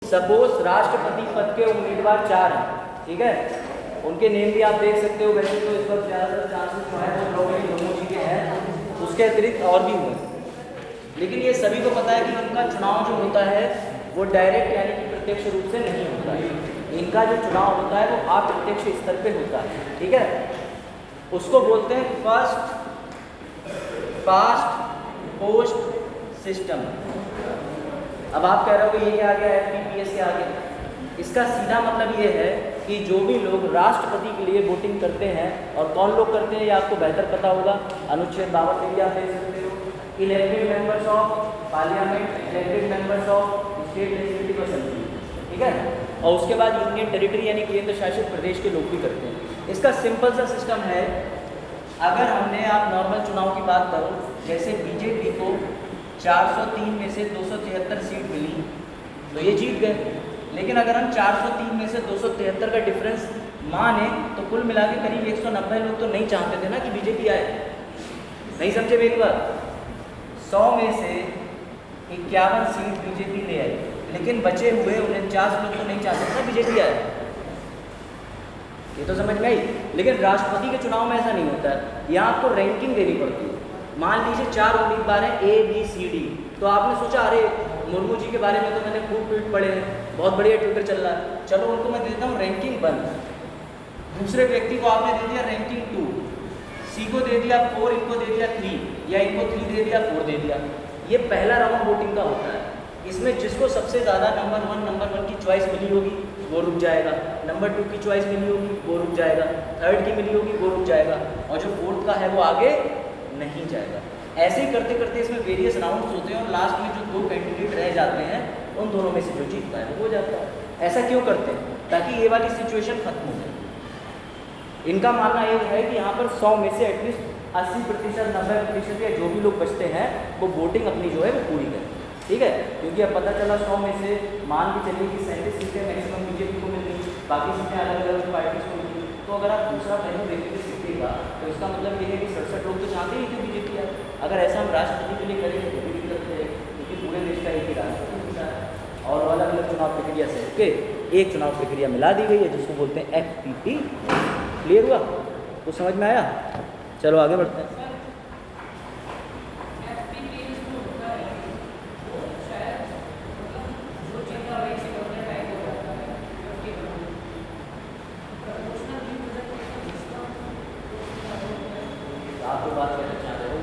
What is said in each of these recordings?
Suppose राष्ट्रपति पद के उम्मीदवार 4 हैं, ठीक है, उनके नेम भी आप देख सकते हो। वैसे तो इस वक्त ज़्यादातर चांसेस जो है वो द्रौपदी मुर्मू जी के हैं, उसके अतिरिक्त और भी हुए, लेकिन ये सभी को पता है कि उनका चुनाव जो होता है वो डायरेक्ट यानी कि प्रत्यक्ष रूप से नहीं होता है। इनका जो चुनाव होता है वो अप्रत्यक्ष स्तर पे होता है, ठीक है। उसको बोलते हैं फर्स्ट पास्ट पोस्ट सिस्टम। अब आप कह रहे हो कि ये क्या आ गया, FPPS क्या आ गया? इसका सीधा मतलब ये है कि जो भी लोग राष्ट्रपति के लिए वोटिंग करते हैं, और कौन लोग करते हैं ये आपको बेहतर पता होगा, अनुच्छेद 52 भी आप देख सकते हो, elected members of parliament, elected members of state legislative assembly, ठीक है, और उसके बाद यूनियन टेरिटरी यानी केंद्र शासित प्रदेश के लोग भी करते हैं। इसका सिंपल सा सिस्टम है, अगर हमने आप नॉर्मल चुनाव की बात करो, जैसे बीजेपी को 403 में से 273 सीट मिली तो ये जीत गए, लेकिन अगर हम 403 में से 273 का डिफरेंस माने तो कुल मिला के करीब 190 लोग तो नहीं चाहते थे ना कि बीजेपी आए। नहीं समझे मेरी बात? 100 में से 51 सीट बीजेपी ले आई, लेकिन बचे हुए 49 लोग तो नहीं चाहते थे ना बीजेपी आए। ये तो समझ में आई। लेकिन राष्ट्रपति के चुनाव में ऐसा नहीं होता है, यहाँ आपको रैंकिंग देनी पड़ती है। मान लीजिए 4 उम्मीदवार हैं ABCD, तो आपने सोचा अरे मुर्मू जी के बारे में तो मैंने खूब ट्वीट पढ़े हैं, बहुत बढ़िया ट्विटर चल रहा है, चलो उनको मैं देता हूँ रैंकिंग 1। दूसरे व्यक्ति को आपने दे दिया रैंकिंग 2, C को दे दिया 4, इनको दे दिया 3, या इनको 3 दे दिया 4 दे दिया। ये पहला राउंड वोटिंग का होता है। इसमें जिसको सबसे ज़्यादा नंबर 1 की चॉइस मिली होगी वो रुक जाएगा, नंबर 2 की चॉइस मिली होगी वो रुक जाएगा, 3rd की मिली होगी वो रुक जाएगा, और जो 4th का है वो आगे नहीं जाएगा। ऐसे ही करते करते इसमें वेरियस राउंड्स होते हैं, और लास्ट में जो 2 कैंडिडेट रह जाते हैं उन दोनों में से जो जीतता है वो हो जाता है। ऐसा क्यों करते हैं? ताकि ये वाली सिचुएशन खत्म हो जाए। इनका मानना ये है कि यहाँ पर 100 में से एटलीस्ट 80%, 90% या जो भी लोग बचते हैं वो वोटिंग अपनी जो है वो पूरी करें, ठीक है। क्योंकि अब पता चला 100 में से मान के चलिए कि 37 सीटें मैक्सिमम बीजेपी को मिल गई, बाकी सीटें अलग अलग पार्टीज को मिल गई, तो अगर आप दूसरा पहलू देखते सीखेगा तो इसका मतलब ये है कि 67 लोग तो चाहते ही थे बीजेपी आए। अगर ऐसा हम राष्ट्रपति के लिए करेंगे तो भी दिक्कत है, क्योंकि पूरे देश का एक ही राष्ट्रपति होता है, और अलग अलग चुनाव प्रक्रिया से होके एक चुनाव प्रक्रिया मिला दी गई है जिसको बोलते हैं FPP। क्लियर हुआ? कुछ समझ में आया? चलो आगे बढ़ते हैं। आपको बात करना चाहते हो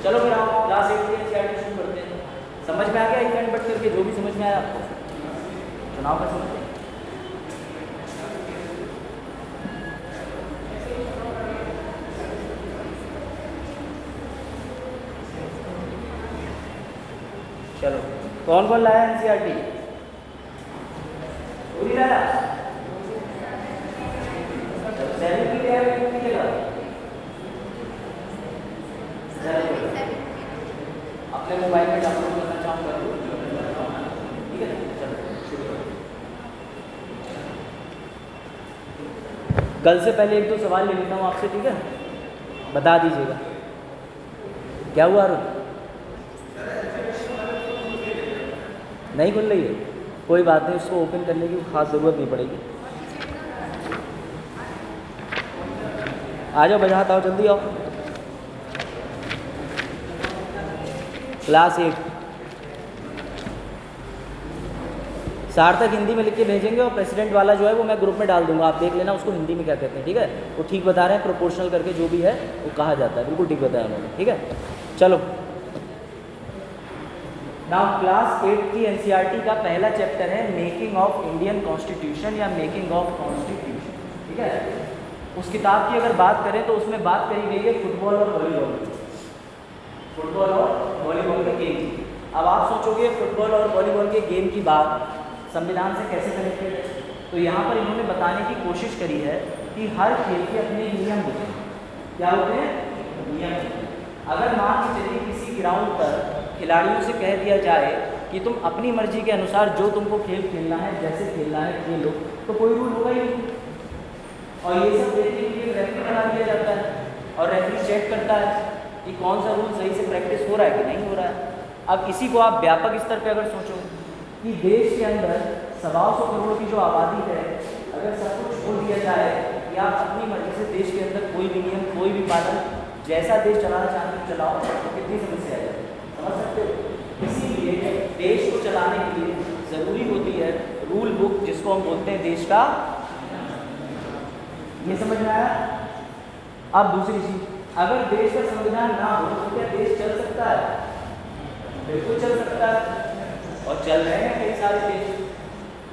चलो फिर आप क्लास 8 की NCERT शुरू करते हैं। समझ में आ गया इवेंट बट करके जो भी समझ में आया आपको चुनाव का समझ में? चलो कौन कौन लाया NCERT? पूरी लाया? अपने मोबाइल में डाउनलोड करना चाहूँगा, ठीक है। चलो शुरू करो। कल से पहले 1-2 सवाल ले लेता हूँ आपसे, ठीक है, बता दीजिएगा। क्या हुआ अरुण? नहीं खुल रही है? कोई बात नहीं, उसको ओपन करने की खास ज़रूरत नहीं पड़ेगी। आ जाओ, बजाता आओ, जल्दी आओ। क्लास 8 सार्थक हिंदी में लिख के भेजेंगे, और प्रेसिडेंट वाला जो है वो मैं ग्रुप में डाल दूंगा, आप देख लेना उसको हिंदी में क्या कहते हैं, ठीक है। वो ठीक बता रहे हैं, प्रोपोर्शनल करके जो भी है वो कहा जाता है, बिल्कुल ठीक बताया उन्होंने, ठीक है। चलो नाउ क्लास 8 की NCERT का पहला चैप्टर है मेकिंग ऑफ इंडियन कॉन्स्टिट्यूशन या मेकिंग ऑफ कॉन्स्टिट्यूशन, ठीक है। उस किताब की अगर बात करें तो उसमें बात करी गई है फुटबॉल और वॉलीबॉल की, फुटबॉल और वॉलीबॉल के गेम की। अब आप सोचोगे फुटबॉल और वॉलीबॉल के गेम की बात संविधान से कैसे कनेक्टेड है, तो यहाँ पर इन्होंने बताने की कोशिश करी है कि हर खेल के अपने नियम होते हैं। क्या होते हैं? नियम। अगर मान के चलिए किसी ग्राउंड पर खिलाड़ियों से कह दिया जाए कि तुम अपनी मर्जी के अनुसार जो तुमको खेल खेलना है, जैसे खेलना है खेलो, तो कोई रूल और ये सब देखने के लिए रेफरी बना दिया जाता है और रेफरी चेक करता है कि कौन सा रूल सही से प्रैक्टिस हो रहा है कि नहीं हो रहा है। अब इसी को आप व्यापक स्तर पे अगर सोचो कि देश के अंदर 125 करोड़ की जो आबादी है, अगर सब कुछ छोड़ दिया जाए कि आप अपनी मर्जी से देश के अंदर कोई भी नियम, कोई भी पालन, जैसा देश चलाना चाहते हो चलाओ, तो कितनी समस्या है, समझ सकते हो। इसीलिए देश को चलाने के लिए ज़रूरी होती है रूल बुक, जिसको हम बोलते हैं देश का। ये समझ में आया। अब दूसरी चीज, अगर देश का संविधान ना हो तो क्या देश चल सकता है? बिल्कुल चल सकता है, और चल रहे हैं कई सारे देश।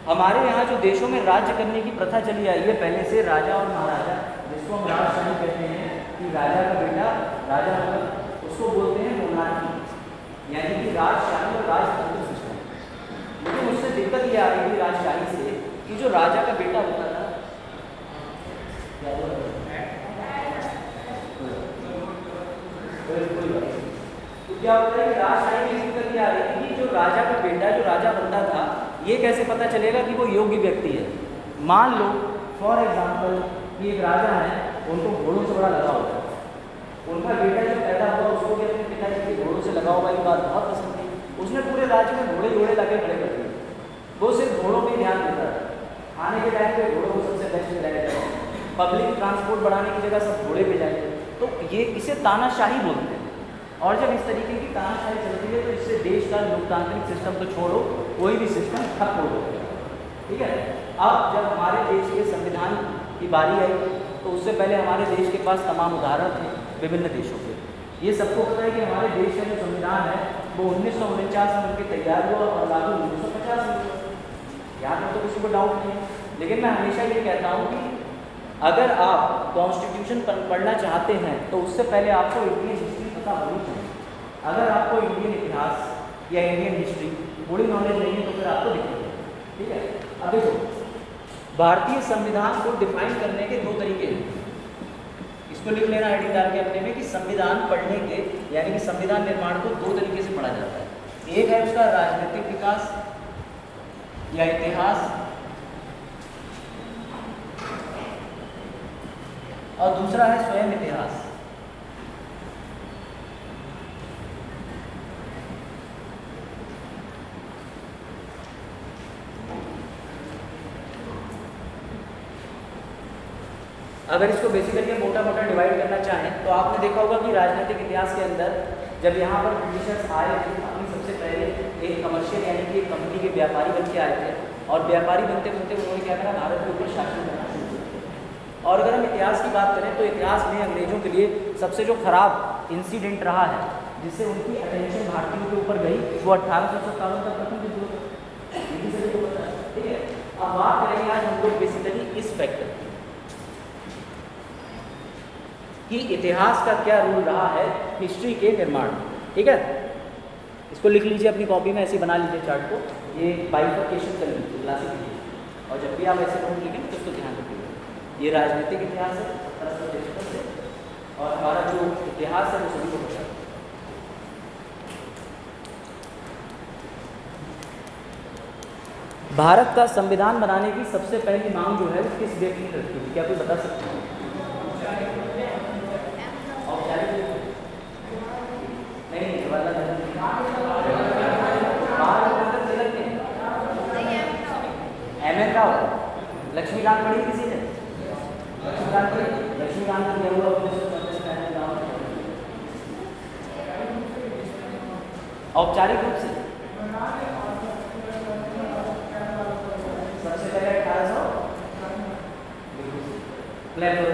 हमारे यहाँ जो देशों में राज्य करने की प्रथा चली आई है पहले से, राजा और महाराजा, जिसको हम राजशाही कहते हैं कि राजा का बेटा राजा होगा, उसको बोलते हैं मोनार्की, यानी कि राजशाही और राजतंत्र सिस्टम। लेकिन उससे दिक्कत ये आ रही थी राजशाही से कि जो राजा का बेटा होता था, तो क्या होता है कि राजशाही में दिक्कत ये आ रही थी कि जो राजा का बेटा, जो राजा बनता था, ये कैसे पता चलेगा कि वो योग्य व्यक्ति है। मान लो फॉर एग्जाम्पल कि एक राजा है, उनको घोड़ों से बड़ा लगाव होता है, उनका बेटा जो पैदा हुआ उसको भी अपने पिताजी के घोड़ों से लगाव वाली बात बहुत पसंद थी। उसने पूरे राज्य में घोड़े घोड़े लाके खड़े कर दिए, वो सिर्फ घोड़ों पर ध्यान देता था। आने के टाइम पे घोड़ों को सबसे बेस्ट लगाया, पब्लिक ट्रांसपोर्ट बढ़ाने की जगह सब घोड़े पे जाए, तो ये इसे तानाशाही बोलते हैं। और जब इस तरीके की तानाशाही चलती है तो इससे देश का लोकतांत्रिक सिस्टम तो छोड़ो, कोई भी सिस्टम ठप हो गया, ठीक है। अब जब हमारे देश के संविधान की बारी आई तो उससे पहले हमारे देश के पास तमाम उदाहरण थे विभिन्न देशों के। ये सबको पता है कि हमारे देश का जो संविधान है वो 1949 में उनके तैयार हुआ और लागू 1950 में हुआ। यहाँ पर तो किसी को डाउट नहीं है। लेकिन मैं हमेशा ये कहता हूँ कि अगर आप कॉन्स्टिट्यूशन पढ़ना चाहते हैं तो उससे पहले आपको इंडियन हिस्ट्री पता होनी चाहिए। अगर आपको इंडियन इतिहास या इंडियन हिस्ट्री थोड़ी नॉलेज नहीं है तो फिर आपको दिक्कत है, ठीक है। अब देखो, भारतीय संविधान को डिफाइन करने के दो तरीके हैं। इसको लिख लेना हेडिंग डाल के अपने में कि संविधान पढ़ने के, यानी कि संविधान निर्माण को दो तरीके से पढ़ा जाता है। एक है उसका राजनीतिक विकास या इतिहास, और दूसरा है स्वयं इतिहास। अगर इसको बेसिकली हम मोटा मोटा डिवाइड करना चाहें तो आपने देखा होगा कि राजनीतिक इतिहास के अंदर जब यहाँ पर ब्रिटिशर्स आए थे, अपनी सबसे पहले एक कमर्शियल यानी कि एक कंपनी के व्यापारी बन के आए थे, और व्यापारी बनते बनते उन्होंने क्या करा, भारत के ऊपर शासन करना शुरू किया। और अगर हम इतिहास की बात करें तो इतिहास में अंग्रेजों के लिए सबसे जो खराब इंसिडेंट रहा है जिससे उनकी अटेंशन भारतीयों के ऊपर गई, वो 1857 का प्रथम युद्ध था, सभी को पता है, ठीक है। अब बात करेंगे आज हम लोग बेसिकली इस फैक्टर कि इतिहास का क्या रोल रहा है हिस्ट्री के निर्माण में, ठीक है। इसको लिख लीजिए अपनी कॉपी में, ऐसे बना लीजिए चार्ट को, ये बाइफर्केशन कर लीजिए, क्लासिफिकेशन। और जब भी आप ऐसे नोट लिखेंगे तो उसको ध्यान रखिएगा। ये राजनीतिक इतिहास है 1773 से, और हमारा जो इतिहास है वो सभी को पता है। भारत का संविधान बनाने की सबसे पहली मांग जो है वो किस व्यक्ति ने रखी थी, क्या कोई बता सकते हैं? एम.एन. राव, लक्ष्मीकांत पढ़ी किसी ने? लक्ष्मीकांत पढ़ी? लक्ष्मीकांत ने हुआ 1934 में औपचारिक रूप से सबसे पहले 1800 लेकिन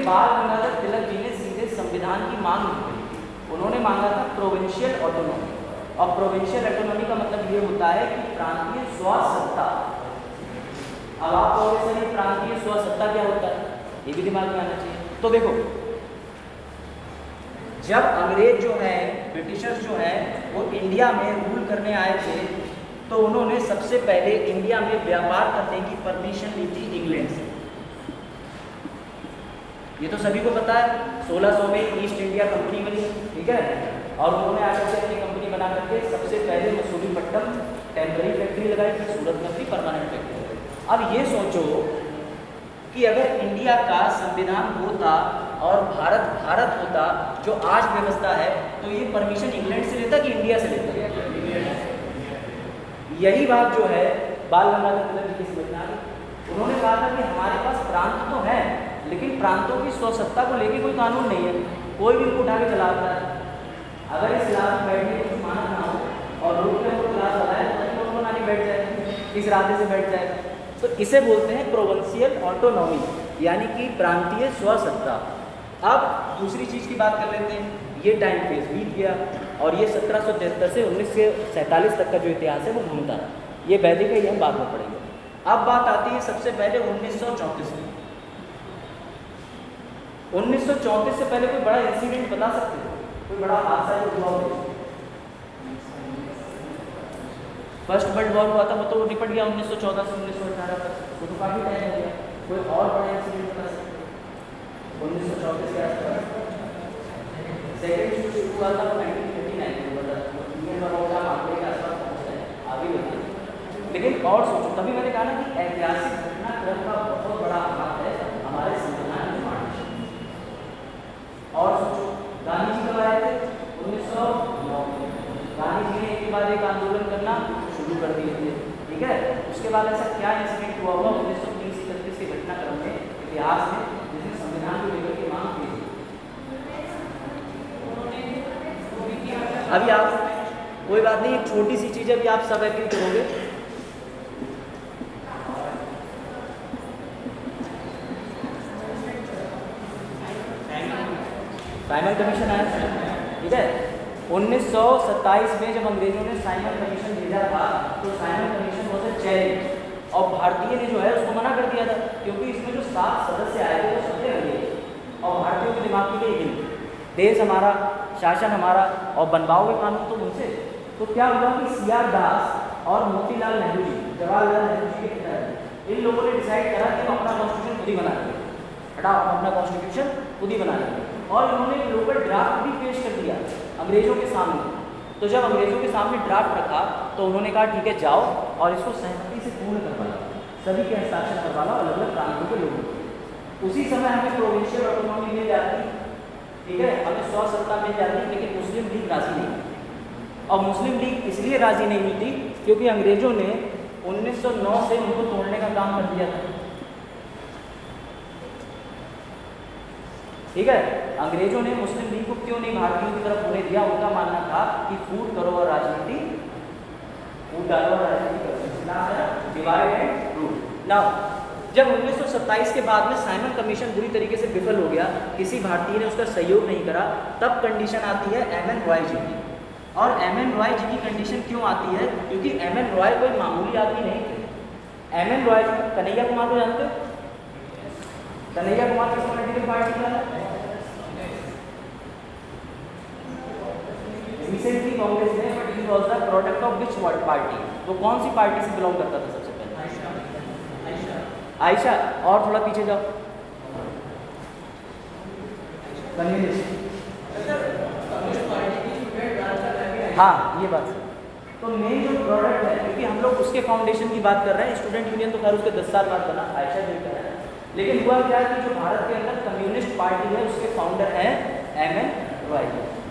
बाल गंगाधर तिलक जी ने सीधे संविधान की मांग नहीं की। उन्होंने मांगा था प्रोविंशियल ऑटोनॉमी, और प्रोविंशियल ऑटोनॉमी का मतलब ये होता है कि प्रांतीय स्वसत्ता। अब आप कहोगे सर प्रांतीय स्वसत्ता क्या होता है, ये भी दिमाग में आना चाहिए। तो देखो, जब अंग्रेज जो हैं, ब्रिटिशर्स जो हैं, वो इंडिया में रूल करने आए थे तो उन्होंने सबसे पहले इंडिया में व्यापार करने की परमिशन ली थी इंग्लैंड से। ये तो सभी को पता है, 1600 में ईस्ट इंडिया कंपनी बनी, ठीक है। और उन्होंने आकर के अपनी कंपनी बना करके सबसे पहले मसूलीपट्टनम टेम्पररी फैक्ट्री लगाई थी, सूरत में भी परमानेंट फैक्ट्री। अब ये सोचो कि अगर इंडिया का संविधान होता और भारत भारत होता जो आज व्यवस्था है, तो ये परमिशन इंग्लैंड से लेता कि इंडिया से लेता? यही बात जो है बाल गंगाधर तिलक जी की समझ में आ गई। उन्होंने कहा था कि हमारे पास प्रांत तो है, लेकिन प्रांतों की स्वसत्ता को लेकर कोई कानून नहीं है, कोई भी उनको उठा के चलाता है। अगर इस इलाके में बैठने की कुछ मानक ना हो और रूट में वो क्लास लगाए तो उनको ना बैठ जाए, इस रास्ते से बैठ जाएगा। तो इसे बोलते हैं प्रोविंशियल ऑटोनॉमी, यानी कि प्रांतीय स्वसत्ता। अब दूसरी चीज़ की बात कर लेते हैं। ये टाइम फेज बीत गया और ये 1773 से 1947 तक का जो इतिहास है वो घूमता है। ये वैदिक है, ये हम बाद में पढ़ेंगे। अब बात आती है सबसे पहले 1934 में। 1934 से पहले कोई बड़ा इंसिडेंट बता सकते हो? कोई बड़ा हादसा जो हुआ हो? फर्स्ट वर्ल्ड वॉर हुआ था, वो तो निपट गया 1914 से 1918 तक, वो तो काफ़ी टाइम हो गया। कोई और बड़ा इंसिडेंट बता सकते हो 1934 के आसपास? सेकेंड जो शुरू हुआ था वो 1939 में हुआ था, इंडियन वॉर का मामले के आसपास पहुँचता है, आगे बढ़ते। लेकिन और सोचो, तभी मैंने कहा ना कि ऐतिहासिक घटनाक्रम का बहुत बड़ा हाथ है हमारे संविधान निर्माण में। और सोचो, गांधी जी कब आए थे? 1909 में। गांधी जी ने एक के बाद एक आंदोलन करना शुरू कर दिए थे, ठीक है। उसके बाद ऐसा क्या इंसिडेंट हुआ 1930-31 के घटनाक्रम में, इतिहास में, जिसने संविधान को लेकर के मांग की? अभी आप, कोई बात नहीं, एक छोटी सी चीज़ अभी आप सब एग्री करोगे। साइमन कमीशन आया, ठीक है। 1927 में जब अंग्रेजों ने साइमन कमीशन भेजा था, तो Simon commission was a challenge और भारतीय ने जो है उसको मना कर दिया था, क्योंकि इसमें जो 7 सदस्य आए थे वो सबसे अंग्रेज और भारतीयों के दिमाग के लिए हिंद, देश हमारा, शासन हमारा और बनवाओगे कानून तो उनसे। तो क्या हुआ कि CR दास और मोतीलाल नेहरू जी, जवाहरलाल नेहरू जी के पिताजी, इन लोगों ने डिसाइड करा कि हम अपना कॉन्स्टिट्यूशन खुद ही बना लेंगे, हटाओ हम अपना कॉन्स्टिट्यूशन खुद ही बना लेंगे। और इन्होंने एक लोकल ड्राफ्ट भी पेश कर दिया अंग्रेजों के सामने। तो जब अंग्रेजों के सामने ड्राफ्ट रखा तो उन्होंने कहा ठीक है जाओ और इसको सहमति से पूर्ण करवा लो, सभी के हस्ताक्षर करवा लो, अलग अलग प्रांतों के लोगों को। उसी समय हमें प्रोविंशियल ऑटोनॉमी मिल जाती, ठीक है, हमें स्वसत्ता मिल जाती, लेकिन मुस्लिम लीग राजी नहीं। और मुस्लिम लीग इसलिए राजी नहीं हुई थी क्योंकि अंग्रेजों ने 1909 से उनको तोड़ने का काम कर दिया था, ठीक है। अंग्रेजों ने मुस्लिम लीग को क्यों नहीं भारतीयों की तरफ होने दिया? उनका मानना था कि फूट करो और राजनीति, फूट डालो और राजनीति करो, डिवाइड एंड रूल। नाउ जब 1927 के बाद में साइमन कमीशन बुरी तरीके से विफल हो गया, किसी भारतीय ने उसका सहयोग नहीं करा, तब कंडीशन आती है MN रॉय जी की। और MN रॉय जी की कंडीशन क्यों आती है? क्योंकि MN रॉय कोई मामूली आदमी नहीं थे। MN रॉय जी, कन्हैया कुमार को जानते हो? कन्हैया कुमार किस पॉलिटिकल पार्टी का है? रिसेंटली कांग्रेस में, but he was the product of which party? वो कौन सी पार्टी से बिलोंग करता था सबसे पहले? आयशा। और थोड़ा पीछे जाओ, कम्युनिस्ट। हाँ, ये बात। तो मेन जो प्रोडक्ट है, क्योंकि हम लोग उसके फाउंडेशन की बात कर रहे हैं, स्टूडेंट यूनियन तो खैर उसके 10 साल बाद बना, आयशा जी का है। लेकिन हुआ क्या कि जो भारत के अंदर कम्युनिस्ट पार्टी है उसके फाउंडर हैं MN रॉय।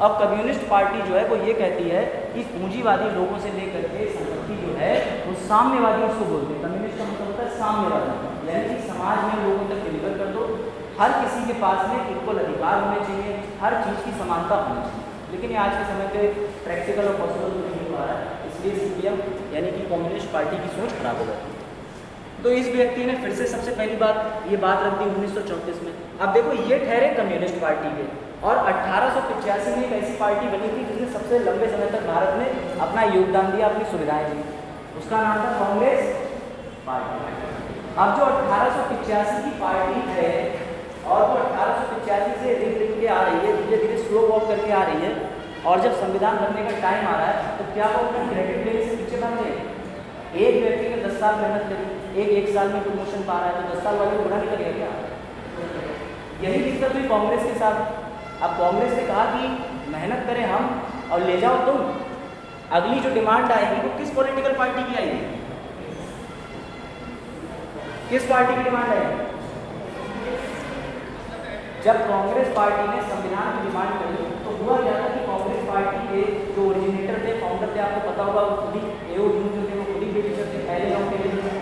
अब कम्युनिस्ट पार्टी जो है वो ये कहती है कि पूंजीवादी लोगों से लेकर के संपत्ति जो है वो साम्यवादी उसको बोलते हैं। कम्युनिस्ट का मतलब होता है साम्यवादी, यानी कि समाज में लोगों तक डिलीवर कर दो, हर किसी के पास में इक्वल अधिकार होने चाहिए, हर चीज़ की समानता होनी चाहिए। लेकिन ये आज के समय पे प्रैक्टिकल और पॉसिबल तो नहीं हो पा रहा है, इसलिए CPM यानी कि कम्युनिस्ट पार्टी की सोच खराब हो जाती है। तो इस व्यक्ति ने फिर से सबसे पहली बात ये बात रख दी 1934 में। अब देखो ये ठहरे कम्युनिस्ट पार्टी के, और 1885 में एक ऐसी पार्टी बनी थी जिसने सबसे लंबे समय तक भारत में अपना योगदान दिया, अपनी सुविधाएं दी, उसका नाम था कांग्रेस पार्टी। अब जो 1885 की पार्टी है और वो 1885 से रिंग के आ रही है, धीरे धीरे स्लो वॉक करके आ रही है, और जब संविधान बनने का टाइम आ रहा है तो क्या वो अपना क्रेडिट लेने से पीछे भाग गए? एक व्यक्ति ने 10 साल मेहनत करी, एक साल में प्रमोशन पा रहा है, तो 10 साल वाले को बुरा नहीं लगेगा क्या? यही दिक्कत हुई कांग्रेस के साथ। अब कांग्रेस ने कहा कि मेहनत करें हम और ले जाओ तुम, अगली जो डिमांड आएगी वो किस पॉलिटिकल पार्टी की आएगी? किस पार्टी की डिमांड है? जब कांग्रेस पार्टी ने संविधान की डिमांड करी तो हुआ क्या था कि कांग्रेस पार्टी के जो ओरिजिनेटर थे, फाउंडर थे, आपको पता होगा, वो खुद ही एओ ह्यूम जो थे वो खुद ही ब्रिटिशर थे, पहले नाम के लिए।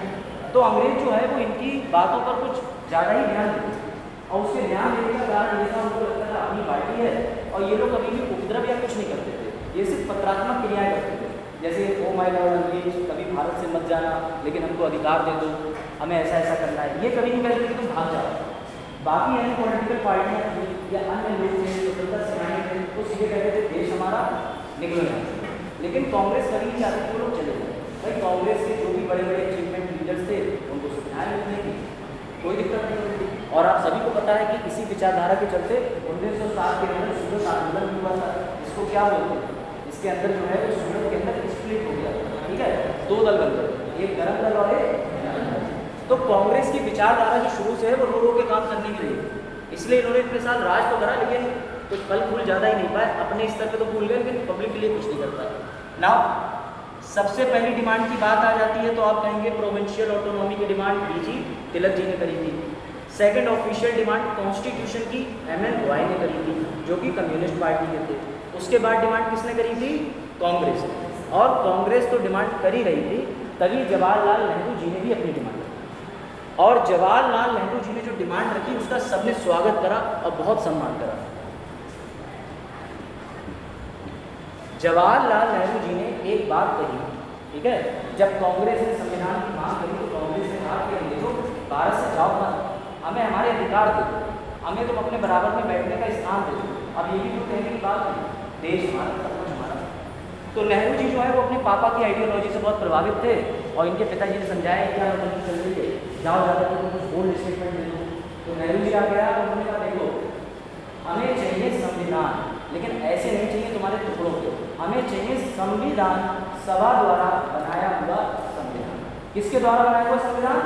तो अंग्रेज जो है वो इनकी बातों पर कुछ ज़्यादा ही ध्यान देते और उसके ध्यान देने का कारण ये था, उनको लगता था अपनी पार्टी है और ये लोग कभी भी उपद्रव या कुछ नहीं करते थे, ये सिर्फ पत्रात्मक क्रियाएं करते थे। जैसे ओ माय लॉर्ड अंग्रेज, कभी भारत से मत जाना, लेकिन हमको अधिकार दे दो, हमें ऐसा ऐसा करना है, ये कभी नहीं कहते कि तुम भाग जाओ। बाकी अन्य पॉलिटिकल पार्टियाँ या अन्य लोग थे, स्वतंत्रता सेनानी थे, तो सीधे कहते थे देश हमारा, निकलो यहाँ से। लेकिन कांग्रेस कभी नहीं चाहती कि वो लोग चले जाए। भाई कांग्रेस के जो भी बड़े बड़े अचीवमेंट लीडर्स थे उनको सुविधाएं मिलने की कोई दिक्कत नहीं होती। और आप सभी को पता है कि इसी विचारधारा के चलते 1907 के अंदर सूरत आंदोलन हुआ था। इसको क्या बोलते हैं? इसके अंदर जो है वो सूरत के अंदर स्प्लिट हो गया, ठीक है, दो दल बन गए, एक गरम दल और एक। तो कांग्रेस की विचारधारा जो शुरू से है वो रो रो के काम करने के लिए, इसलिए इन्होंने इतने साल राज तो करा, लेकिन कुछ फल फूल ज़्यादा ही नहीं पाए, अपने स्तर पे तो भूल गए, लेकिन पब्लिक के लिए कुछ नहीं कर पाए। नाउ सबसे पहली डिमांड की बात आ जाती है तो आप कहेंगे प्रोविंशियल ऑटोनॉमी की डिमांड बीजी तिलक जी ने करी थी। सेकंड ऑफिशियल डिमांड कॉन्स्टिट्यूशन की एमएन रॉय ने करी थी, जो कि कम्युनिस्ट पार्टी के थे। उसके बाद डिमांड किसने करी थी? कांग्रेस। और कांग्रेस तो डिमांड कर ही रही थी, तभी जवाहरलाल नेहरू जी ने भी अपनी डिमांड रखी। और जवाहरलाल नेहरू जी ने जो डिमांड रखी उसका सबने स्वागत करा और बहुत सम्मान करा। जवाहरलाल नेहरू जी ने एक बात कही, ठीक है, जब कांग्रेस ने संविधान की मांग करी तो कांग्रेस ने कहा कि अंग्रेजों भारत से जाओ मत, हमें हमारे अधिकार दे दो, हमें तुम अपने बराबर में बैठने का स्थान दे दो। अब ये भी तो कहने की बात है, देश हमारा सब कुछ हमारा। तो नेहरू जी जो है वो अपने पापा की आइडियोलॉजी से बहुत प्रभावित थे और इनके पिताजी ने समझाया क्या मतलब चल रही है, जाओ जाकर तो कुछ बोल्ड स्टेटमेंट दे दो। तो नेहरू जी आ गया और उन्होंने कहा देखो हमें चाहिए संविधान, लेकिन ऐसे नहीं चाहिए तुम्हारे टुकड़ों के, हमें चाहिए संविधान सभा द्वारा बनाया हुआ संविधान। किसके द्वारा बनाया हुआ संविधान?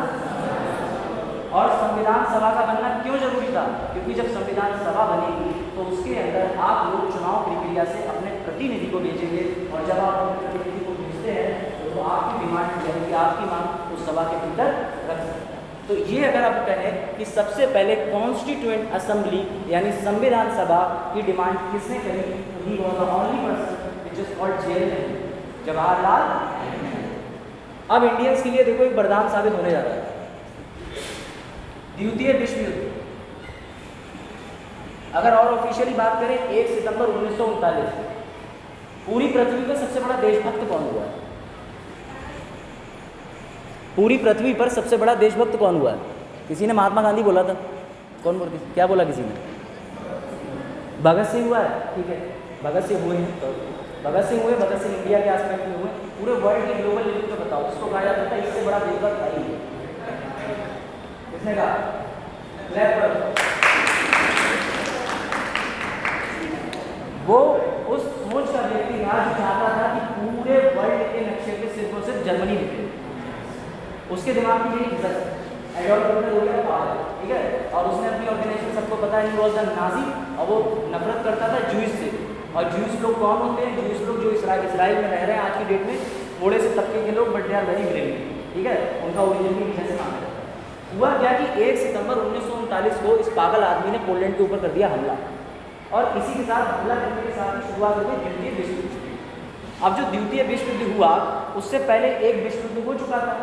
और संविधान सभा का बनना क्यों जरूरी था? क्योंकि जब संविधान सभा बनेगी तो उसके अंदर आप लोग चुनाव प्रक्रिया से अपने प्रतिनिधि को भेजेंगे और जब आप अपने प्रतिनिधि को भेजते हैं तो आपकी डिमांड यानी कि आपकी मांग उस सभा के भीतर रख सकते हैं। तो ये अगर आप कहें कि सबसे पहले कॉन्स्टिट्यूएंट असेंबली यानी संविधान सभा की डिमांड किसने करी, तो he was the only person which is called chairman, Jawaharlal. अब इंडियंस के लिए देखो एक वरदान साबित होने जा रहा है, द्वितीय विश्व युद्ध। अगर और ऑफिशियली बात करें 1 सितंबर 1939 पूरी पृथ्वी पर सबसे बड़ा देशभक्त कौन हुआ है? पूरी पृथ्वी पर सबसे बड़ा देशभक्त कौन हुआ है? किसी ने महात्मा गांधी बोला था, कौन बोल क्या बोला किसी ने? भगत सिंह हुआ है, ठीक है, भगत सिंह हुए हैं, तो भगत सिंह हुए, भगत सिंह इंडिया के आसपेक्ट में हुए, पूरे वर्ल्ड के ग्लोबल लेवल पे बताओ, इसको कहा जाता था इससे बड़ा देशभक्त था ही। किसने कहा? वो उस सोच का व्यक्ति था जो चाहता था कि पूरे वर्ल्ड के नक्शे पे सिर्फ और सिर्फ जर्मनी दिखे, उसके दिमाग में यही घिसा एडोल्फ हिटलर हो गया पागल, ठीक है, और उसने अपनी ऑर्गेनाइजेशन सबको पता है, ही वाज द नाजी, और वो नफरत करता था ज्यूइश से। और ज्यूइश लोग कौन होते हैं? ज्यूइश लोग जो इसराइल में रह रहे हैं आज की डेट में, थोड़े से तबके के लोग, but they are very great, ठीक है, उनका ओरिजिन भी जैसे नाम है। हुआ क्या कि 1 सितंबर 1939 को इस पागल आदमी ने पोलैंड के ऊपर कर दिया हमला, और इसी के साथ हमला करने के साथ ही शुरुआत हो गई द्वितीय विश्व युद्ध की। अब जो द्वितीय विश्व युद्ध हुआ उससे पहले एक विश्व युद्ध हो चुका था।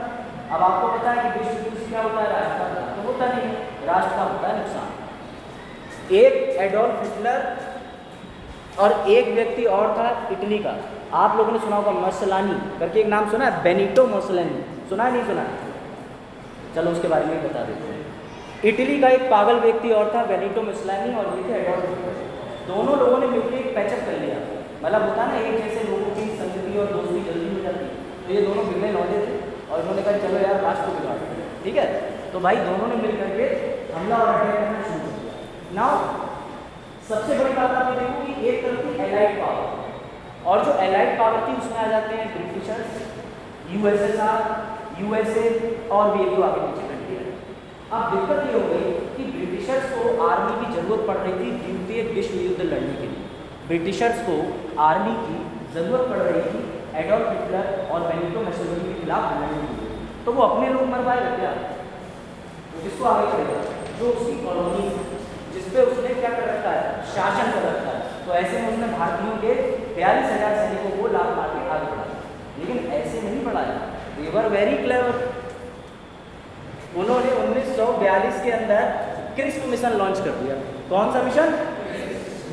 अब आपको पता है कि विश्व युद्ध क्या होता है? राष्ट्र का तो होता नहीं, राष्ट्र का होता है नुकसान। एक एडोल्फ हिटलर और एक व्यक्ति और था इटली का, आप लोगों ने सुना होगा मसलानी करके एक नाम सुना है, बेनिटो मुसोलिनी, सुना है नहीं सुना? चलो उसके बारे में बता देते हैं। इटली का एक पागल व्यक्ति और था बेनिटो मुसोलिनी, और ये थे एडोल्फ हिटलर। दोनों लोगों ने मिलकर एक पैचअप कर लिया, मतलब होता ना एक जैसे लोगों की संगति और दोस्ती जल्दी हो जाती है, तो ये दोनों बिगड़े लौटे थे और उन्होंने कहा चलो यार राष्ट्र को बिगाड़ते हैं, ठीक है। तो भाई दोनों ने मिल करके हमला और अटैक करना शुरू कर दिया। नाउ सबसे बड़ी बात आप देखो कि एक तरफ थी एलाइड पावर, और जो एलाइड पावर थी उसमें आ जाते हैं ब्रिटिशर्स, यूएसएसआर, यूएसए और भी एक दो आगे पीछे कंट्री है। अब दिक्कत ये हो गई कि ब्रिटिशर्स को आर्मी की जरूरत पड़ रही थी द्वितीय विश्व युद्ध लड़ने के लिए। ब्रिटिशर्स को आर्मी की जरूरत पड़ रही थी एडोल्फ हिटलर और बेनिटो मुसोलिनी के खिलाफ लड़ने के लिए, तो वो अपने लोग मरवाएगा क्या? किसको आगे करेगा? जो उसकी कॉलोनी जिस पे उसने क्या कर रखा है, शासन कर रखा है। तो ऐसे में उसने भारतीयों के 42,000 सैनिकों को लात मार के आगे बढ़ाया। लेकिन ऐसे नहीं बढ़ाया, दे वर वेरी क्लेवर। उन्होंने 1942 के अंदर क्रिस्प मिशन लॉन्च कर दिया। कौन सा मिशन?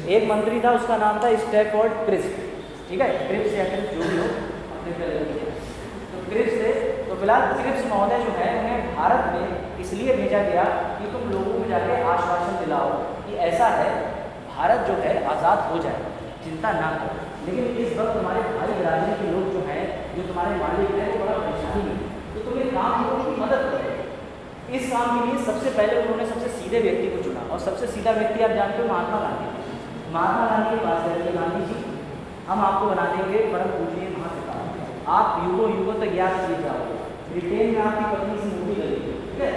एक मंत्री था, उसका नाम था स्टैफोर्ड क्रिस्प, ठीक है, क्रिप्स या क्रिप्स जो भी हो, तो क्रिप्स थे। तो फिलहाल क्रिप्स महोदय जो है उन्हें भारत में इसलिए भेजा गया कि तुम लोगों को जाके आश्वासन दिलाओ कि ऐसा है, भारत जो है आज़ाद हो जाए, चिंता ना करो। लेकिन इस वक्त हमारे भाई बिरादरी के लोग जो हैं, जो तुम्हारे मालिक हैं, वो बड़ा परेशानी है, तो तुम एक काम करो कि मदद करो। इस काम के लिए सबसे पहले उन्होंने सबसे सीधे व्यक्ति को चुना, और सबसे सीधा व्यक्ति आप जानते हो, महात्मा गांधी। महात्मा गांधी के पास जाइए, गांधी जी हम आपको बना देंगे परम पूजनीय महापिता, आप युगों युगों तक याद किए जाओगे, ब्रिटेन में आपकी पत्नी से मूवी लगेगी, ठीक है,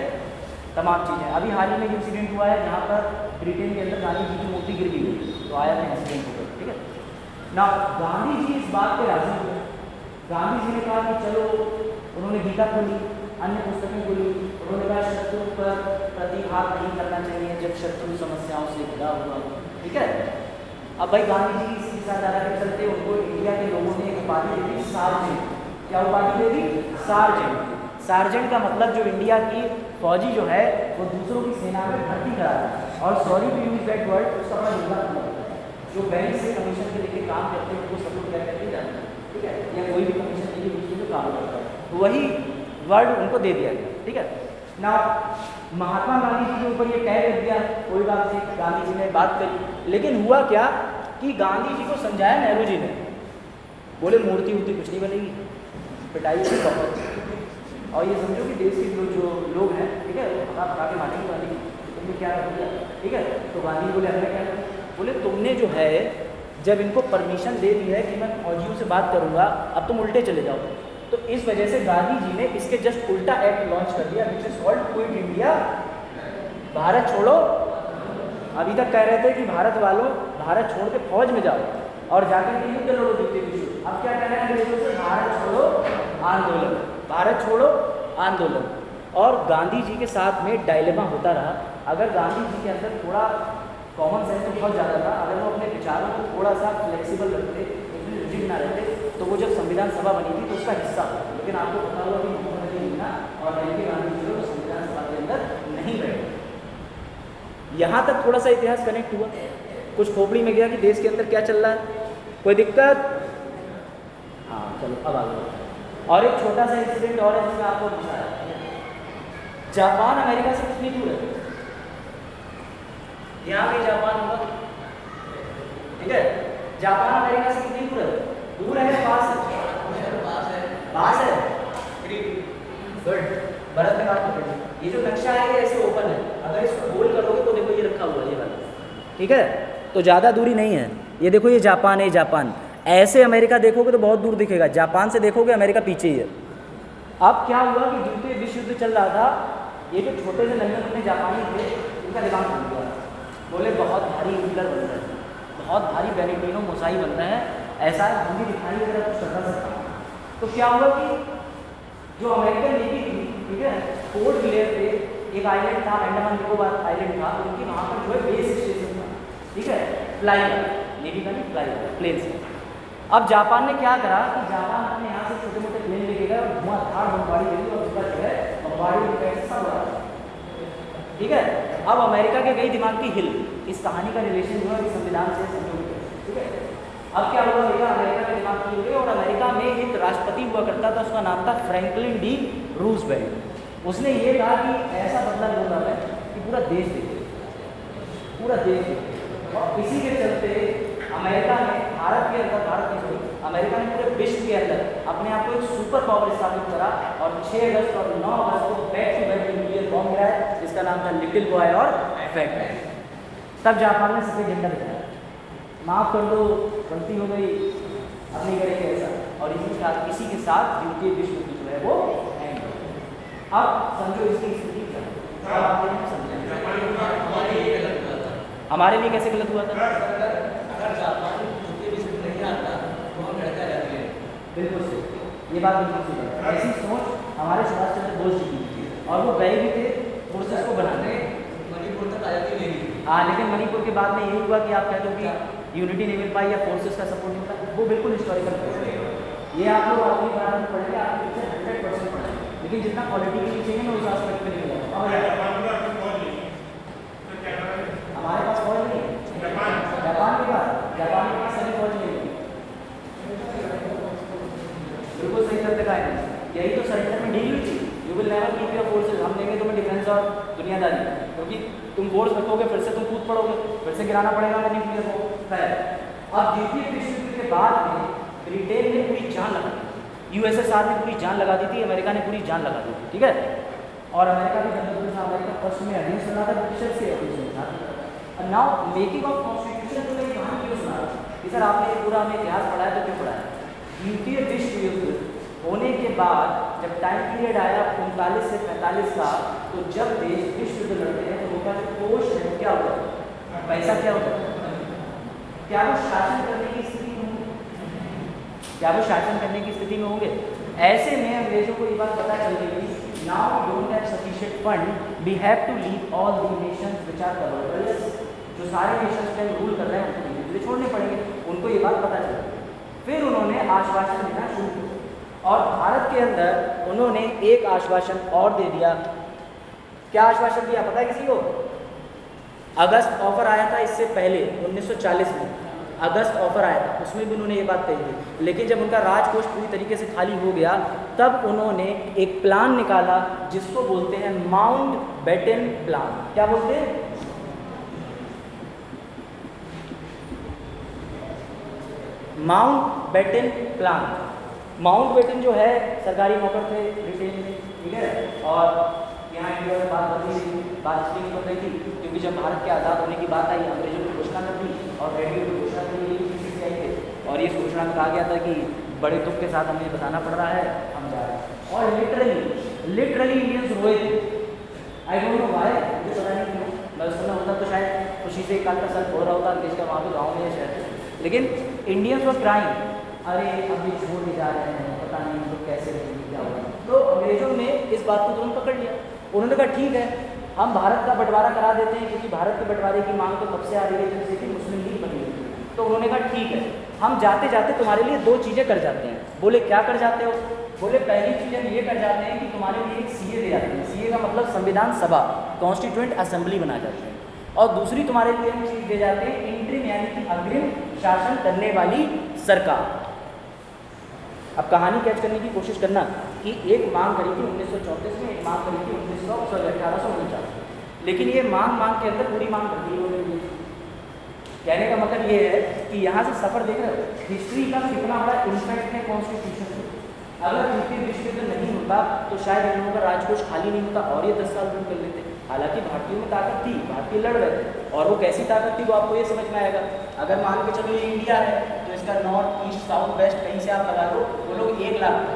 तमाम चीज़ें। अभी हाल ही में इंसिडेंट हुआ है जहाँ पर ब्रिटेन के अंदर गांधी जी की मूर्ति गिर गई, तो आया था इंसिडेंट हो गया, ठीक है ना। गांधी जी इस बात पे राजी हुए। गांधी जी ने कहा कि चलो, उन्होंने गीता खोली, अन्य पुस्तकें खोली, उन्होंने कहा शत्रु पर प्रतिघात नहीं करना चाहिए जब शत्रु समस्याओं से घिरा हुआ, ठीक है। अब भाई गांधी जी की इसी विचारधारा के चलते उनको इंडिया के लोगों ने एक उपाधि दे दी, सार्जेंट। क्या उपाधि दे दी? सार्जेंट। सार्जेंट का मतलब जो इंडिया की फौजी जो है वो दूसरों की सेना में भर्ती कराता है। और sorry to use that word, उसका बड़ा लंबा होता है। जो बैंक से कमीशन के लेके काम करते हैं उनको सब लोग क्या कहते जाते हैं, ठीक है, या कोई भी कमीशन लेके दूसरे को काम करता है, तो वही वर्ड उनको दे दिया गया, ठीक है ना। महात्मा गांधी जी के ऊपर ये टैग लग गया, कोई बात नहीं, गांधी जी ने बात करी। लेकिन हुआ क्या कि गांधी जी को समझाया नेहरू जी ने, बोले मूर्ति वूर्ति कुछ नहीं बनेगी, पिटाई से बहुत। और ये समझो कि देश के जो लोग हैं, ठीक है, वो भगा के मानेंगे गांधी जी, तुमने क्या कर दिया, ठीक है। तो गांधी बोले हमने क्या किया? बोले तुमने जो है जब इनको परमिशन दे दी है कि मैं फौजियों से बात करूँगा, अब तुम उल्टे चले जाओ। तो इस वजह से गांधी जी ने इसके जस्ट उल्टा एक्ट लॉन्च कर दिया, which is called quit India, Bharat छोड़ो। अभी तक कह रहे थे कि भारत वालों भारत छोड़ के फौज में जाओ और जाकर के युद्ध लड़ो द्वितीय विश्व। अब क्या कहना है अंग्रेजों से? भारत छोड़ो आंदोलन, भारत छोड़ो आंदोलन। और गांधी जी के साथ में डायलेमा होता रहा। अगर गांधी जी के अंदर थोड़ा कॉमन सेंस तो बहुत ज़्यादा था, अगर वो अपने विचारों को थोड़ा सा फ्लेक्सिबल रखते, इतने रिजिड ना रहते, तो वो जब संविधान सभा बनी थी तो उसका हिस्सा हो। लेकिन आपको पता होगा कि मोहम्मद अली जिन्ना और एम.के. गांधी जी लोग संविधान सभा के अंदर नहीं बैठे। यहाँ तक थोड़ा सा इतिहास कनेक्ट हुआ, कुछ खोपड़ी में गया कि देश के अंदर क्या चल रहा है, कोई दिक्कत? हाँ चलो अब आगे। और एक छोटा सा इंसिडेंट और है जिसमें आपको बताया, जापान अमेरिका से कितनी दूर है? यहाँ भी जापान होगा, ठीक है, जापान अमेरिका से कितनी दूर है? दूर है, पास है? पास है, गुड, भारत में बात पकड़। ये जो नक्शा है ये ऐसे ओपन है, अगर इसको गोल करोगे तो देखो ये रखा हुआ है ये वाला, ठीक है, तो ज़्यादा दूरी नहीं है। ये देखो ये जापान है, जापान। ऐसे अमेरिका देखोगे तो बहुत दूर दिखेगा, जापान से देखोगे अमेरिका पीछे ही है। अब क्या हुआ कि द्वितीय विश्व युद्ध चल रहा था, ये जो छोटे से नन्हे मुन्ने जापानी थे उनका दिमाग बन गया, बोले बहुत भारी हीटर बन रहा है, बहुत भारी बेनिटिनो मोसाई बन रहे हैं, ऐसा हम भी दिखाई वगैरह कुछ कर सकता हूँ। तो क्या हुआ कि जो अमेरिकन नेवी थी, ठीक है, पोर्ट ब्लेयर पे एक आइलैंड था, अंडमान निकोबार आइलैंड था, उनकी वहाँ पर जो है बेस स्टेशन था, ठीक है, फ्लाई नेवी का नहीं, फ्लाई प्लेन से। अब जापान ने क्या करा कि जापान अपने यहाँ से छोटे मोटे प्लेन लेके गए और धुआंधार बमबारी दे दी और उसका जो है बमबारी इफेक्ट सब हो रहा, ठीक है। अब अमेरिका के गई दिमाग की हिल, इस कहानी का रिलेशन जो है संविधान से संबंधित है, ठीक है। अब क्या हुआ भैया, अमेरिका के दिमाग की हिल, और अमेरिका में एक राष्ट्रपति हुआ करता था, उसका नाम था फ्रैंकलिन डी रूजवेल्ट। उसने ये कहा कि ऐसा बदला लूंगा मैं कि पूरा देश देखे, पूरा देश देखे। और इसी के चलते अमेरिका ने भारत के अंदर, भारत की अमेरिका ने पूरे विश्व के अंदर अपने आप को एक सुपर पावर स्थापित करा और 6 अगस्त और 9 अगस्त को back to back nuclear bomb गिराया जिसका नाम था लिटिल बॉय और इफेक्ट। तब जापान ने सफेद झंडा दिखाया, माफ़ कर दो गलती हो गई, अब नहीं करेंगे ऐसा, और इसी के साथ द्वितीय विश्व युद्ध जो है वो एंड। अब समझो इसकी स्थिति क्या है, अब आपने समझा हमारे लिए कैसे गलत हुआ था। अगर जापान द्वितीय विश्व युद्ध नहीं आता तो हम लड़का रहते हैं, बिल्कुल सही, ये बात बिल्कुल सही है। ऐसी सोच हमारे सुभाष चंद्र बोस जी की थी और वो गए भी थे, फोर्सेस को बनाने। मणिपुर तक आज़ादी ले ली। हाँ, लेकिन मणिपुर के बाद में यही हुआ कि आप कहते हो कि यूनिटी नहीं मिल पाई या फोर्सेस का सपोर्ट नहीं मिला, वो बिल्कुल हिस्टोरिकल है। ये आप लोग अपनी बात में पढ़ेंगे, आपके पीछे 100% पढ़ेंगे, लेकिन जितना क्वालिटी के लिए चाहिए ना उस आस्पेक्ट में नहीं मिला। हमारे पास फौज नहीं है, जापान के पास सभी फौज नहीं है। बिल्कुल सही करते का है, यही तो सरेंडर में डील हुई थी। You will never keep your forces, हम देंगे तुम्हें डिफेंस और दुनियादारी, क्योंकि तुम फोर्स रखोगे फिर से तुम कूद पड़ोगे, फिर से गिराना पड़ेगा न्यूक्लियर को। खैर, अब द्वितीय विश्व युद्ध के बाद में ब्रिटेन ने पूरी जान लगा दी, यूएसएसआर ने पूरी जान लगा दी थी, अमेरिका ने पूरी जान लगा दी थी, ठीक है। और अमेरिका भी अमेरिका फर्स्ट में अगेंस्ट बना था, ब्रिटिशर्स के अगेंस्ट बना था। नाउ मेकिंग ऑफ कॉन्स्टिट्यूशन तो मैं कहानी क्यों सुना रहा कि सर आपने पूरा हमें इतिहास पढ़ाया तो क्यों पढ़ाया। द्वितीय विश्व युद्ध होने के बाद जब टाइम पीरियड आया 39 से 45 का, तो जब देश विश्व युद्ध लड़ते हैं तो उनका जो कोष है क्या होता है, पैसा क्या होता है, क्या वो शासन करने की स्थिति में होंगे, क्या वो शासन करने की स्थिति में होंगे। ऐसे में अंग्रेजों को ये बात पता चल गई, now don't have sufficient fund, we have to leave all the nations which are covered, जो सारे नेशंस पे रूल कर रहे हैं उनको धीरे धीरे छोड़ने पड़ेंगे, उनको ये बात पता चल गई। फिर उन्होंने आश्वासन देना शुरू किया और भारत के अंदर उन्होंने एक आश्वासन और दे दिया। क्या आश्वासन दिया पता है किसी को? अगस्त ऑफर आया था, इससे पहले 1940 में अगस्त ऑफर आया था, उसमें भी उन्होंने ये बात कही थी। लेकिन जब उनका राजकोष पूरी तरीके से खाली हो गया तब उन्होंने एक प्लान निकाला जिसको बोलते हैं माउंटबेटन प्लान। क्या बोलते हैं? Mountbatten plan. माउंटबेटन जो है सरकारी नौकर थे ब्रिटेन में, ठीक है, और यहाँ इंडिया में बात इसलिए कर रही थी क्योंकि जब भारत के आज़ाद होने की बात आई अंग्रेजों ने घोषणा कर दी और रेडियो की घोषणा के लिए किसी आई थे और इस घोषणा में कहा गया था कि बड़े दुख के साथ हमें बताना पड़ रहा है हम जा रहे हैं। और लिटरली इंडियंस रोए थे। आई डोंट नो व्हाई, मुझे पता नहीं क्यों, मैं सुना होता तो शायद खुशी से एक काल का सर फोड़ रहा होता देश का वहाँ पे गाँव में या शहर में, लेकिन इंडियंस वर क्राइंग, अरे हम भी छोड़ नहीं जा रहे हैं, पता नहीं हम लोग कैसे रहेंगे क्या होगा। तो अंग्रेजों ने इस बात को तुरंत पकड़ लिया, उन्होंने कहा ठीक है हम भारत का बंटवारा करा देते हैं, क्योंकि भारत के बंटवारे की मांग तो कब से आ रही है, जैसे कि मुस्लिम लीग बनी हुई थी। तो उन्होंने कहा ठीक है हम जाते जाते तुम्हारे लिए दो चीज़ें कर जाते हैं। बोले क्या कर जाते हो? बोले पहली चीज़ हम ये कर जाते हैं कि तुम्हारे लिए एक सीए दे जाते हैं, सीए का मतलब संविधान सभा, कॉन्स्टिट्यूएंट असेंबली बना जाते हैं, और दूसरी तुम्हारे लिए हम चीज़ दे जाते हैं इंटरिम यानी कि अग्रिम शासन करने वाली सरकार। अब कहानी कैच करने की कोशिश करना कि एक मांग करी थी 1934 में, एक मांग करी थी 1849, लेकिन ये मांग के अंदर पूरी मांग कर दी उन्होंने। कहने का मतलब ये है कि यहाँ से सफ़र देख रहे हो हिस्ट्री का कितना बड़ा इम्पैक्ट है कॉन्स्टिट्यूशन पे। अगर द्वितीय विश्व युद्ध नहीं होता तो शायद इन लोगों का राजकोष खाली नहीं होता और ये 10 साल रूल कर लेते। हालांकि भारतीयों में ताकत थी, भारतीय लड़ रहे थे, और वो कैसी ताकत थी वो आपको ये समझ में आएगा। अगर मान के चलो ये इंडिया है तो इसका नॉर्थ ईस्ट साउथ वेस्ट कहीं से आप लगा लो, वो लोग 1 लाख थे।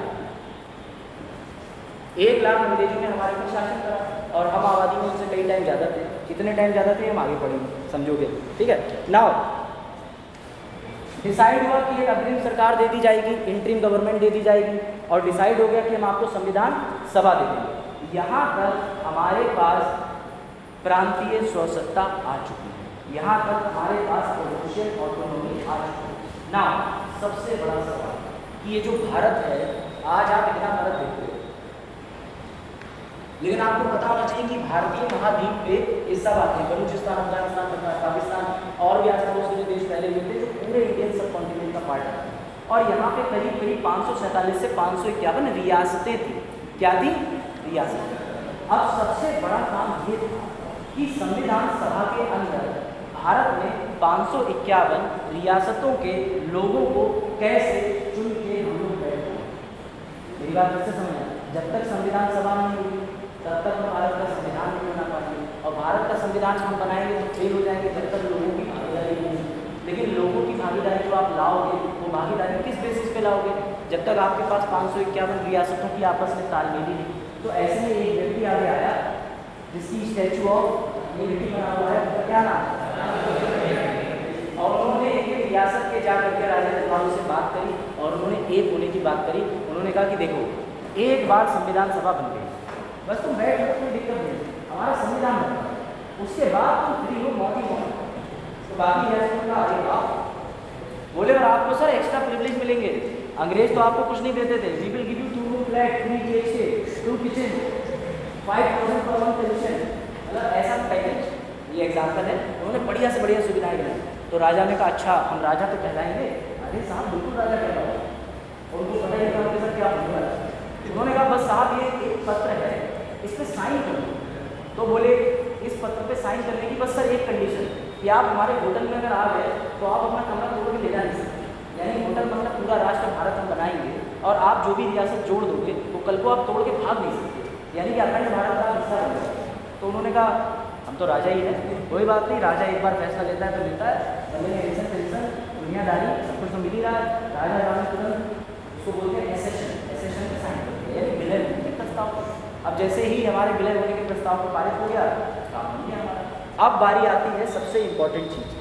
1 लाख अंग्रेजों ने हमारे ऊपर शासन करा और हम आबादी में उनसे कई टाइम ज़्यादा थे। कितने टाइम ज़्यादा थे हम आगे पढ़ेंगे, समझोगे, ठीक है। नाउ डिसाइड हुआ कि एक अग्रिम सरकार दे दी जाएगी, इंटरिम गवर्नमेंट दे दी जाएगी, और डिसाइड हो गया कि हम आपको संविधान सभा दे देंगे। यहाँ तक हमारे पास प्रांतीय स्वसत्ता आ चुकी है, यहाँ तक हमारे पास प्रोविंशियल ऑटोनॉमी आ चुकी है। ना सबसे बड़ा सवाल कि ये जो भारत है, आज आप इतना भारत देखते हो, लेकिन आपको पता होना चाहिए कि भारतीय महाद्वीप पे ये सब आते हैं, बलूचिस्तान, अफगानिस्तान, पाकिस्तान और भी आसपास के जो देश पहले हुए थे, जो पूरे इंडियन सब कॉन्टिनेंट का पार्ट है। और यहाँ पे करीब करीब 547 से 551 रियासतें थी। क्या थी? रियासतें। अब सबसे बड़ा काम ये था कि संविधान सभा के अंदर भारत में 551 रियासतों के लोगों को कैसे चुन के हम लोग बैठे। मेरी बात कैसे समझना? जब तक संविधान सभा नहीं होगी तब तक हम भारत का संविधान नहीं बना पाएंगे, और भारत का संविधान हम बनाएंगे तो फेल हो जाएंगे जब तक लोगों की भागीदारी नहीं होगी। लेकिन लोगों की भागीदारी जो आप लाओगे वो भागीदारी किस बेसिस पे लाओगे? जब तक आपके पास 551 रियासतों की आपस में तालमेल ही नहीं। तो ऐसे में एक व्यक्ति आगे आया जिसकी स्टैचू ऑफ यूनिटी बना हुआ है, उसका क्या नाम है? और उन्होंने एक रियासत के जाकर के राजा रजवाड़ों से बात करी और उन्होंने एक होने की बात करी। उन्होंने कहा कि देखो एक बार संविधान सभा बन गई, बस तुम बैठ लो, कोई दिक्कत नहीं। हमारा संविधान बनता है, उसके बाद तुम फ्री हो मौकी हो। तो बाकी है का अरे आप बोले और आपको सर एक्स्ट्रा प्रिविलेज मिलेंगे। अंग्रेज तो आपको कुछ नहीं देते थे। We will give you 2 room flat, 3 BHK, 2 kitchen, 5,000 per month pension, मतलब ऐसा पैकेज। ये एग्जाम्पल है। उन्होंने बढ़िया से बढ़िया सुविधाएं दी। तो राजा ने कहा अच्छा हम राजा तो कहलाएंगे। अरे साहब बिल्कुल राजा कहलाओ। उनको पता ही नहीं उनके साथ क्या होने वाला है। उन्होंने कहा बस साहब ये एक पत्र है, इस पर साइन कर दो। तो बोले इस पत्र पे साइन करने की बस सर एक कंडीशन कि आप हमारे होटल में अगर आ गए तो आप अपना कमरा तोड़ के ले जा नहीं सकते। यानी होटल मतलब पूरा राष्ट्र भारत हम बनाएंगे और आप जो भी रियासत जोड़ दोगे तो कल को आप तोड़ के भाग नहीं सकते, यानी कि अखंड भारत का हिस्सा बनेगा। तो उन्होंने कहा हम तो राजा ही हैं, कोई बात नहीं, राजा एक बार फैसला लेता है तो लेता है। बंदे ने पेंशन दुनियादारी सब कुछ तो मिल ही रहा है। राजा राम तुरंत उसको बोलते हैं एसेशन, एसेशन पे साइन करते हैं, यानी विलय होने के प्रस्ताव। अब जैसे ही हमारे विलय होने के प्रस्ताव को पारित हो गया, काम बन गया हमारा। अब बारी आती है सबसे इम्पोर्टेंट चीज़,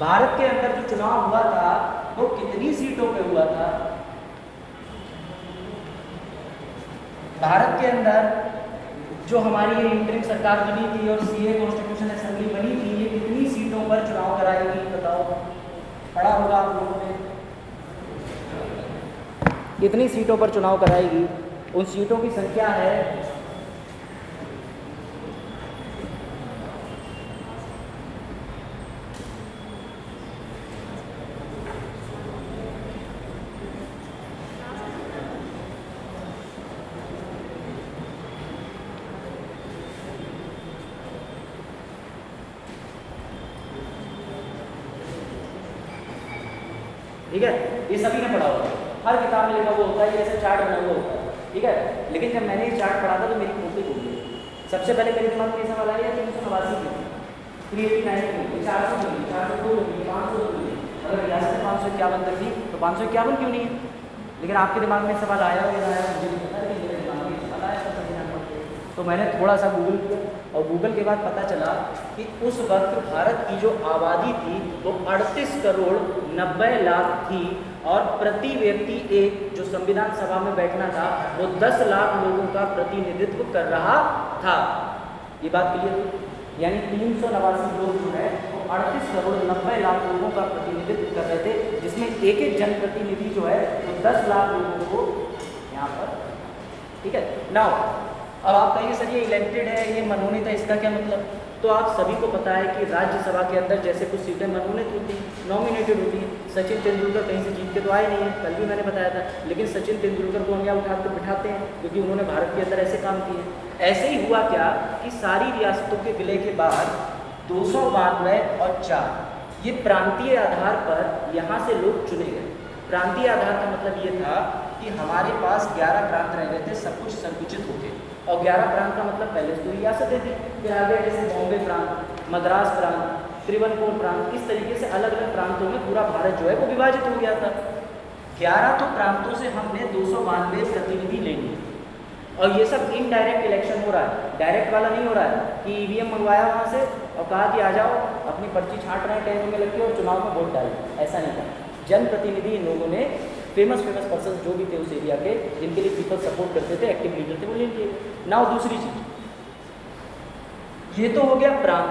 भारत के अंदर जो चुनाव हुआ था वो कितनी सीटों पे हुआ था? भारत के अंदर जो हमारी ये इंटरिम सरकार बनी थी और सीए कॉन्स्टिट्यूशन असेंबली बनी थी, ये कितनी सीटों पर चुनाव कराएगी बताओ? पढ़ा होगा आप लोगों ने। कितनी सीटों पर चुनाव कराएगी? उन सीटों की संख्या है ठीक है, ये सभी ने पढ़ा होगा, हर किताब में लिखा हुआ होता है, ये ऐसा चार्ट बना हुआ होता है। ठीक है, लेकिन जब मैंने ये चार्ट पढ़ा था तो मेरी कॉपी हो गई। सबसे पहले मेरे दिमाग में ये सवाल आया 389 की, 389 की, 400 की, 402 की, 500 की। अगर रियासत 551 तक थी तो 551 क्यों नहीं है? लेकिन आपके दिमाग में सवाल आया हो या ना आया मुझे नहीं पता, लेकिन मेरे दिमाग में सवाल आया तो मैंने थोड़ा सा गूगल किया और गूगल के बाद पता चला कि उस वक्त भारत की जो आबादी थी वो 38 करोड़ 90 लाख थी और प्रति व्यक्ति एक जो संविधान सभा में बैठना था वो 10 लाख लोगों का प्रतिनिधित्व कर रहा था। ये बात क्लियर हुई? यानी 389 लोग जो है वो 38 करोड़ 90 लाख लोगों का प्रतिनिधित्व कर रहे थे, जिसमें एक एक जनप्रतिनिधि जो है वो 10 लाख लोगों को यहाँ पर। ठीक है, नाउ अब आप कहिए सर ये इलेक्टेड है, ये मनोनीत है, इसका क्या मतलब? तो आप सभी को पता है कि राज्यसभा के अंदर जैसे कुछ सीटें मनोनीत होती हैं, नॉमिनेटेड होती हैं। सचिन तेंदुलकर कहीं से जीत के तो आए नहीं हैं, कल भी मैंने बताया था, लेकिन सचिन तेंदुलकर को हम यहाँ उठा कर बिठाते हैं क्योंकि उन्होंने भारत के अंदर ऐसे काम किए। ऐसे ही हुआ क्या कि सारी रियासतों के विलय के बाद 292 और 4 ये प्रांतीय आधार पर यहाँ से लोग चुने गए। प्रांतीय आधार का मतलब ये था कि हमारे पास 11 प्रांत रह गए थे, सब कुछ संकुचित होके, और 11 प्रांत का मतलब पहले से तो रियासतें थी, फिर आगे जैसे बॉम्बे प्रांत, मद्रास प्रांत, त्रिभुवन प्रांत, इस तरीके से अलग अलग प्रांतों में पूरा भारत जो है वो विभाजित हो गया था। 11 तो प्रांतों से हमने 292 प्रतिनिधि ले लिए और ये सब इनडायरेक्ट इलेक्शन हो रहा है, डायरेक्ट वाला नहीं हो रहा है कि ईवीएम मंगवाया वहाँ से और कहा कि आ जाओ अपनी पर्ची छांट रहे हैं टेंट में लग के और चुनाव में वोट डालें, ऐसा नहीं था। जनप्रतिनिधि इन लोगों ने फेमस पर्सन जो भी थे उस एरिया के, जिनके लिए पीपल सपोर्ट करते थे, एक्टिव लीडर थे, वो ले लिए। नाउ दूसरी चीज, ये तो हो गया प्रांत।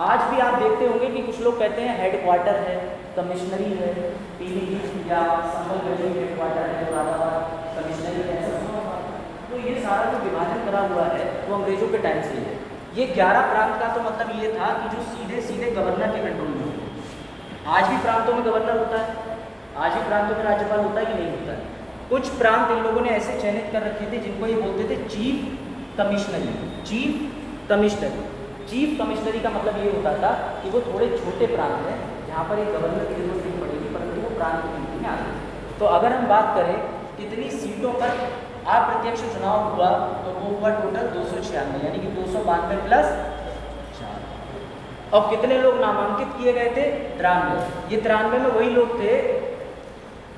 आज भी आप देखते होंगे कि कुछ लोग कहते हैं हेडक्वार्टर है, कमिश्नरी है, पीलीभीत या संबल में हेडक्वार्टर है, मुरादाबाद कमिश्नरी है, तो ये सारा जो विभाजन करा हुआ है वो अंग्रेजों के टाइम से है। ये 11 प्रांत का तो मतलब ये था कि जो सीधे सीधे गवर्नर के कंट्रोल में होते हैं। आज भी प्रांतों में गवर्नर होता है, आज भी प्रांतों में राज्यपाल होता है कि नहीं होता है? कुछ प्रांत इन लोगों ने ऐसे चयनित कर रखे थे जिनको ये बोलते थे चीफ कमिश्नरी। चीफ कमिश्नरी, चीफ कमिश्नरी का मतलब ये होता था कि वो थोड़े छोटे प्रांत हैं जहाँ पर एक गवर्नर की जरूरत नहीं पड़ेगी, परंतु वो प्रांत की गिनती में आते हैं। तो अगर हम बात करें कितनी सीटों पर अप्रत्यक्ष चुनाव हुआ तो वो हुआ टोटल 296, यानी कि 292 प्लस 4। और कितने लोग नामांकित किए गए थे? 93। ये 93 में वही लोग थे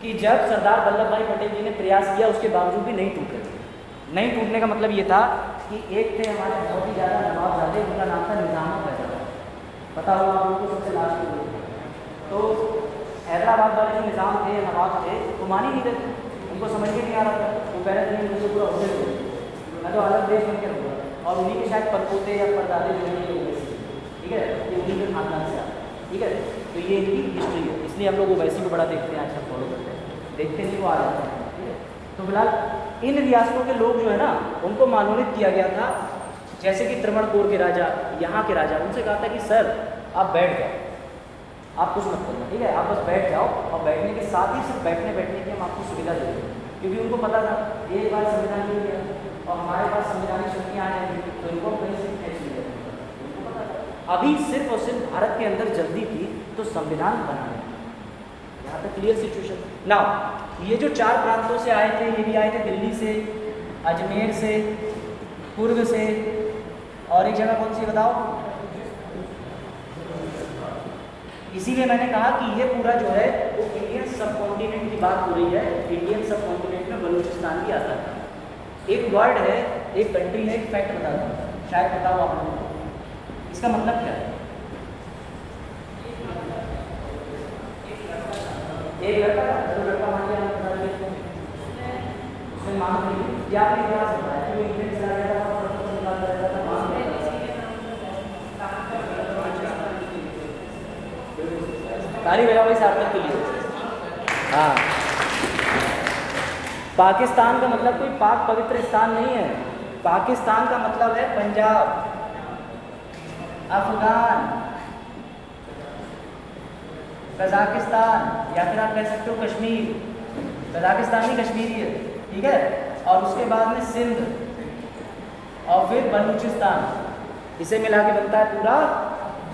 कि जब सरदार वल्लभ भाई पटेल जी ने प्रयास किया उसके बावजूद भी नहीं टूट रहे थे। नहीं टूटने का मतलब ये था कि एक थे हमारे बहुत ही ज़्यादा नवाबजादे, उनका नाम था निज़ाम हैदराबाद, पता होगा आप लोगों को, सबसे लास्ट में। तो हैदराबाद वाले जो निज़ाम थे, नवाब थे, वो मान ही नहीं रहे थे, उनको समझ में नहीं आ रहा था। वो कह रहे थे मुझे पूरा होटल दो, मैं तो अलग देश बन के रहूँगा। और और उन्हीं के शायद परपोते या परदादे जो हैं ओवैसी, ठीक है, ये उन्हीं के खानदान से आते हैं, ठीक है। तो ये इनकी हिस्ट्री है, इसलिए हम लोग ओवैसी को बड़ा देखते हैं, आजकल फॉलो करते हैं, देखते नहीं वो आ जाते हैं, ठीक है। तो फिलहाल इन रियासतों के लोग जो है ना उनको मनोनीत किया गया था, जैसे कि त्रवणकोर के राजा, यहाँ के राजा, उनसे कहा था कि सर आप बैठ जाओ, आप कुछ मत करना, ठीक है, आप बस बैठ जाओ, और बैठने के साथ ही सिर्फ बैठने की हम आपको सुविधा दे देंगे, क्योंकि उनको पता था एक बार संविधान मिल गया और हमारे पास संवैधानिक शक्तियाँ आ जाएंगी तो इनको कहीं से खेच नहीं जाएगा, उनको पता था। अभी सिर्फ और सिर्फ भारत के अंदर जल्दी थी तो संविधान बनाने, यहाँ पे क्लियर सिचुएशन। नाउ ये जो 4 प्रांतों से आए थे, ये भी आए थे दिल्ली से, अजमेर से, कुर्ग से, और एक जगह कौन सी बताओ। इसीलिए मैंने कहा कि ये पूरा जो है वो इंडियन सब कॉन्टिनेंट की बात हो रही है। इंडियन सब कॉन्टिनेंट में बलूचिस्तान भी आता है। एक वर्ड है, एक कंट्री है, एक फैक्ट बता दूँ, शायद बताओ आप लोगों को, इसका मतलब क्या है। एक लड़का था, जो लड़का मान लिया उसने मांग ली, क्या आपने इतिहास बताया कि वो इंडियन चला गया था और निकाल रहा था, मांग ताली बजाओ भाई सार्थक के लिए। हाँ, पाकिस्तान का मतलब कोई पाक पवित्र स्थान नहीं है, पाकिस्तान का मतलब है पंजाब, अफगान, कजाकिस्तान, या फिर आप कह सकते हो कश्मीर, कजाकिस्तान नहीं कश्मीरी है, ठीक है, और उसके बाद में सिंध और फिर बलूचिस्तान, इसे मिला के बनता है पूरा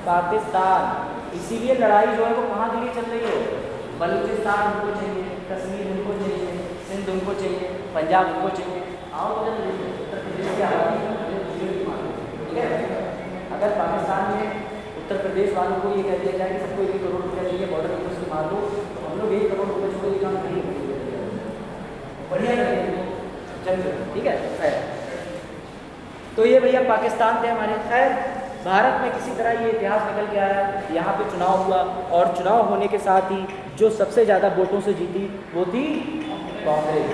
पाकिस्तान। इसीलिए लड़ाई जो है वो कहाँ के लिए चल रही है, बलूचिस्तान उनको चाहिए, कश्मीर उनको चाहिए, सिंध उनको चाहिए, पंजाब उनको चाहिए। आओ तो उत्तर प्रदेश की आज़ादी, ठीक है, अगर पाकिस्तान में उत्तर प्रदेश वालों को ये कह दिया जाए कि सबको 1 करोड़ रुपया चाहिए, बॉर्डर फोर्स को मार दो, तो हम लोग 1 करोड़ रुपये छोड़ के काम नहीं करेंगे, बढ़िया करेंगे जंग, ठीक है, खैर। तो ये भैया पाकिस्तान थे हमारे। खैर भारत में किसी तरह ये इतिहास निकल के आया, यहाँ पे चुनाव हुआ, और चुनाव होने के साथ ही जो सबसे ज़्यादा वोटों से जीती वो थी कांग्रेस।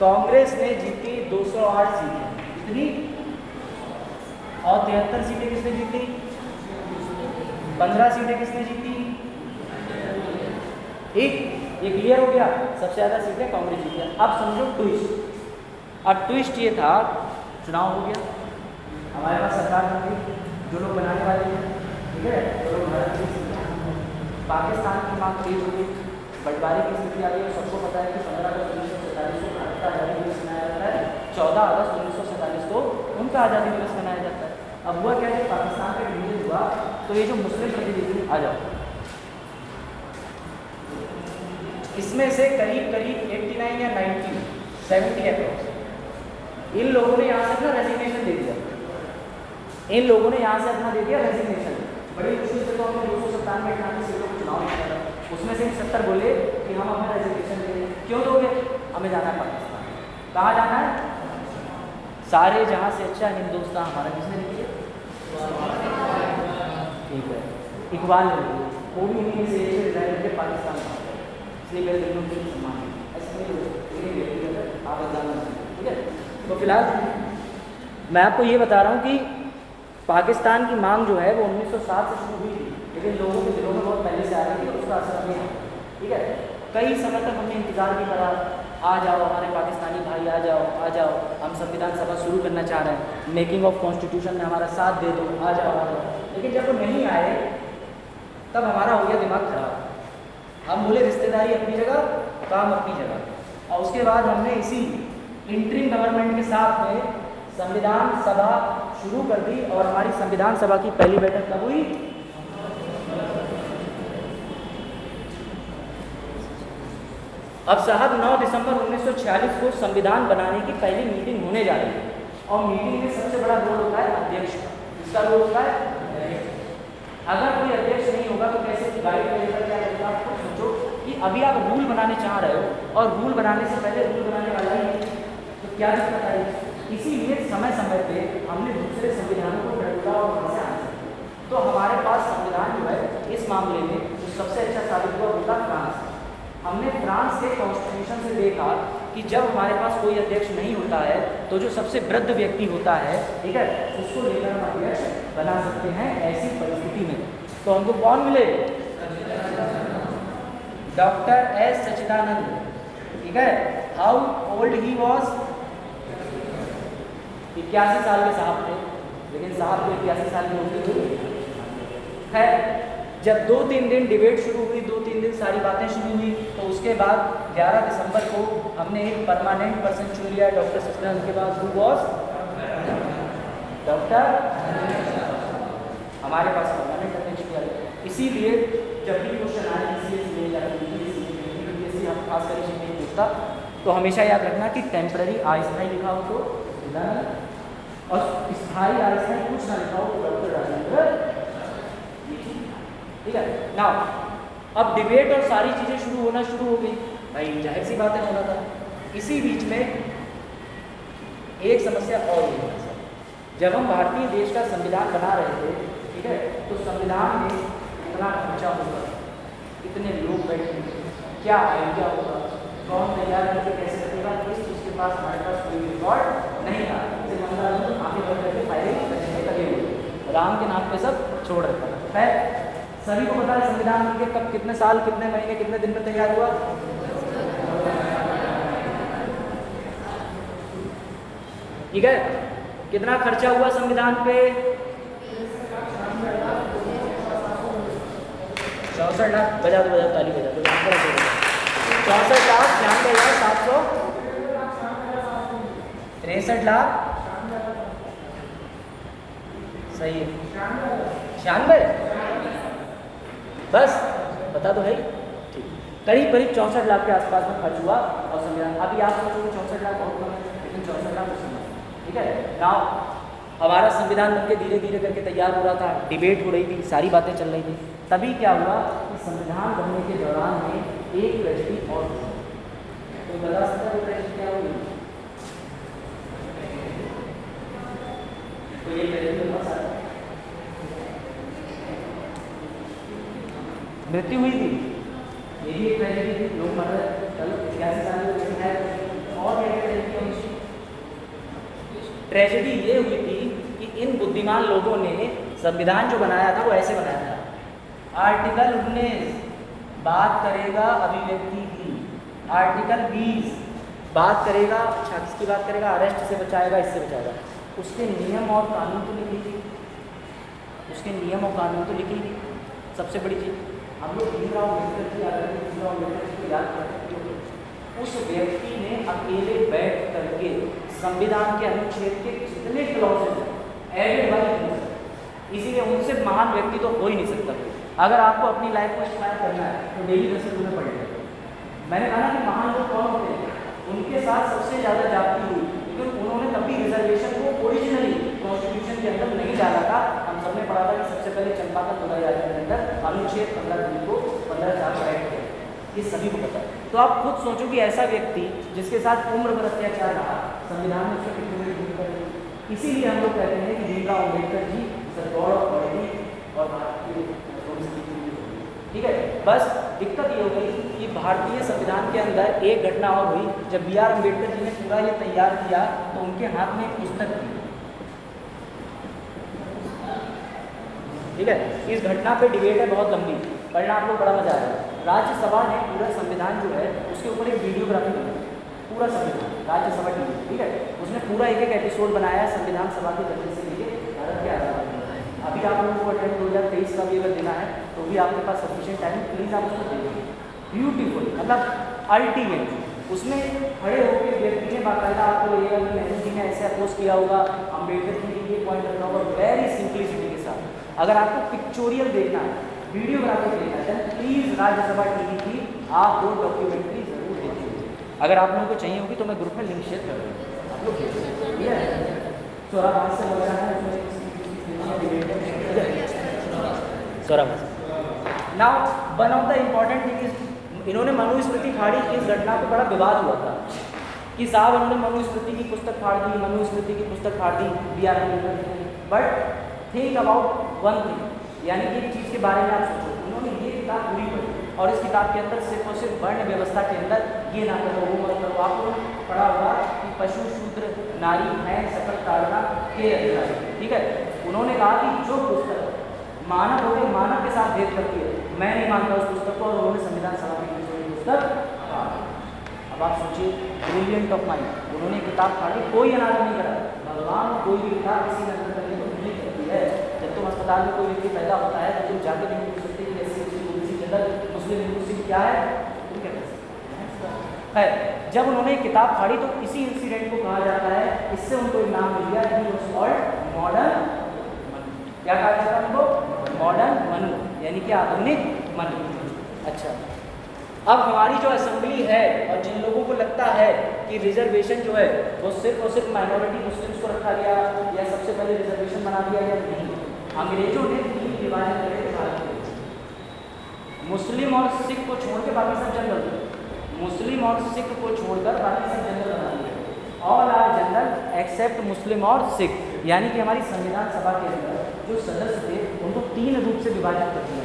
कांग्रेस ने जीती 208 सीटें, कितनी, और 73 सीटें किसने जीती, 15 सीटें किसने जीती, ठीक, ये क्लियर हो गया, सबसे ज़्यादा सीटें कांग्रेस जीती। अब समझो ट्विस्ट, अब ट्विस्ट ये था, चुनाव हो गया, हमारे पास सरकार बन गई, जो लोग बनाने वाले हैं, ठीक है, जो लोग भारत की, पाकिस्तान की मांग तेज हो गई, बंटवारे की स्थिति आ गई। और सबको पता है कि 15 अगस्त 1947 को भारत का आज़ादी दिवस मनाया जाता है, 14 अगस्त 1947 को उनका आज़ादी दिवस मनाया जाता है। अब हुआ क्या है, पाकिस्तान का डिवीजन हुआ, तो ये जो मुस्लिम प्रतिनिधि आ जाओ, इसमें से करीब करीब 89 या 90, 70 अप्रॉक्स इन लोगों ने यहाँ से अपना रेजिग्नेशन दे दिया, इन लोगों ने यहाँ से अपना दे दिया रेजिग्नेशन। बड़ी मुश्किल से तो हमने 297 सीटों को चुनाव किया था, उसमें से 70 बोले कि हम अपना रेजिग्नेशन देंगे। क्यों दोगे, हमें जाना है पाकिस्तान। कहाँ जाना है, सारे जहाँ से अच्छा हिंदुस्तान हमारा, किसने लिखी है, ठीक है, इकबाल ने लिखी, वो भी इन्हीं से रिजाइन करके पाकिस्तान में, इसलिए मेरे दिल में सम्मान है, आप जानना, ठीक है। तो फिलहाल मैं आपको ये बता रहा हूँ कि पाकिस्तान की मांग जो है वो 1907 से शुरू हुई थी, लेकिन लोगों के दिलों में बहुत पहले से आ रही थी और उसका असर नहीं है, ठीक है। कई समय तक हमने इंतज़ार भी करा, आ जाओ हमारे पाकिस्तानी भाई, आ जाओ आ जाओ, हम संविधान सभा शुरू करना चाह रहे हैं, मेकिंग ऑफ कॉन्स्टिट्यूशन में हमारा साथ दे दो, आ जाओ आ जाओ। लेकिन जब वो नहीं आए तब हमारा हो गया दिमाग खराब। हम बोले रिश्तेदारी अपनी जगह, काम अपनी जगह, और उसके बाद हमने इसी इंटरिम गवर्नमेंट के साथ में संविधान सभा शुरू कर दी। और हमारी संविधान सभा की पहली बैठक कब हुई, अब साहब 9 दिसंबर 1946 को संविधान बनाने की पहली मीटिंग होने जा रही है। और मीटिंग में सबसे बड़ा रोल होता है अध्यक्ष का। इसका रोल होता है, अगर कोई अध्यक्ष नहीं होगा तो कैसे गाइड करेगा, क्या करेगा। आप खुद सोचो कि अभी आप रूल बनाने चाह रहे हो और रूल बनाने से पहले रूल बनाने वाला ही नहीं, तो क्या दिक्कत आएगी। इसीलिए समय समय पे हमने दूसरे संविधानों को ढूंढा और वहाँ से आना चाहिए। तो हमारे पास संविधान जो है इस मामले में जो सबसे अच्छा साबित हुआ वो था फ्रांस। हमने फ्रांस के कॉन्स्टिट्यूशन से देखा कि जब हमारे पास कोई अध्यक्ष नहीं होता है तो जो सबसे वृद्ध व्यक्ति होता है, ठीक है, उसको लेकर हम अध्यक्ष बना सकते हैं ऐसी परिस्थिति में। तो हमको कौन मिले? डॉक्टर एस सच्चिदानंद, ठीक है। How old he was? 81 साल के साहब थे, लेकिन साहब को 81 साल की उम्र हुई है। जब 2-3 दिन डिबेट शुरू हुई, 2-3 दिन सारी बातें शुरू हुई, तो उसके बाद 11 दिसंबर को हमने एक परमानेंट पर्सन चुन लिया डॉक्टर सच्चिदानंद के बाद। Who was? डॉक्टर, हमारे पास परमानेंट अध्यक्ष किया। इसीलिए जब भी क्वेश्चन आए इसलिए हम खास कर नहीं पूछता, तो हमेशा याद रखना कि टेम्पररी अस्थायी लिखा हो तो सच्चिदानंद, और स्थायी अस्थायी कुछ ना लिखा हो तो डॉक्टर राजेंद्र, ठीक है ना। अब डिबेट और सारी चीज़ें शुरू हो गई, भाई जाहिर सी बात है होना था। इसी बीच में एक समस्या और हुई है। जब हम भारतीय देश का संविधान बना रहे थे, ठीक है, तो संविधान में इतना खर्चा होगा, इतने लोग बैठे, क्या आइडिया होगा, कौन तैयार करके कैसे रखेगा, इस चीज़ के पास हमारे पास कोई रिकॉर्ड नहीं था। सिर्फ हमारा आगे बढ़ करके फाइलिंग करने में लगे हुए, राम के नाम पे सब छोड़ रखा था। खैर, सभी को पता है संविधान के कब, कितने साल, कितने महीने, कितने दिन में तैयार हुआ? ठीक है, कितना खर्चा हुआ संविधान पे? 64 लाख। बजा दो ताली बजा दो। 64 लाख 93,763 लाख। सही है, 96 बस बता दो भाई, ठीक। करीब 64 लाख के आसपास में खर्च हुआ और संविधान। अभी आप सोचोगे 64 लाख बहुत कम है, लेकिन 64 लाख उस समय, ठीक है ना। हमारा संविधान बनके धीरे धीरे करके तैयार हो रहा था, डिबेट हो रही थी, सारी बातें चल रही थी। तभी क्या हुआ कि संविधान बनने के दौरान में एक ट्रेजेडी और हुई। तो बता सकता है ट्रेजेडी क्या हुई? तो ये ट्रेजेडी बहुत सारा मृत्यु हुई थी, ये भी एक ट्रेजेडी थी, लोग मर रहे। चलो 81 साल में और ट्रेजेडी ये हुई थी कि इन बुद्धिमान लोगों ने संविधान जो बनाया था वो ऐसे बनाया था। आर्टिकल 19 बात करेगा अभिव्यक्ति की, आर्टिकल 20 बात करेगा, अच्छा किसकी बात करेगा? अरेस्ट से बचाएगा, इससे बचाएगा। उसके नियम और कानून तो लिखी थी, उसके नियम और कानून तो लिखी थी। सबसे बड़ी चीज़, हम लोग भीमराव अम्बेडकर की याद करते, भीमराव अम्बेडकर को याद करते, उस व्यक्ति ने अकेले बैठ करके संविधान के अनुच्छेद के कितने क्लॉजेज एडेड बाय, इसीलिए उनसे महान व्यक्ति तो हो ही नहीं सकता। अगर आपको अपनी लाइफ को इंस्पायर करना है तो डेली 10 रुपये पढ़ लें। मैंने कहा कि महान लोग कौन होते हैं, उनके साथ सबसे ज़्यादा जाती हुई, क्योंकि उन्होंने कभी रिजर्वेशन को ओरिजिनली कॉन्स्टिट्यूशन के अंदर नहीं डाला था। हम सबने पढ़ा था कि सबसे पहले चंपारण 2000 के अंदर अनुच्छेद 15 को 15 ऐड किया, ये सभी को पता है। तो आप खुद सोचो कि ऐसा व्यक्ति जिसके साथ उम्र भर अत्याचार रहा, संविधान में उसको कितनी बड़ी भूमिका रही। इसीलिए हम लोग कहते हैं कि Bhimrao Ambedkar ji the God of party और भारतीय, ठीक है। बस दिक्कत ये हो गई कि भारतीय संविधान के अंदर एक घटना और हुई, जब बी आर अम्बेडकर जी ने पूरा ये तैयार किया तो उनके हाथ में एक पुस्तक थी, ठीक है। इस घटना पे डिबेट है बहुत लंबी, पढ़ना आपको बड़ा मजा आएगा। राज्यसभा ने पूरा संविधान जो है उसके ऊपर एक वीडियोग्राफी बनाई, पूरा संविधान राज्यसभा टीवी, ठीक है। उसने पूरा एक एपिसोड बनाया है संविधान सभा के गठन से लेकर भारत के आज़ादी। अभी आप लोगों को अटेंड 2023 का भी अगर देना है तो भी आपके पास सफिशिएंट टाइम, प्लीज़ आप उसको देखिए। ब्यूटीफुल, मतलब अल्टीमेट। उसमें खड़े होकर व्यक्ति ने बाकायदा आपको लगेगा कि नेहरू जी ने ऐसे अपोज किया होगा, अम्बेडकर जी ने ये पॉइंट रखा होगा, वेरी सिंप्लिसिटी के साथ। अगर आपको पिक्चोरियल देखना है, वीडियोग्राफी देखना है, प्लीज़ राज्यसभा टीवी की आप 2 डॉक्यूमेंट्री जरूर देखिए। अगर आप लोगों को चाहिए होगी तो मैं ग्रुप में लिंक शेयर कर दूँगा, आप लोग देखिए। चौराहा से वगैरह है उसमें now one of the important thing is, इन्होंने मनुस्मृति फाड़ी। इस घटना पर बड़ा विवाद हुआ था कि साहब उन्होंने मनुस्मृति की पुस्तक फाड़ दी, मनुस्मृति की पुस्तक फाड़ दी बी आर अम्बेडकर ने। But think about one thing, यानी कि एक चीज़ के बारे में आप सोचो, उन्होंने ये किताब पूरी पढ़ी, और इस किताब के अंदर सिर्फ और सिर्फ वर्ण व्यवस्था के अंदर ये ना करो वो मत करो। आपको पढ़ा होगा कि पशु शूद्र नारी है सकल ताड़ना के अधिकारी, ठीक है। उन्होंने कहा कि जो पुस्तक मानव होते मानव के साथ भेद करती है, मैं नहीं मानता उस पुस्तक को, और उन्होंने संविधान सभा की पुस्तक। अब आप सोचिए, ब्रिलियंट ऑफ माइंड, उन्होंने किताब फाड़ी, कोई अनादर नहीं करा। भगवान कोई भी किताब किसी ने अंदर करने को नहीं करती है। जब तुम अस्पताल में कोई व्यक्ति पैदा होता है तो तुम जाके नहीं पूछ सकते कि ऐसी जनरल मुस्लिम हिंदू क्या है, तुम क्या कर सकते है। जब उन्होंने किताब फाड़ी तो इसी इंसिडेंट को कहा जाता है, इससे उनको एक नाम मिल गया, ही वाज कॉल्ड मॉडर्न। क्या कहा जाता है उनको? मॉडर्न मनु, यानी कि आधुनिक मनु। अच्छा, अब हमारी जो असेंबली है और जिन लोगों को लगता है कि रिजर्वेशन जो है वो सिर्फ और सिर्फ माइनॉरिटी मुस्लिम्स को रखा गया या सबसे पहले रिजर्वेशन बना दिया या नहीं, अंग्रेजों ने 3 विभाजन करे भारत के, मुस्लिम और सिख को छोड़ के बाकी सब जनरल, मुस्लिम और सिख को छोड़कर बाकी सब जनरल बना दिए। ऑल आर जनरल एक्सेप्ट मुस्लिम और सिख, यानी कि हमारी संविधान सभा के अंदर जो सदस्य थे उनको 3 रूप से विभाजित कर दिया।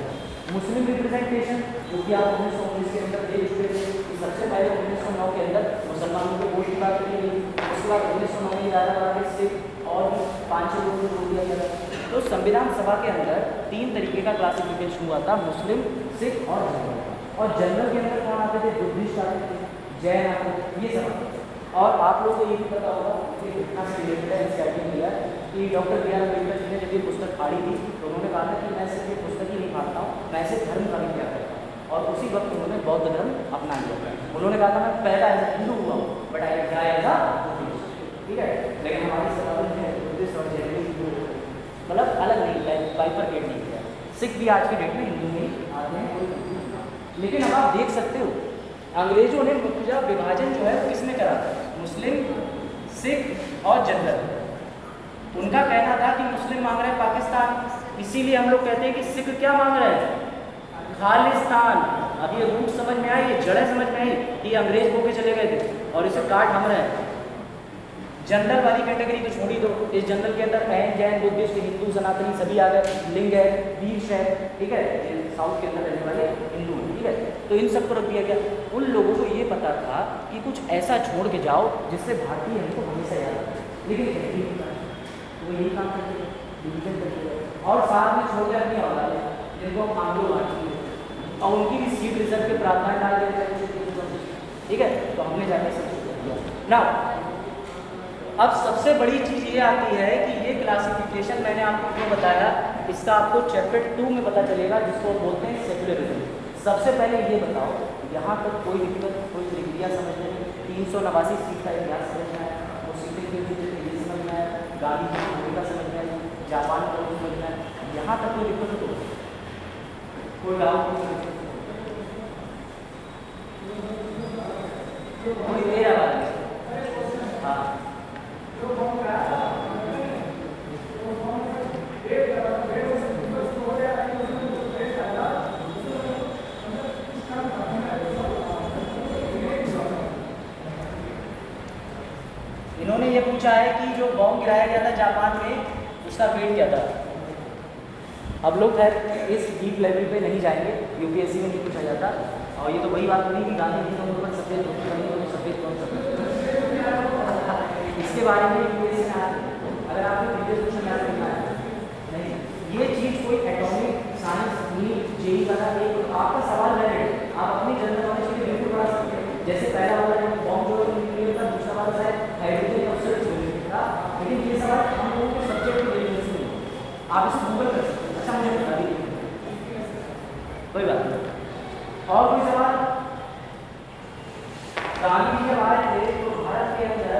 मुस्लिम रिप्रेजेंटेशन, जो कि आप 1919 के अंदर देख चुके थे कि सबसे पहले 1909 के अंदर मुसलमानों को वोट की बात की गई, उसके बाद 1909 में दायरा बढ़ा के सिख और 500 लोगों को वोट दिया गया। तो संविधान सभा के अंदर 3 तरीके का क्लासिफिकेशन हुआ था, मुस्लिम, सिख और जनरल। और जनरल के अंदर कौन आते थे? बुद्धिस्ट आते थे, जैन आते थे, ये सब। और आप लोगों को ये भी पता होगा कि घटना से रिलेटेड है, एनसीईआरटी में लिया कि doctor B are Ambedkar ji ने जब ये पुस्तक फाड़ी थी तो उन्होंने कहा था कि मैं सिर्फ ये पुस्तक ही नहीं फाड़ता हूँ, मैं ऐसे धर्म का भी क्या करता हूँ। और उसी वक्त उन्होंने बौद्ध धर्म अपना लिया। उन्होंने कहा था मैं पैदा एज हिंदू हुआ हूँ but I die as a Buddhist, ठीक है। लेकिन हमारी सरकार ने बुद्धिस्ट और जैन मतलब अलग नहीं, बाइफरकेट नहीं किया। सिख भी आज की डेट में हिंदू में आते हैं। लेकिन अब आप देख सकते हो अंग्रेजों ने मुख्य विभाजन जो है वो किसने करा? मुस्लिम, सिख और जनरल। उनका कहना था कि मुस्लिम मांग रहे हैं पाकिस्तान, इसीलिए हम लोग कहते हैं कि सिख क्या मांग रहे हैं? खालिस्तान। अब ये रूट समझ में आई, ये जड़ें समझ में आई कि अंग्रेज होके चले गए थे और इसे काट हम रहे हैं। जनरल वाली कैटेगरी तो छोड़ ही दो, इस जनरल के अंदर ऐन, जैन, बुद्धिस्ट, हिंदू, सनातनी सभी आ गए, लिंग है, बीच है, ठीक है, साउथ के अंदर रहने वाले हिंदू, ठीक है। तो इन सब को रख दिया गया। उन लोगों को ये पता था कि कुछ ऐसा छोड़ के जाओ जिससे भारतीय हमको हमेशा याद रहे, लेकिन नहीं होता है। वो यही काम करते हैं, डिवीजन करते हैं और साथ में छोड़ के अपनी औलाद जिनको हम आंदोलन बांटते हैं और उनकी भी सीट रिजर्व के प्रावधान डाल देते हैं, ठीक है। तो हमने जाके सब किया ना। अब सबसे बड़ी चीज़ ये आती है कि ये क्लासिफिकेशन मैंने आपको क्यों बताया, इसका आपको चैप्टर 2 में पता चलेगा, जिसको बोलते हैं सेकुलरिज्म। सबसे पहले ये बताओ, यहाँ तक कोई दिक्कत, कोई प्रक्रिया समझने में 389 सीट का इतिहास समझना है, वो सीटें क्यों ये समझना है, गांधी जी की भूमिका समझना है, जापान को समझना है, यहाँ तक कोई दिक्कत तो कोई डाउट नहीं, कोई मेरा बात है। हाँ, इन्होंने ये पूछा है कि जो बॉम्ब गिराया गया था जापान में उसका वेट क्या था। अब लोग खैर इस डीप लेवल पे नहीं जाएंगे, यूपीएससी में नहीं पूछा जाता। और ये तो वही बात नहीं कि गांधी जी ने ऊपर सफेद धोती बनी तो सफेद कौन सफेद, इसके बारे में यूपीएससी में अगर आपको प्रीवियस क्वेश्चन याद रखना है नहीं, ये चीज़ कोई एटॉमिक साइंस नीट जेई का एक आपका सवाल है, आप अपनी जनरल नॉलेज के लिए बिल्कुल पढ़ा सकते हैं। जैसे पहला वाला बॉम्ब जो न्यूक्लियर का, दूसरा वाला है हाइड्रोजन ऑक्साइड का, लेकिन ये सवाल हम लोगों को सब्जेक्ट में नहीं, आप इसे गूगल कर सकते हैं। अच्छा मुझे बता दीजिए, कोई बात नहीं। और कोई सवाल? गांधी जी जब आए थे तो भारत के अंदर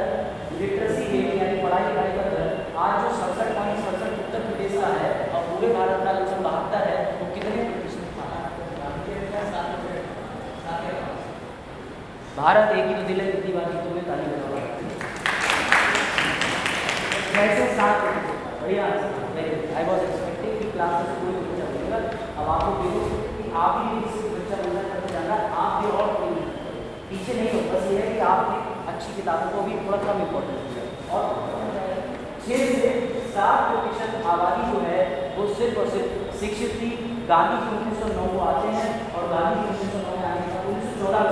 लिटरेसी रेट यानी पढ़ाई लिखाई का दर आज जो 67.67 उत्तर प्रदेश का है और पूरे भारत का 272 है, तो कितने प्रतिशत भारत एक ही तो दिल है, कितनी बात तो मैं ताली बजाऊंगा, कैसे 7%? बढ़िया। आई वॉज एक्सपेक्टिंग कि क्लास में कोई बच्चा बोलेगा। अब आपको देखो कि आप ही किसी बच्चा बोलना करते जाना, आप भी और कोई पीछे नहीं हो, बस ये है कि आपने अच्छी किताबों को भी थोड़ा कम इम्पोर्टेंस दिया। और 6 से 7% आबादी जो है वो सिर्फ और सिर्फ शिक्षित थी, गांधी जी 1909 को आते हैं और गांधी जी 1909 में आने का 1914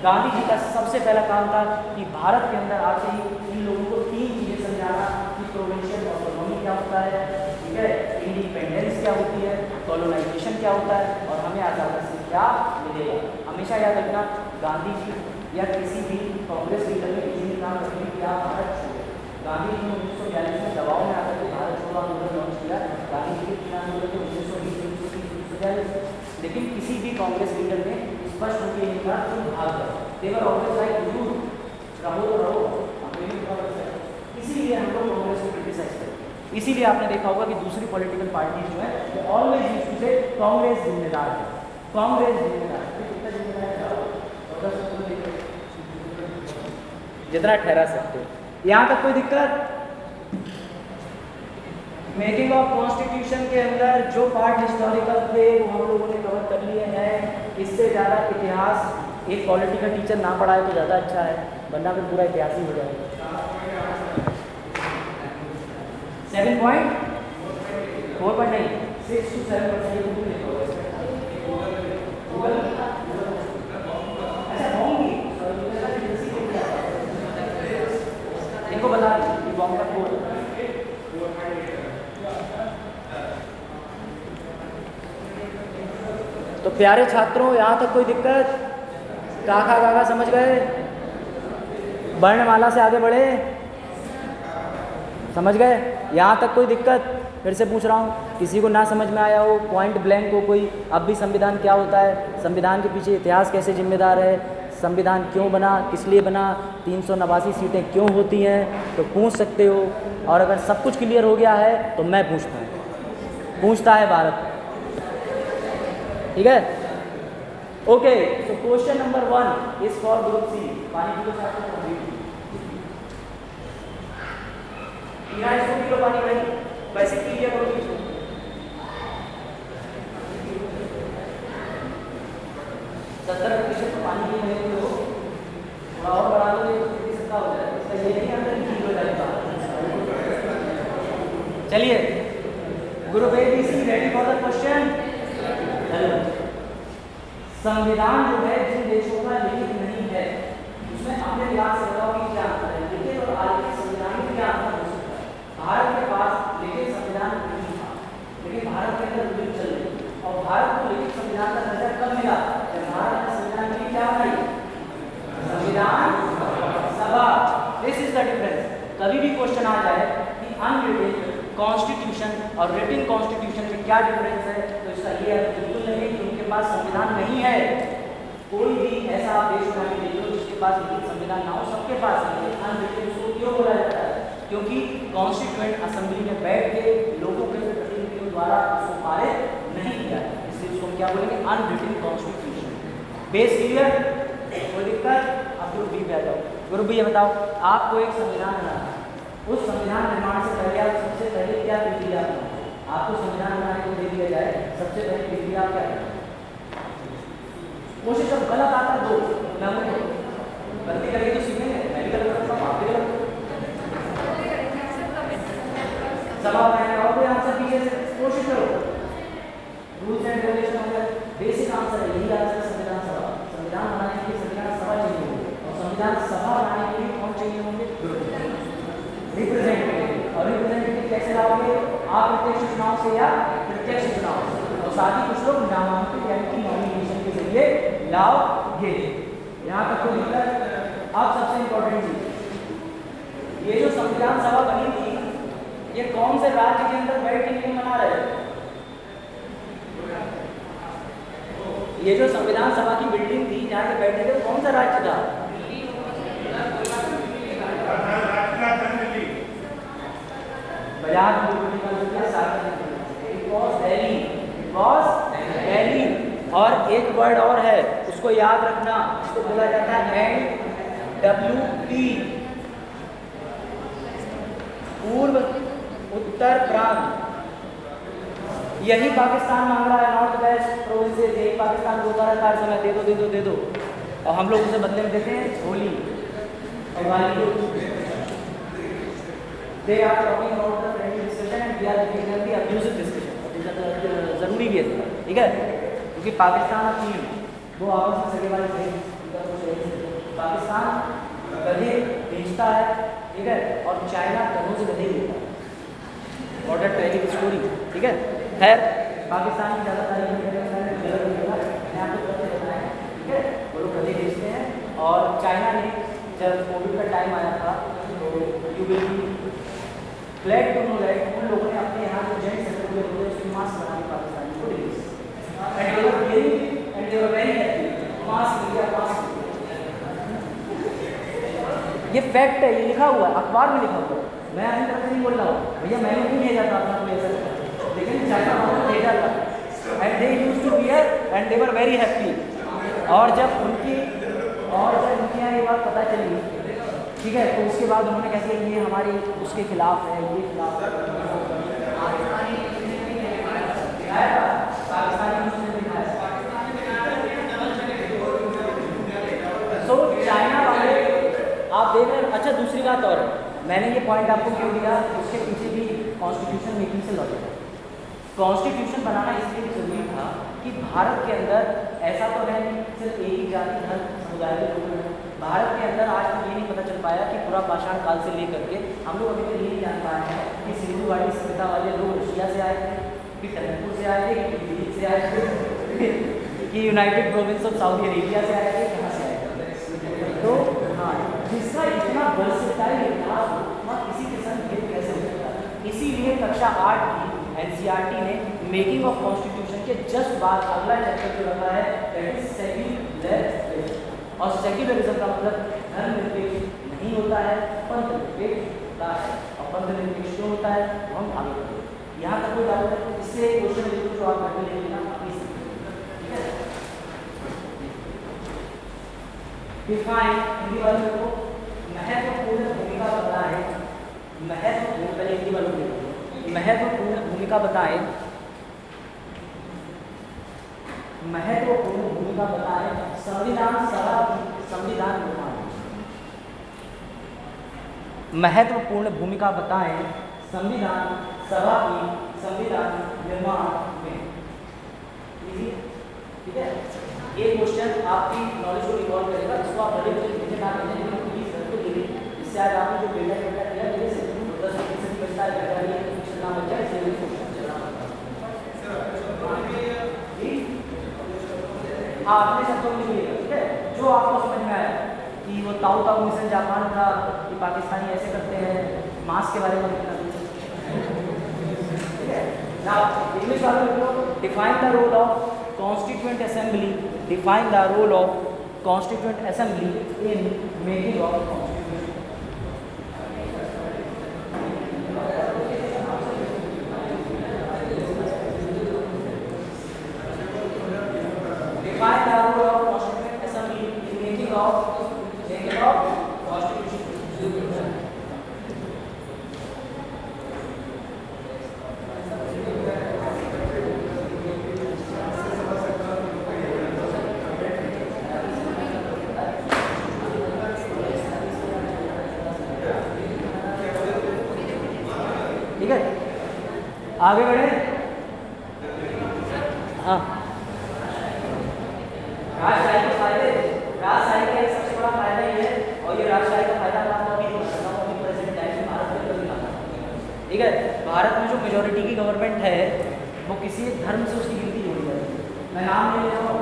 गांधी जी का सबसे पहला काम था कि भारत के अंदर आते ही इन लोगों को 3 चीज़ें समझाना कि प्रोविंशियल ऑटोनॉमी क्या होता है, ठीक है, इंडिपेंडेंस क्या होती है, कॉलोनाइजेशन क्या होता है और हमें आज़ादी से क्या मिलेगा। हमेशा याद रखना, गांधी जी या किसी भी कांग्रेस लीडर ने किसी ने काम रखने कि आप भारत छोड़ो। गांधी जी ने 1942 में दबाव में आकर के भारत छोड़ो आंदोलन लॉन्च किया। गांधी जी के आंदोलन को 1920 लेकिन किसी भी कांग्रेस लीडर ने स्पष्ट होकर ये कहा तुम भाग जाओ। देवर ऑलवेज लाइक यू रहो तो रहो, इसीलिए हम लोग कांग्रेस को क्रिटिसाइज करते। इसीलिए आपने देखा होगा कि दूसरी पॉलिटिकल पार्टी जो है वो ऑलवेज यूज्ड टू से कांग्रेस जिम्मेदार है, कांग्रेस जिम्मेदार है। कितना जिम्मेदार है? जितना ठहरा सकते हो। यहाँ तक कोई दिक्कत? मेकिंग ऑफ कॉन्स्टिट्यूशन के अंदर जो पार्ट हिस्टोरिकल थे वो हम लोगों ने कवर कर लिए हैं। इससे ज़्यादा इतिहास एक पॉलिटिकल टीचर ना पढ़ाए तो ज़्यादा अच्छा है, वरना फिर पूरा इतिहास ही हो जाएगा। 7.4 नहीं 6 to 7% इनको बता दें बॉम्ब का कोड। तो प्यारे छात्रों, यहाँ तक कोई दिक्कत? काका काका समझ गए? वर्णमाला से आगे बढ़े? समझ गए? यहाँ तक कोई दिक्कत? फिर से पूछ रहा हूँ, किसी को ना समझ में आया हो, पॉइंट ब्लैंक हो कोई, अब भी संविधान क्या होता है, संविधान के पीछे इतिहास कैसे जिम्मेदार है, संविधान क्यों बना, किस लिए बना, 389 सीटें क्यों होती हैं, तो पूछ सकते हो। और अगर सब कुछ क्लियर हो गया है तो मैं पूछता हूँ, पूछता है भारत। ठीक है, okay. So question number 1 is for group C. पानी किलो किलो पानी भाई, वैसे क्लियर हो गई। 70% तो पानी की नहीं हो, थोड़ा और बढ़ा दो तो 70 हो जाए। इसका ये नहीं अंदर की हो जाएगा। चलिए, group A B C ready for the question. संविधान जो है जिन देशों का लिखित नहीं है उसमें अपने याद से बताओ कि क्या अंतर है। लिखित और आलिखित संविधान में क्या अंतर हो सकता है? भारत के पास लिखित संविधान नहीं था, लेकिन भारत के अंदर बिल चल रही और भारत को लिखित संविधान का दर्जा कब मिला? जब भारत का संविधान में क्या बनाई? संविधान सभा। This is the difference. कभी भी क्वेश्चन आ जाए कि अनरिटेन कॉन्स्टिट्यूशन और रिटन कॉन्स्टिट्यूशन में क्या डिफरेंस है, तो इसका ये अर्थ बिल्कुल नहीं कि उनके पास संविधान नहीं है। कोई भी ऐसा आप देश उठा के देख लो जिसके पास लिखित संविधान ना हो, सबके पास है। अनरिटन उसको क्यों बोला जाता है? क्योंकि कॉन्स्टिट्यूएंट असेंबली में बैठ के लोगों के प्रतिनिधियों द्वारा उसको पारित नहीं किया, इसलिए उसको क्या बोलेंगे? Unwritten constitution. Base clear? कोई दिक्कत? अब ग्रुप बी पे आ जाओ। ग्रुप बी, ये बताओ, आपको एक संविधान बनाना है, उस संविधान निर्माण से पहले आप सबसे पहले क्या प्रक्रिया करें? आपको संविधान बनाने को दे दिया जाए, सबसे पहले प्रक्रिया क्या करें? कोशिश जब गलत आता है दो, मैं गलती करेंगे तो सीखेंगे। मैं भी गलत करता हूँ, आप भी गलत। सवाल बनाएंगे और कोई आंसर पीछे से कोशिश करो। रूल्स एंड रेगुलेशन होंगे, बेसिक आंसर है यही आंसर। संविधान सभा। संविधान बनाने के लिए संविधान सभा चाहिए होगी और संविधान सभा बनाने के लिए कौन चाहिए होंगे? रिप्रेजेंटेटिव। और रिप्रेजेंटेटिव कैसे लाओगे? आप प्रत्यक्ष चुनाव से या प्रत्यक्ष चुनाव से, और साथ ही कुछ लोग नामांकित यानी कि नॉमिनेशन के जरिए लाओगे। यहाँ तक कोई दिक्कत? अब सबसे इंपॉर्टेंट चीज, ये जो संविधान सभा बनी थी, ये कौन से राज्य के अंदर बैठ के नहीं बना रहे? ये जो संविधान सभा की बिल्डिंग थी जहाँ पे बैठे थे, कौन सा राज्य था? दिल्ली। और एक वर्ड और है, उसको याद रखना, इसको बोला जाता है NWP, पूर्व उत्तर प्रांत। यही पाकिस्तान मांग रहा है, नॉर्थ वेस्ट प्रोविंसेस, यही पाकिस्तान को लगातार समय दे दो, और हम लोग उसे बदले में देते हैं होली और वाली। They are talking about the friendly discussion and we are looking at the abusive discussion. What is the ज़रूरी भी है, ठीक है, क्योंकि पाकिस्तान और चीन वो आपस में सगेवाले थे। पाकिस्तान गधे बेचता है, ठीक है, और चाइना गधों से गधे लेता है। व्हाट अ ट्रेजिक स्टोरी, ठीक है। खैर पाकिस्तान की ज़्यादा तारीफ नहीं करेंगे, गलत नहीं होगा, मैं आपको तथ्य बताएं, ठीक है। वो लोग गधे बेचते हैं, और चाइना ने जब कोविड का टाइम आया था तो you will be glad to know that उन लोगों ने अपने यहाँ जो जेंट सेक्टर के होते हैं उसकी मास्क बना के पाकिस्तानी को release, and they were very and they were very happy. Mask India mask, ये फैक्ट है, ये लिखा हुआ है, अखबार में लिखा हुआ है, मैं अपनी तरफ से नहीं बोल रहा हूँ भैया, मैंने नहीं भेजा था अपना कोई ऐसा, लेकिन चाइना वालों ने भेजा था, and they used to wear and they were very happy. और जब उनकी यहाँ ये बात पता चली, ठीक है, तो उसके बाद उन्होंने कैसे ये हमारी उसके खिलाफ है, ये खिलाफ है, सो चाइना वाले आप देख रहे हैं। अच्छा दूसरी बात और मैंने ये पॉइंट आपको क्यों दिया, उसके पीछे भी कॉन्स्टिट्यूशन मेकिंग से लॉजिक है। कॉन्स्टिट्यूशन बनाना इसलिए भी जरूरी था कि भारत के अंदर ऐसा तो है नहीं सिर्फ एक ही जाति धर्म समुदाय के लोग हैं। भारत के अंदर आज तक ये नहीं पता चल पाया कि पूरा पाषाण काल से लेकर के हम लोग अभी तक ये नहीं जान पाए हैं कि सिंधु घाटी सभ्यता वाले लोग रशिया से आए थे, कि टनकपुर से आए थे, कि दिल्ली से आए थे, कि United province of Saudi Arabia से आए थे, कहाँ से आए थे। तो हाँ, जिसका इतना वर्सेटाइल इतिहास हो वहाँ किसी के संग भेद कैसे हो सकता है। इसीलिए कक्षा 8 की NCERT ने मेकिंग ऑफ कॉन्स्टिट्यूशन के जस्ट बाद अगला चैप्टर जो रखा है दैट इज सेक्युलरिज्म। और सेक्युलरिज्म का मतलब धर्मनिरपेक्ष नहीं होता है, पंथ निरपेक्ष होता है। और पंथ निरपेक्ष क्यों होता है हम आगे बढ़ेंगे। यहाँ तक कोई डाउट है? इससे क्वेश्चन लिखो जो आप घर में ले लेना प्लीज, ठीक है। डिफाइन हिंदी वालों को महत्वपूर्ण भूमिका बताएं, महत्वपूर्ण, पहले हिंदी वालों को महत्वपूर्ण भूमिका बताएं, महत्वपूर्ण भूमिका बताएं संविधान सभा की संविधान निर्माण में। महत्वपूर्ण भूमिका बताएं संविधान सभा की संविधान निर्माण में। ठीक है, ये क्वेश्चन आपकी नॉलेज को इवॉल्व करेगा। इसको आप भले मुझे ना भेजें लेकिन प्लीज घर को दे दें, इससे आज आपने जो डेटा किया मेरे से 10% बचता है, ना बचा इसलिए हाँ अपने शब्दों में लिखिएगा, ठीक है। जो आपको समझ में आया कि वो ताऊ ताऊ मिशन जापान का, कि पाकिस्तानी ऐसे करते हैं, मास्क के बारे में लिखना, ठीक है ना। इंग्लिश वाले लिखो, define the role of constituent assembly, define the role of constituent assembly in making of constitution. Define the role of Constituent Assembly in making of Constitution. ठीक है, आगे बढ़े। हाँ, राजशाही के फायदे, राजशाही का एक सबसे बड़ा फायदा ये है, और ये राजशाही का फायदा मैं अभी प्रेसिडेंट टाइम भारत में कभी आता, ठीक है। भारत में जो मेजोरिटी की गवर्नमेंट है वो किसी एक धर्म से उसकी गिनती जोड़ी जाती है। मैं नाम नहीं ले रहा हूँ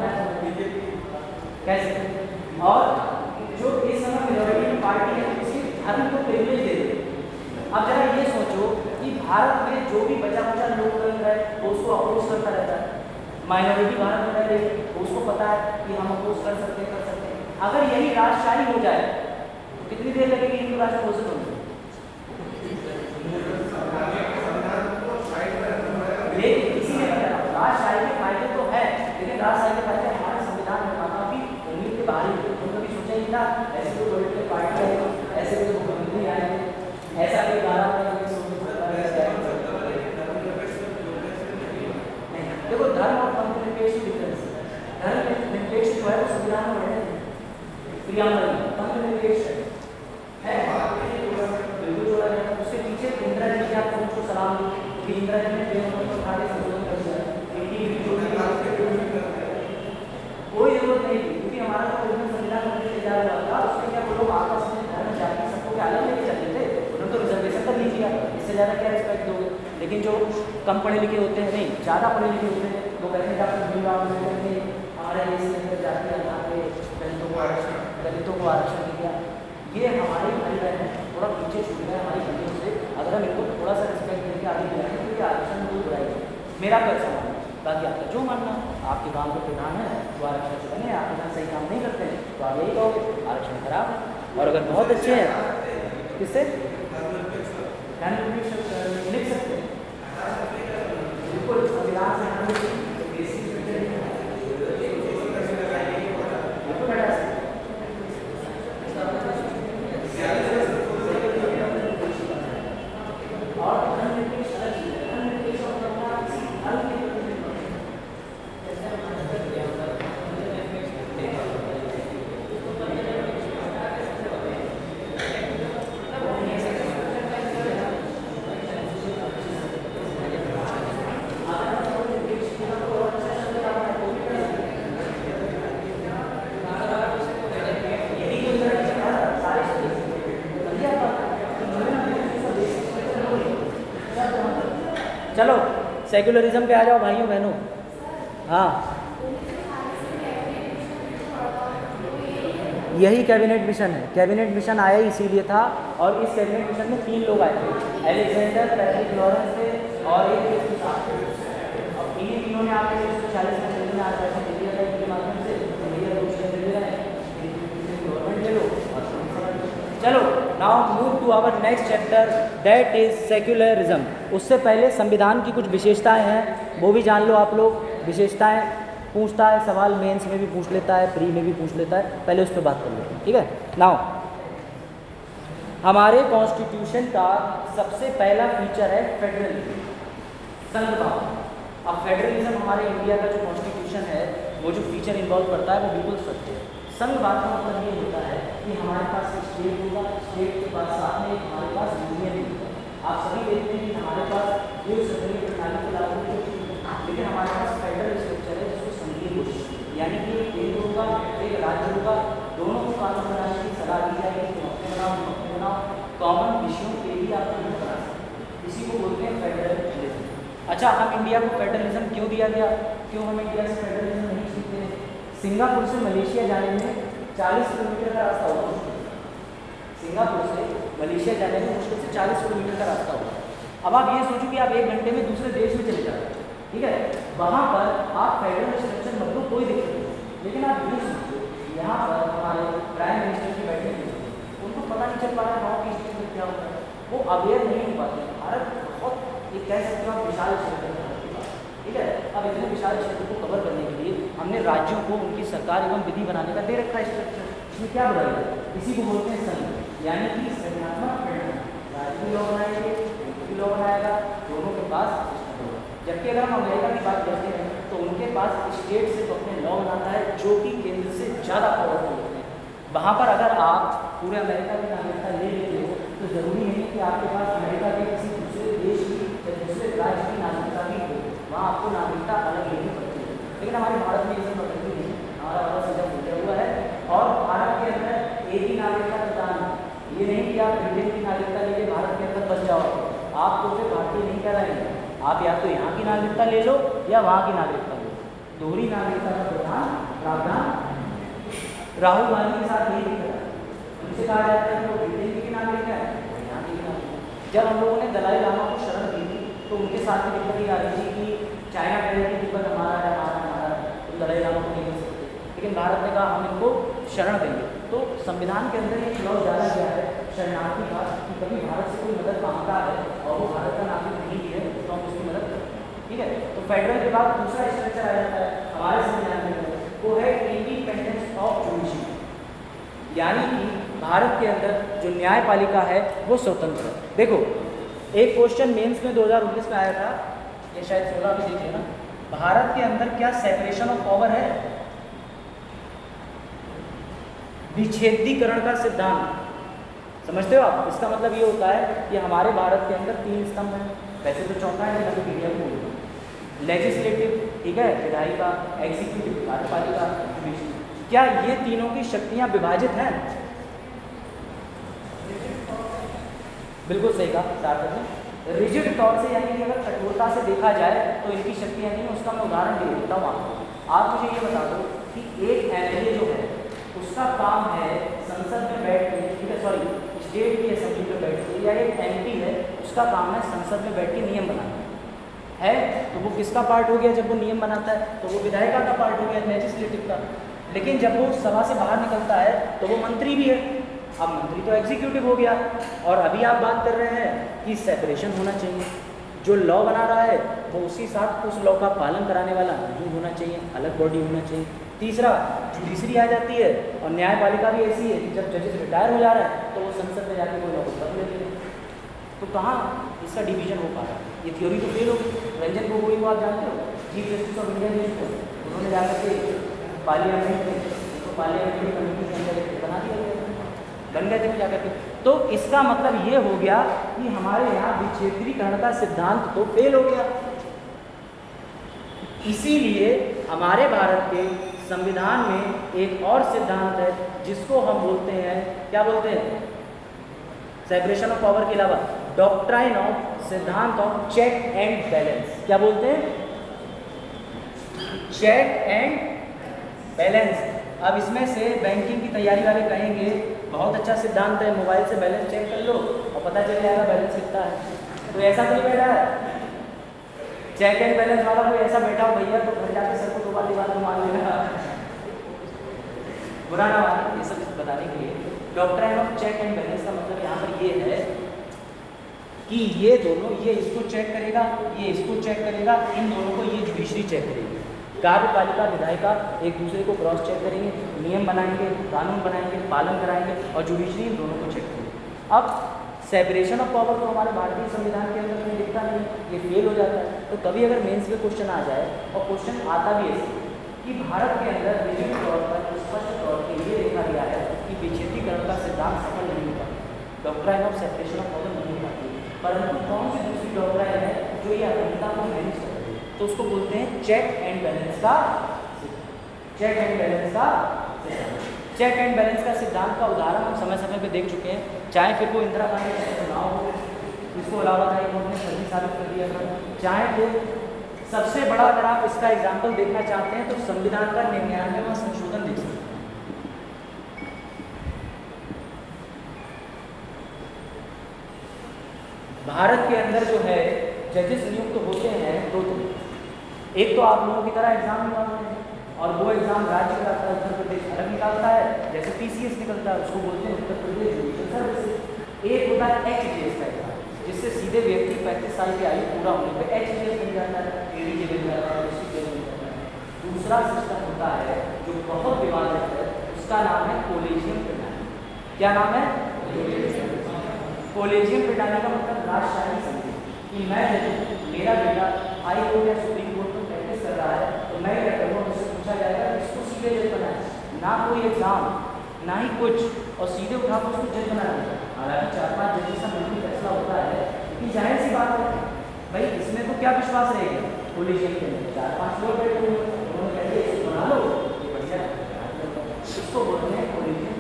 कैसे, और जो इस समय मेजोरिटी पार्टी है किसी धर्म को प्रिविलेज दे रही है। अब जरा ये सोचो कि भारत में जो भी बचा बचा लोग है वो उसको अपोज करता रहता है। माइनॉरिटी भारत में रह रही है, उसको पता है कि हम अपोज कर सकते हैं। अगर यही राजशाही हो जाए तो कितनी देर लगेगी हिंदू राष्ट्र घोषित होने? लेकिन इसीलिए राजशाही के फायदे तो है, लेकिन राजशाही के फायदे हमारे संविधान निर्माता भी उम्मीद के बाहर ही। तो कभी सोचा ही था ऐसे कोई पॉलिटिकल पार्टी आएगी, ऐसे कोई मुख्यमंत्री आएंगे, ऐसा कोई गाना देखो धर्म और पंथ निरपेक्ष डिफरेंस है। धर्म निरपेक्ष जो है वो संविधान में वर्णित है, प्रियम्बल में। पंथ निरपेक्ष है बिल्कुल जोड़ा गया। उसके पीछे इंदिरा जी की आप उनको सलाम दी कि इंदिरा जी ने संशोधन कर दिया। ज़्यादा क्या रिस्पेक्ट दोगे? लेकिन जो कम पढ़े लिखे होते हैं, नहीं ज़्यादा पढ़े लिखे होते हैं, वो कहते हैं डॉक्टर भीमराव अम्बेडकर ने हमारे देश के अंदर जाति आधार पे दलितों को आरक्षण दिया। ये हमारे भाई बहन है, थोड़ा पीछे छूट गया हमारी गलियों से। अगर हम इनको थोड़ा सा रिस्पेक्ट देके आगे बढ़ाएंगे तो ये आरक्षण में कोई बुराई है। मेरा कैसा मानना है, बाकी आपका जो मानना, आपके गांव के प्रधान है वो आरक्षण से बने, आपके यहाँ सही काम नहीं करते हैं तो आप यही कहोगे आरक्षण खराब है। और अगर बहुत अच्छे हैं किससे लिख सकते हैं बिल्कुल संविधान से हम चलो सेक्युलरिज्म पे आ जाओ भाइयों बहनों। हाँ, यही कैबिनेट मिशन है। कैबिनेट मिशन आया ही इसीलिए था, और इस कैबिनेट मिशन में 3 लोग आए थे, अलेक्जेंडर, पैट्रिक लॉरेंस थे और एक इन्हीं तीनों ने आपके 1940 में दिल्ली में आरक्षण दिया था इनके माध्यम से। गवर्नमेंट ले लो। चलो now move to our next chapter, that is secularism. उससे पहले संविधान की कुछ विशेषताएं हैं, वो भी जान लो आप लोग। विशेषताएं पूछता है सवाल, मेंस में भी पूछ लेता है, प्री में भी पूछ लेता है, पहले उस पर बात कर लेते हैं, ठीक है। नाउ हमारे कॉन्स्टिट्यूशन का सबसे पहला फीचर है फेडरलिज्म, संघवाद। अब फेडरलिज्म हमारे इंडिया का जो कॉन्स्टिट्यूशन है, वो जो फीचर इन्वॉल्व करता है वो बिल्कुल सत्य है। संघवाद का मतलब ये होता है कि हमारे पास एक स्टेट होगा, स्टेट के बाद साथ में हमारे पास यूनियन होगा। आप सभी देखते हैं कि हमारे पास एक संघीय प्रणाली को लागू होती है, लेकिन हमारे पास फेडरल स्ट्रक्चर है जिसको संघीय घोषित, यानी कि एक केंद्र होगा, एक राज्य होगा, दोनों को कानून बनाने की सलाह दी जाएगी, तुम अपने बनाओ, कॉमन विषयों पे भी आप नहीं बना सकते। इसी को बोलते हैं फेडरलिज्म। अच्छा, हम इंडिया को फेडरलिज्म क्यों दिया गया, क्यों हम इंडिया से फेडरलिज्म नहीं सीखते हैं? सिंगापुर से मलेशिया जाने में 40 किलोमीटर का रास्ता होगा। सिंगापुर से मलेशिया जाने में मुश्किल से 40 किलोमीटर का रास्ता होगा। अब आप ये सोचो कि आप 1 घंटे में दूसरे देश में चले जाते हैं, ठीक है, वहाँ पर आप फेडरल स्ट्रक्चर मतलब कोई दिक्कत नहीं। लेकिन आप ये सोचो, यहाँ पर हमारे प्राइम मिनिस्टर की बैठे हैं, उनको पता नहीं चल पा रहा है गाँव की स्थिति में क्या होता है, वो अवेयर नहीं हो पाते। भारत बहुत एक कह सकते हो आप विशाल क्षेत्र है, ठीक है। अब इतने विशाल क्षेत्र को कवर करने के लिए हमने राज्यों को उनकी सरकार एवं विधि बनाने का दे रखा है स्ट्रक्चर। इसमें क्या बुराई है? इसी को बोलते हैं संघ, यानी कि संज्ञानात्मक फेडरल। राज्य भी लॉ बनाएंगे, भी लॉ बनाएगा, दोनों के पास सिस्टम होगा। जबकि अगर हम अमेरिका की बात करते हैं तो उनके पास स्टेट सिर्फ अपने लॉ बनाता है, जो कि केंद्र से ज़्यादा पावरफुल होते हैं। वहाँ पर अगर आप पूरे अमेरिका की नागरिकता ले लेते हो तो ज़रूरी नहीं है कि आपके पास अमेरिका के किसी दूसरे देश की या दूसरे राज्य की नागरिकता भी हो, वहाँ आपको नागरिकता अलग लेनी पड़ती है। लेकिन हमारे भारत में ये सब पद्धति नहीं है, हमारा भारत सीधा फूटा हुआ है। और भारत के अंदर एक ही नागरिकता प्रदान है, ये नहीं कि आप ब्रिटेन की नागरिकता लेके भारत के अंदर बस जाओ, आप तो फिर भारतीय नहीं कहलाएंगे। आप या तो यहाँ की नागरिकता ले लो या वहाँ की नागरिकता ले लो, दोहरी नागरिकता का प्रावधान राहुल गांधी के साथ नहीं दिखता। उनसे कहा जाता है कि वो ब्रिटेन की नागरिक है, यहाँ की नागरिक। जब हम लोगों ने दलाई लामा को शरण दी थी तो उनके साथ भी दिक्कत ये आ रही थी कि चाइना कह रही थी तिब्बत हमारा है, हमारा है, तो दलाई लामा को नहीं मिल सकते। लेकिन भारत ने कहा हम इनको शरण देंगे। तो संविधान के अंदर एक क्लॉज डाला गया है शरणार्थी का, कि कभी भारत से कोई मदद मांगता है और वो भारत का नागरिक नहीं भी है तो हम उसकी मदद करते हैं, ठीक है। तो फेडरल के बाद दूसरा स्ट्रक्चर आ जाता है हमारे संविधान के अंदर, वो है इंडिपेंडेंस ऑफ जुडिशरी, यानी कि भारत के अंदर जो न्यायपालिका है वो स्वतंत्र है। देखो, एक क्वेश्चन मेंस में 2019 में आया था, ये शायद 16 में देखिए ना, भारत के अंदर क्या सेपरेशन ऑफ पावर है? विच्छेदीकरण का सिद्धांत समझते हो आप? इसका मतलब ये होता है कि हमारे भारत के अंदर 3 स्तंभ हैं, वैसे तो चौथा है लेकिन मीडिया को लेजिस्लेटिव, ठीक है, विधायिका, एग्जीक्यूटिव, कार्यपालिका, जुडिशरी। क्या ये तीनों की शक्तियां विभाजित हैं? बिल्कुल सही कहा सार्थक ने। रिजिड तौर से यानी कि अगर कठोरता से देखा जाए तो इनकी शक्तियाँ नहीं है, उसका मैं उदाहरण दे देता हूँ आपको। आप मुझे ये बता दो कि एक एमएलए जो है उसका काम है संसद में बैठ के, ठीक है, सॉरी स्टेट की असेंबली में बैठ के, या एक एमपी है उसका काम है संसद में बैठ के नियम बनाना है, तो वो किसका पार्ट हो गया जब वो नियम बनाता है? तो वो विधायिका का पार्ट हो गया, लेजिस्लेटिव का। लेकिन जब वो सभा से बाहर निकलता है तो वो मंत्री भी है। अब मंत्री तो एग्जीक्यूटिव हो गया। और अभी आप बात कर रहे हैं कि सेपरेशन होना चाहिए, जो लॉ बना रहा है वो उसी साथ उस लॉ का पालन कराने वाला नहीं होना चाहिए, अलग बॉडी होना चाहिए। तीसरा, जुडिशरी आ जाती है और न्यायपालिका भी ऐसी है कि जब जजेस रिटायर हो जा रहे हैं तो वो संसद में जाके कोई लॉ कर लेते हैं। तो कहाँ इसका डिवीजन हो पा रहा है? ये थ्योरी तो फेल हो गई। रंजन गोगोई को आप जानते हो, चीफ जस्टिस ऑफ इंडिया ने, उन्होंने जाकर के पार्लियामेंट में तो पार्लियामेंट्री कमेटी के अंदर बना दिया गया, बन गए थे जाकर के। तो इसका मतलब ये हो गया कि हमारे यहाँ विक्षेत्रीकरण का सिद्धांत तो फेल हो गया। इसीलिए हमारे भारत के संविधान में एक और सिद्धांत है जिसको हम बोलते हैं, क्या बोलते हैं? सेपरेशन ऑफ पावर के अलावा डॉक्ट्राइन ऑफ, सिद्धांत ऑफ चेक एंड बैलेंस। क्या बोलते हैं? Check and balance. अब इसमें से बैंकिंग की तैयारी वाले कहेंगे बहुत अच्छा सिद्धांत है, मोबाइल से बैलेंस चेक कर लो और पता चल जाएगा बैलेंस कितना है। तो ऐसा नहीं बैठा है चेक एंड बैलेंस वाला, कोई ऐसा बैठा हो भैया तो घर जाके सर को दो बार बात मान लेगा, बुरा ना माने। ये सब बताने के लिए doctrine of check and balance का मतलब यहाँ पर ये है कि ये दोनों, ये इसको चेक करेगा, ये इसको चेक करेगा, इन दोनों को ये जुडिशरी चेक करेगी। कार्यपालिका विधायिका एक दूसरे को क्रॉस चेक करेंगे, नियम बनाएंगे, कानून बनाएंगे, पालन कराएंगे, और जुडिशरी इन दोनों को चेक करेंगे। अब सेपरेशन ऑफ पावर तो हमारे भारतीय संविधान के अंदर में दिखता नहीं, ये फेल हो जाता है। तो कभी अगर मेंस में क्वेश्चन आ जाए, और क्वेश्चन आता भी ऐसे कि भारत के अंदर निश्चित तौर पर स्पष्ट तौर पर ये देखा गया है कि विक्षेत्रीकरण का सिद्धांत सफल नहीं होता, doctrine of separation of power नहीं हो पाती, परंतु कौन सी दूसरी डॉक्ट्राइन है जो ये अखंडता को मैनेज करती है? तो उसको बोलते हैं चेक एंड बैलेंस का, चेक एंड बैलेंस का सिद्धांत। चेक एंड बैलेंस का सिद्धांत का उदाहरण हम समय समय पे देख चुके हैं, चाहे फिर वो इंदिरा गांधी का चुनाव हो, इसको अलावा उन्होंने सही साबित कर दिया था, चाहे फिर सबसे बड़ा, अगर आप इसका एग्जाम्पल देखना चाहते हैं तो संविधान का 99वां संशोधन देख सकते हैं। भारत के अंदर जो है जजेस नियुक्त होते हैं दो तरह, एक तो आप लोगों की तरह एग्जाम निकालते हैं और वो एग्जाम राज्य कराता है, उत्तर प्रदेश अलग निकालता है, जैसे पीसीएस निकलता है उसको बोलते हैं उत्तर प्रदेश जुडिशल सर्विसेज। एक होता है एचजेएस का एग्जाम, जिससे सीधे व्यक्ति 35 साल की आयु पूरा होने पे एचजेएस बन जाता है, एडीजे बन जाता है, डिस्ट्रिक्ट जज बन जाता है। दूसरा सिस्टम होता है जो बहुत विवादित है, उसका नाम है कोलेजियम प्रणाली। क्या नाम है? कोलेजियम प्रणाली का मतलब राजशाही समिति, कि मैं जब मेरा बेटा हाई कोर्ट या सुप्रीम कोर्ट में प्रैक्टिस कर रहा है तो मैं क्या करूँगा, मुझसे पूछा जाएगा इसको सीधे जज बनाए, ना कोई एग्जाम ना ही कुछ, और सीधे उठा कर उसको जज बना देगा। हालांकि 4-5 जजेस का मिलकर फैसला होता है, लेकिन जाहिर सी बात है भाई इसमें तो क्या विश्वास रहेगा, कोलेजियम के अंदर 4-5 लोग बैठे हुए, उन्होंने कहते हैं इसको बना लो, ये बढ़िया है, इसको बोलते हैं कोलेजियम।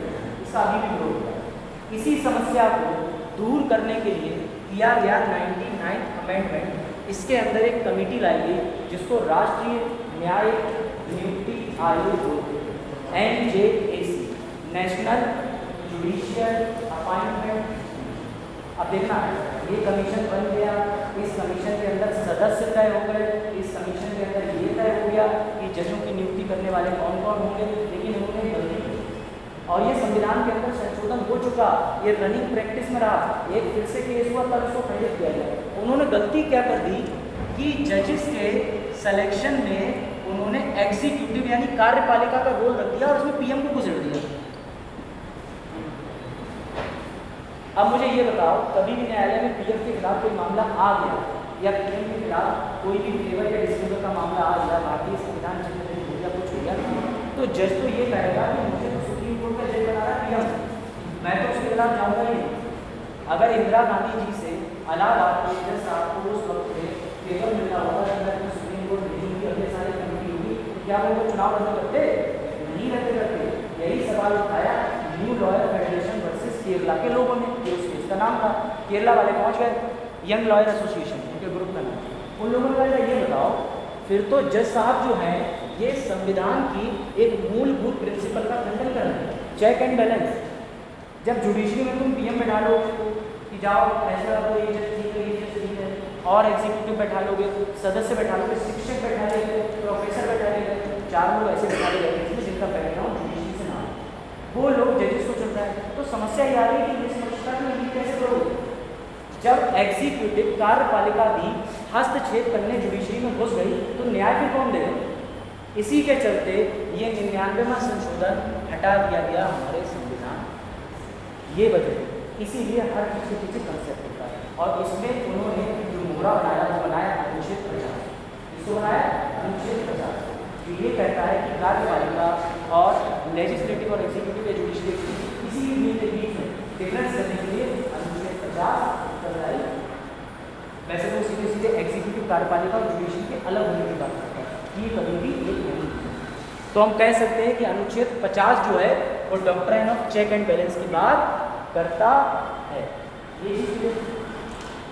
इसका अभी भी विरोध होता है। इसी समस्या को दूर करने के लिए किया गया 99th अमेंडमेंट, इसके अंदर एक कमेटी लाई गई जिसको राष्ट्रीय न्यायिक नियुक्ति आयोग बोलते हैं, NJAC, नेशनल जुडिशियल अपॉइंटमेंट। अब देखना ये कमीशन बन गया, इस कमीशन के अंदर सदस्य तय हो गए, इस कमीशन के अंदर ये तय हो गया कि जजों की नियुक्ति करने वाले कौन कौन होंगे, लेकिन उन्होंने गलती की और ये संविधान के अंदर संशोधन हो चुका, ये रनिंग प्रैक्टिस में रहा, एक फिर से केस हुआ तब इसको खंडित किया गया। उन्होंने गलती क्या कर दी कि जजेस के सिलेक्शन में उन्होंने एग्जीक्यूटिव यानी कार्यपालिका का रोल रख दिया और उसमें पीएम को घुसेड़ दिया। अब मुझे ये बताओ, कभी भी न्यायालय में पीएम के खिलाफ कोई मामला आ गया या पीएम के खिलाफ कोई भी फेवर या डिसफेवर का मामला आ गया, भारतीय संविधान चिन्ह हो गया, कुछ हो गया, तो जज तो ये कहेगा कि मुझे तो सुप्रीम कोर्ट का जज बना रहा है पीएम, मैं तो उसके खिलाफ जाऊँगा ही नहीं। अगर इंदिरा गांधी जी से इलाहाबाद के जज साहब को उस वक्त पे फेवर मिलता होगा कि अगर सुप्रीम कोर्ट भेजूंगी, अगले साल कमेटी होगी, तो क्या वो चुनाव रद्द करते? नहीं रद्द करते। यही सवाल उठाया new lawyer federation versus Kerala के लोगों ने, जो उस केस का नाम था। केरला वाले पहुंच गए यंग लॉयर एसोसिएशन, उनके ग्रुप का नाम। उन लोगों ने कहा ये बताओ फिर तो जज साहब जो हैं ये संविधान की एक मूलभूत प्रिंसिपल का खंडन कर रहे हैं, चेक एंड बैलेंस। जब जुडिशरी में तुम पीएम बैठा लो कि जाओ फैसला करो, ये जज ठीक है, ये जज ठीक है, और एग्जीक्यूटिव बैठा लोगे, सदस्य बैठा लोगे, शिक्षक बैठा लोगे, प्रोफेसर बैठा लोगे, 4 लोग ऐसे बैठा लोगे जिनका बैकग्राउंड जुडिशरी से ना हो, वो लोग जजेस को चुन रहे हैं। तो समस्या ये आ रही है कि इस समस्या में ये कैसे करोगे जब एग्जीक्यूटिव कार्यपालिका भी हस्तक्षेप करने जुडिशरी में घुस गई, तो न्याय फिर कौन देगा? इसी के चलते ये 99वां संशोधन हटा दिया गया हमारे संविधान, ये वजह है। इसीलिए हर चीज़ के पीछे कंसेप्ट होता है, और इसमें उन्होंने जो मोहरा बनाया वो बनाया अनुच्छेद 50। इसको बनाया अनुच्छेद 50, जो ये कहता है कि कार्यपालिका और लेजिस्लेटिव और एग्जीक्यूटिव या जुडिशरी किसी भी के बीच में डिफरेंस करने के लिए अनुच्छेद 50 बनाई। वैसे तो सीधे सीधे एग्जीक्यूटिव कार्यपालिका और जुडिशरी के अलग होने की बात करता है, ये कभी भी एक नहीं है। तो हम कह सकते हैं कि अनुच्छेद 50 जो है वो doctrine of check and balance की बात करता है। ये चीज़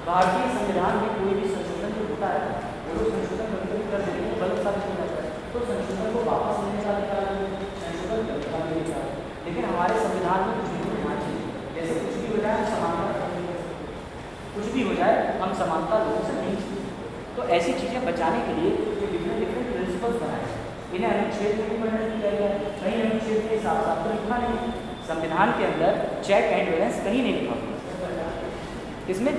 भारतीय संविधान में कोई भी संशोधन जो होता है वो लोग संशोधन कभी कर देते हैं, गलत साबित हो जाता है, तो संशोधन को वापस लेने का अधिकार संशोधन करने का, लेकिन हमारे संविधान में कुछ नहीं होना चाहिए। जैसे कुछ भी हो जाए हम समानता, कुछ भी हो जाए हम समानता लोगों से नहीं चाहिए। तो ऐसी चीज़ें बचाने के लिए जो डिफरेंट प्रिंसिपल्स बनाए हैं, इन्हें अनुच्छेद में भी वर्णन किया गया है। कहीं अनुच्छेद के साथ साथ तो लिखा नहीं, संविधान के अंदर चेक एंड बैलेंस कहीं नहीं लिखा। इसमें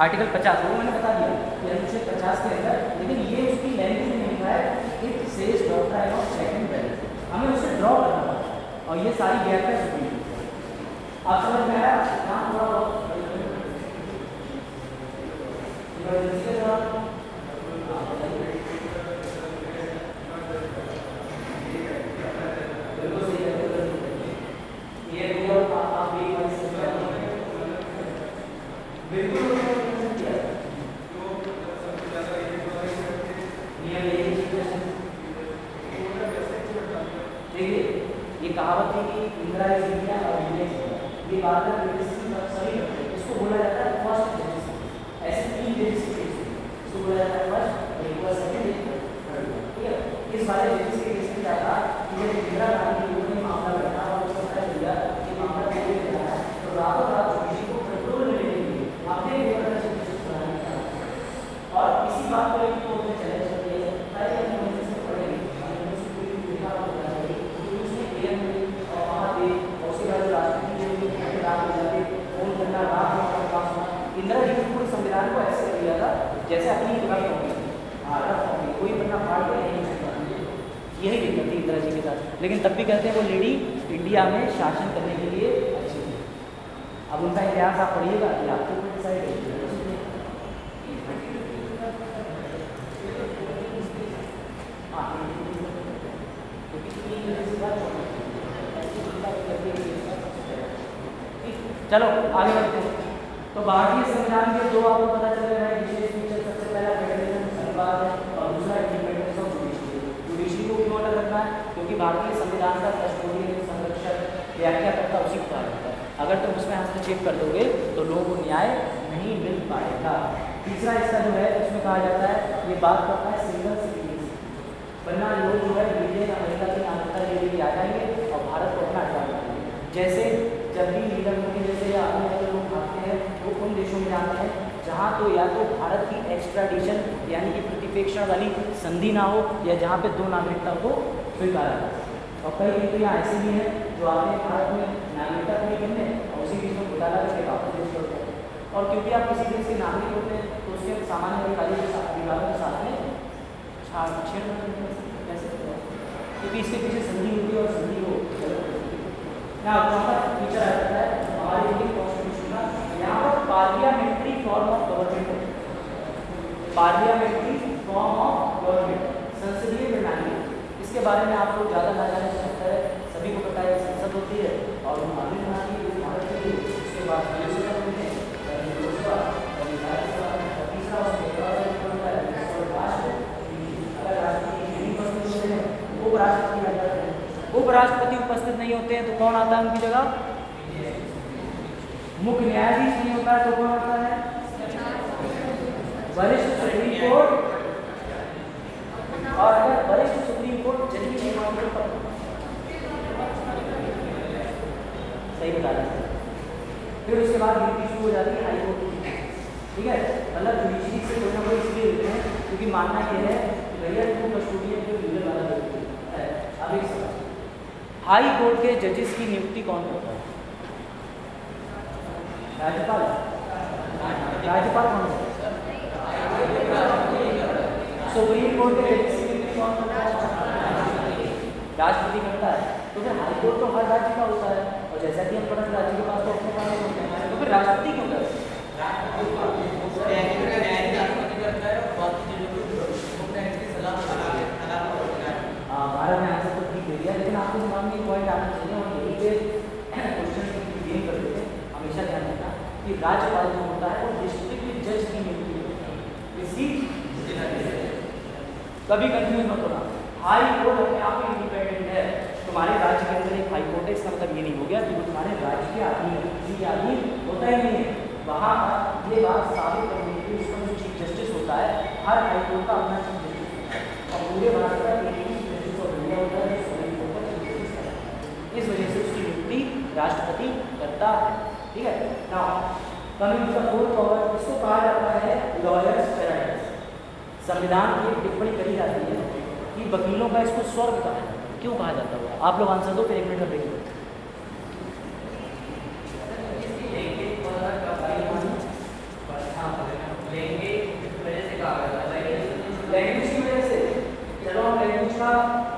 आर्टिकल 50 वो मैंने बता दिया कि अनुच्छेद 50 के अंदर, लेकिन ये उसकी लैंग्वेज में लिखा है it says doctrine of check and balance, हमें उसे ड्रॉ करना पड़ता है, और ये सारी गैपें होती हैं। आप समझ में आया? यहाँ थोड़ा बहुत ये कहावत है कि इंदिरा इज इंडिया और इंडिया इज इंडिया, ये बात है सभी करते हैं। इसको बोला जाता है फर्स्ट जजेस, ऐसे 3 जजेस इसको बोला जाता है फर्स्ट, एक बार सेकंड, एक थर्ड। ठीक है, इस वाले जजेस के केस में क्या था कि जब इंदिरा गांधी लोगों ने मामला बैठा और उसको पता चला कि मामला कैसे चल रहा है, तो रातों रात जुडिशरी को कंट्रोल में लेने के लिए अपने लेवल का जजेस बनाने का, और इसी बात को लेकर कोर्ट में चैलेंज कर दिया ताकि हम लोग से पढ़ेंगे इंदिरा जी ने पूरे संविधान को ऐसे कर दिया था जैसे अपनी कोई बंदा फाड़ के नहीं सकता, यही दिक्कत थी इंदिरा जी के साथ। लेकिन तब भी कहते हैं वो लेडी इंडिया में शासन करने के लिए अच्छी थी। अब उनका इतिहास आप पढ़िएगा कि आपके ऊपर डिसाइड है। चलो आगे बढ़ते हैं। तो भारतीय संविधान के 2 आपको पता चल रहा है विशेष फीचर, सबसे पहला फेडरलिज्म संघवाद है और दूसरा इंडिपेंडेंस ऑफ जुडिशरी। जुडिशरी को क्यों अलग रखना है? क्योंकि भारतीय संविधान का कस्टोडियन, संरक्षक, व्याख्याकर्ता उसी को कहा जाता है। अगर तुम उसमें हस्तक्षेप कर दोगे तो लोगों को न्याय नहीं मिल पाएगा। तीसरा हिस्सा जो है उसमें कहा जाता है, ये बात करता है सिंगल सिटीजन, वरना लोग जो है ब्रिटेन अमेरिका की नागरिकता ले लेके आ जाएंगे और भारत को अपना हटा देंगे। जैसे जब भी लीडर मोदी जैसे या अन्य लोग भागते हैं वो उन देशों में जाते हैं जहाँ तो या तो भारत की एक्स्ट्राडिशन यानी कि प्रतिपेक्षण वाली संधि ना हो, या जहाँ पे 2 नागरिकता को स्वीकारा जाए। और कई तो यहाँ ऐसे भी हैं जो आते हैं भारत में नागरिकता नहीं करने और उसी बीच में घोटाला करके वापस देश छोड़ते हैं। और क्योंकि आप किसी देश के नागरिक होते हैं तो उसके सामान्य अधिकारियों के साथ में छेड़छाड़ कैसे करते हैं, क्योंकि इसके पीछे संधि होती है और संधि हो यहाँ फीचर आ जाता है हमारे इंडियन कॉन्स्टिट्यूशन का। यहाँ पर पार्लियामेंट्री फॉर्म ऑफ गवर्नमेंट है, पार्लियामेंट्री फॉर्म ऑफ गवर्नमेंट, संसदीय प्रणाली। इसके बारे में आप लोग ज़्यादा ना जाने से सकता है, सभी को पता है संसद होती है और माननीय बनाती है भारत के लिए। उसके बाद लोकसभा होते हैं, लोकसभा और विधानसभा, और तीसरा अगर राष्ट्रपति उपराष्ट्रपति आ जाते हैं, उपराष्ट्रपति उपस्थित नहीं होते हैं तो कौन आता है उनकी जगह? मुख्य न्यायाधीश नहीं होता है तो कौन आता है? वरिष्ठ सुप्रीम कोर्ट, और अगर वरिष्ठ सुप्रीम कोर्ट जनहित नियमावली पर सही बता रहे हैं, फिर उसके बाद ड्यूटी शुरू हो जाती है हाई कोर्ट की। ठीक है, मतलब जुडिशरी से कोई ना कोई इसलिए होते हैं क्योंकि मानना यह है कि भैया टू कस्टोडियन जो लीगल वाला है। अब एक सवाल, हाई कोर्ट के जजेस की नियुक्ति कौन करता है? राज्यपाल। राज्यपाल कौन है? सुप्रीम कोर्ट के जजेस की नियुक्ति कौन करता है? राष्ट्रपति करता है। तो फिर हाई कोर्ट तो हर राज्य का होता है, और जैसा कि हम पढ़े राज्य के पास तो अपने कानून होते हैं, तो फिर राष्ट्रपति क्यों करता है? भारत में आंसर तो ठीक दे दिया, लेकिन आपके दिमाग में एक पॉइंट आना चाहिए, और यही पे क्वेश्चन की बिगिनिंग कर देते हैं। हमेशा ध्यान रखना कि राज्यपाल जो होता है वो डिस्ट्रिक्ट जज की नियुक्ति होती है, इसकी कभी कंफ्यूज मत होना। हाई कोर्ट अपने आप में इंडिपेंडेंट है, तुम्हारे राज्य के अंदर एक हाई कोर्ट है, इसका मतलब ये नहीं हो गया कि वो तुम्हारे राज्य के अधीन है, किसी के अधीन होता ही नहीं है। वहाँ ये बात साबित करने के लिए उसका जो चीफ जस्टिस होता है, हर हाई कोर्ट का अपना चीफ जस्टिस होता है, और पूरे भारत का एक ही जस्टिस ऑफ इंडिया होता है जो सुप्रीम कोर्ट का चीफ जस्टिस है। इस वजह से उसकी नियुक्ति राष्ट्रपति करता है। ठीक है, now coming to the fourth power, इसको कहा जाता है लॉयर्स पैराडाइज। संविधान की टिप्पणी करी जाती है कि वकीलों का इसको स्वर्ग कहा जाता है। क्यों कहा जाता होगा? आप लोग आंसर दो, फिर 1 मिनट का ब्रेक लो। लैंग्वेज की वजह से, चलो हम लैंग्वेज का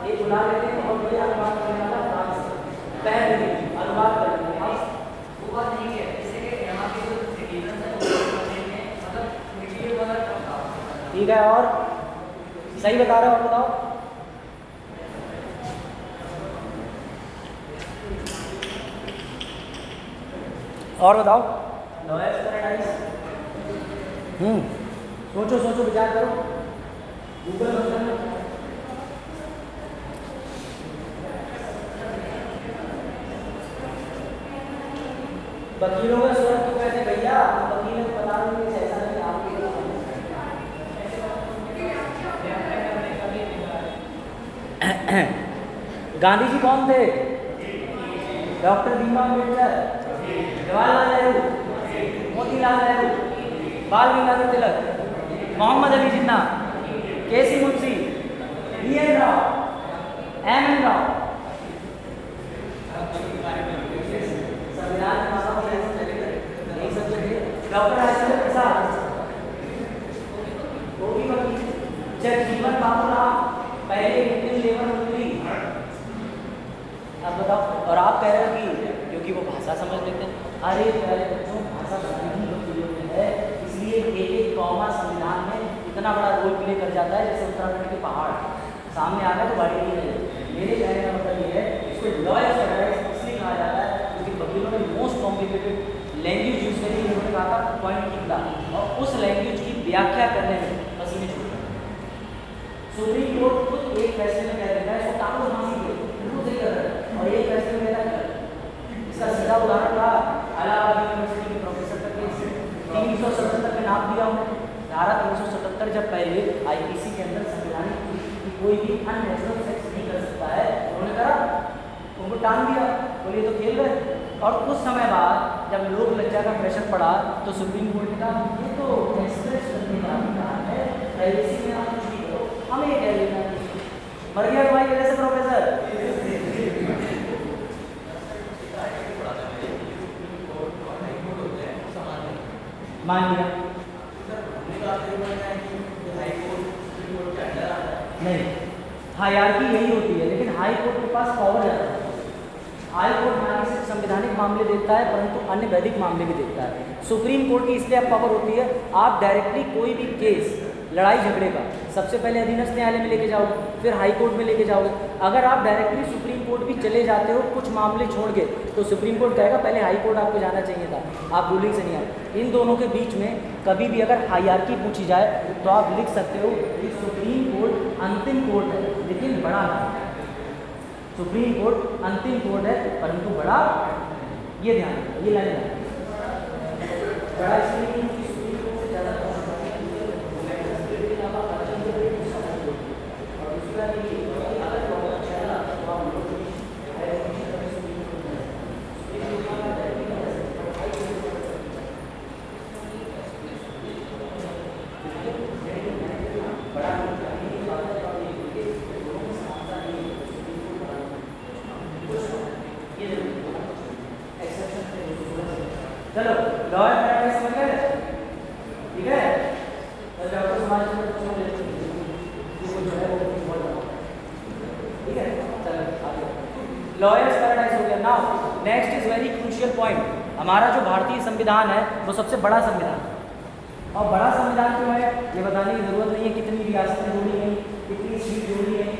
एक बुला लेते हैं, बहुत बढ़िया अनुवाद करने वाला फ्रांस से। पहले अनुवाद कर लेंगे हम, वो बात नहीं है, जैसे कि यहाँ के जो सिटीजन है मतलब मीडिया वाला ठीक है, और सही बता रहे हो? और बताओ। और बताओ। Lawyers paradise. सोचो सोचो, विचार करो, गूगल बंद कर लो। वकीलों का स्वर्ग क्यों कहते हैं भैया? वकीलों को बता देंगे ऐसा नहीं, आपके गांधी जी कौन थे? Doctor Bhimrao Ambedkar, Jawaharlal Nehru, Motilal Nehru, Bal Gangadhar Tilak, Mohammad Ali Jinnah, K C. Munshi, B N. Rau, M N. Rao. संविधान डॉक्टर राजेंद्र प्रसाद, जगजीवन बाबूराव, पहले इंडियन लेबर मंत्री। अब बताओ, और आप कह रहे हो कि क्योंकि वो भाषा समझ लेते हैं। अरे प्यारे बच्चों, भाषा समझनी जरूरी है, इसलिए एक एक कॉमा संविधान में इतना बड़ा रोल प्ले कर जाता है। जैसे उत्तराखंड के पहाड़ सामने आ गए तो बाड़ी नहीं है। मेरे कहने का मतलब ये है, इसको लॉयर्स पैराडाइज इसलिए कहा जाता है क्योंकि वकीलों ने मोस्ट कॉम्प्लिकेटेड लैंग्वेज यूज करी। उन्होंने कहा था पॉइंट निकला, और उस लैंग्वेज की व्याख्या करने में पसीने छूट गए। सुप्रीम कोर्ट खुद एक फैसले में कह देता है, इसको कानून फांसी दे, बिल्कुल सही कर रहा है, और एक फैसले में कहता है। इसका सीधा उदाहरण था इलाहाबाद यूनिवर्सिटी के प्रोफेसर का केस। 377 में नाम दिया उन्होंने, धारा 377 जब पहले आईपीसी के अंदर संवैधानिक कि कोई भी अननेचुरल सेक्स नहीं कर सकता है, उन्होंने करा, उनको टांग दिया, बोले तो खेल गए। और कुछ समय बाद जब लोक लज्जा का प्रेशर पड़ा तो सुप्रीम कोर्ट ने कहा ये तो एक्सप्रेस करने का अधिकार है, प्राइवेसी में आप कुछ नहीं करो, हमें ये कह लेना। मर गया तुम्हारी वजह से प्रोफेसर। मान लिया नहीं, हायरार्की यही होती है, लेकिन हाई कोर्ट के पास पावर ज़्यादा है। हाई कोर्ट ना सिर्फ संवैधानिक मामले देखता है परंतु अन्य वैधिक मामले भी देखता है। सुप्रीम कोर्ट की इसलिए अब पावर होती है, आप डायरेक्टली कोई भी केस, लड़ाई झगड़े का सबसे पहले अधीनस्थ न्यायालय में लेके जाओगे, फिर हाई कोर्ट में लेके जाओगे। अगर आप डायरेक्टली सुप्रीम कोर्ट भी चले जाते हो कुछ मामले छोड़ के, तो सुप्रीम कोर्ट कहेगा पहले हाई कोर्ट आपको जाना चाहिए था, आप रूलिंग से नहीं आए। इन दोनों के बीच में कभी भी अगर हायरार्की पूछी जाए तो आप लिख सकते हो कि सुप्रीम कोर्ट अंतिम कोर्ट है लेकिन बड़ा नहीं। सुप्रीम कोर्ट अंतिम कोर्ट है परंतु बड़ा, ये ध्यान रखो, ये लाइन बड़ा इसलिए सुप्रीम कोर्ट से ज़्यादा लॉयर्स पैराडाइज हो गया। Now next is very crucial point, हमारा जो भारतीय संविधान है वो सबसे बड़ा संविधान है। और बड़ा संविधान क्यों है ये बताने की जरूरत नहीं है, कितनी रियासतें जोड़ी गई, कितनी सीट जोड़ी गई,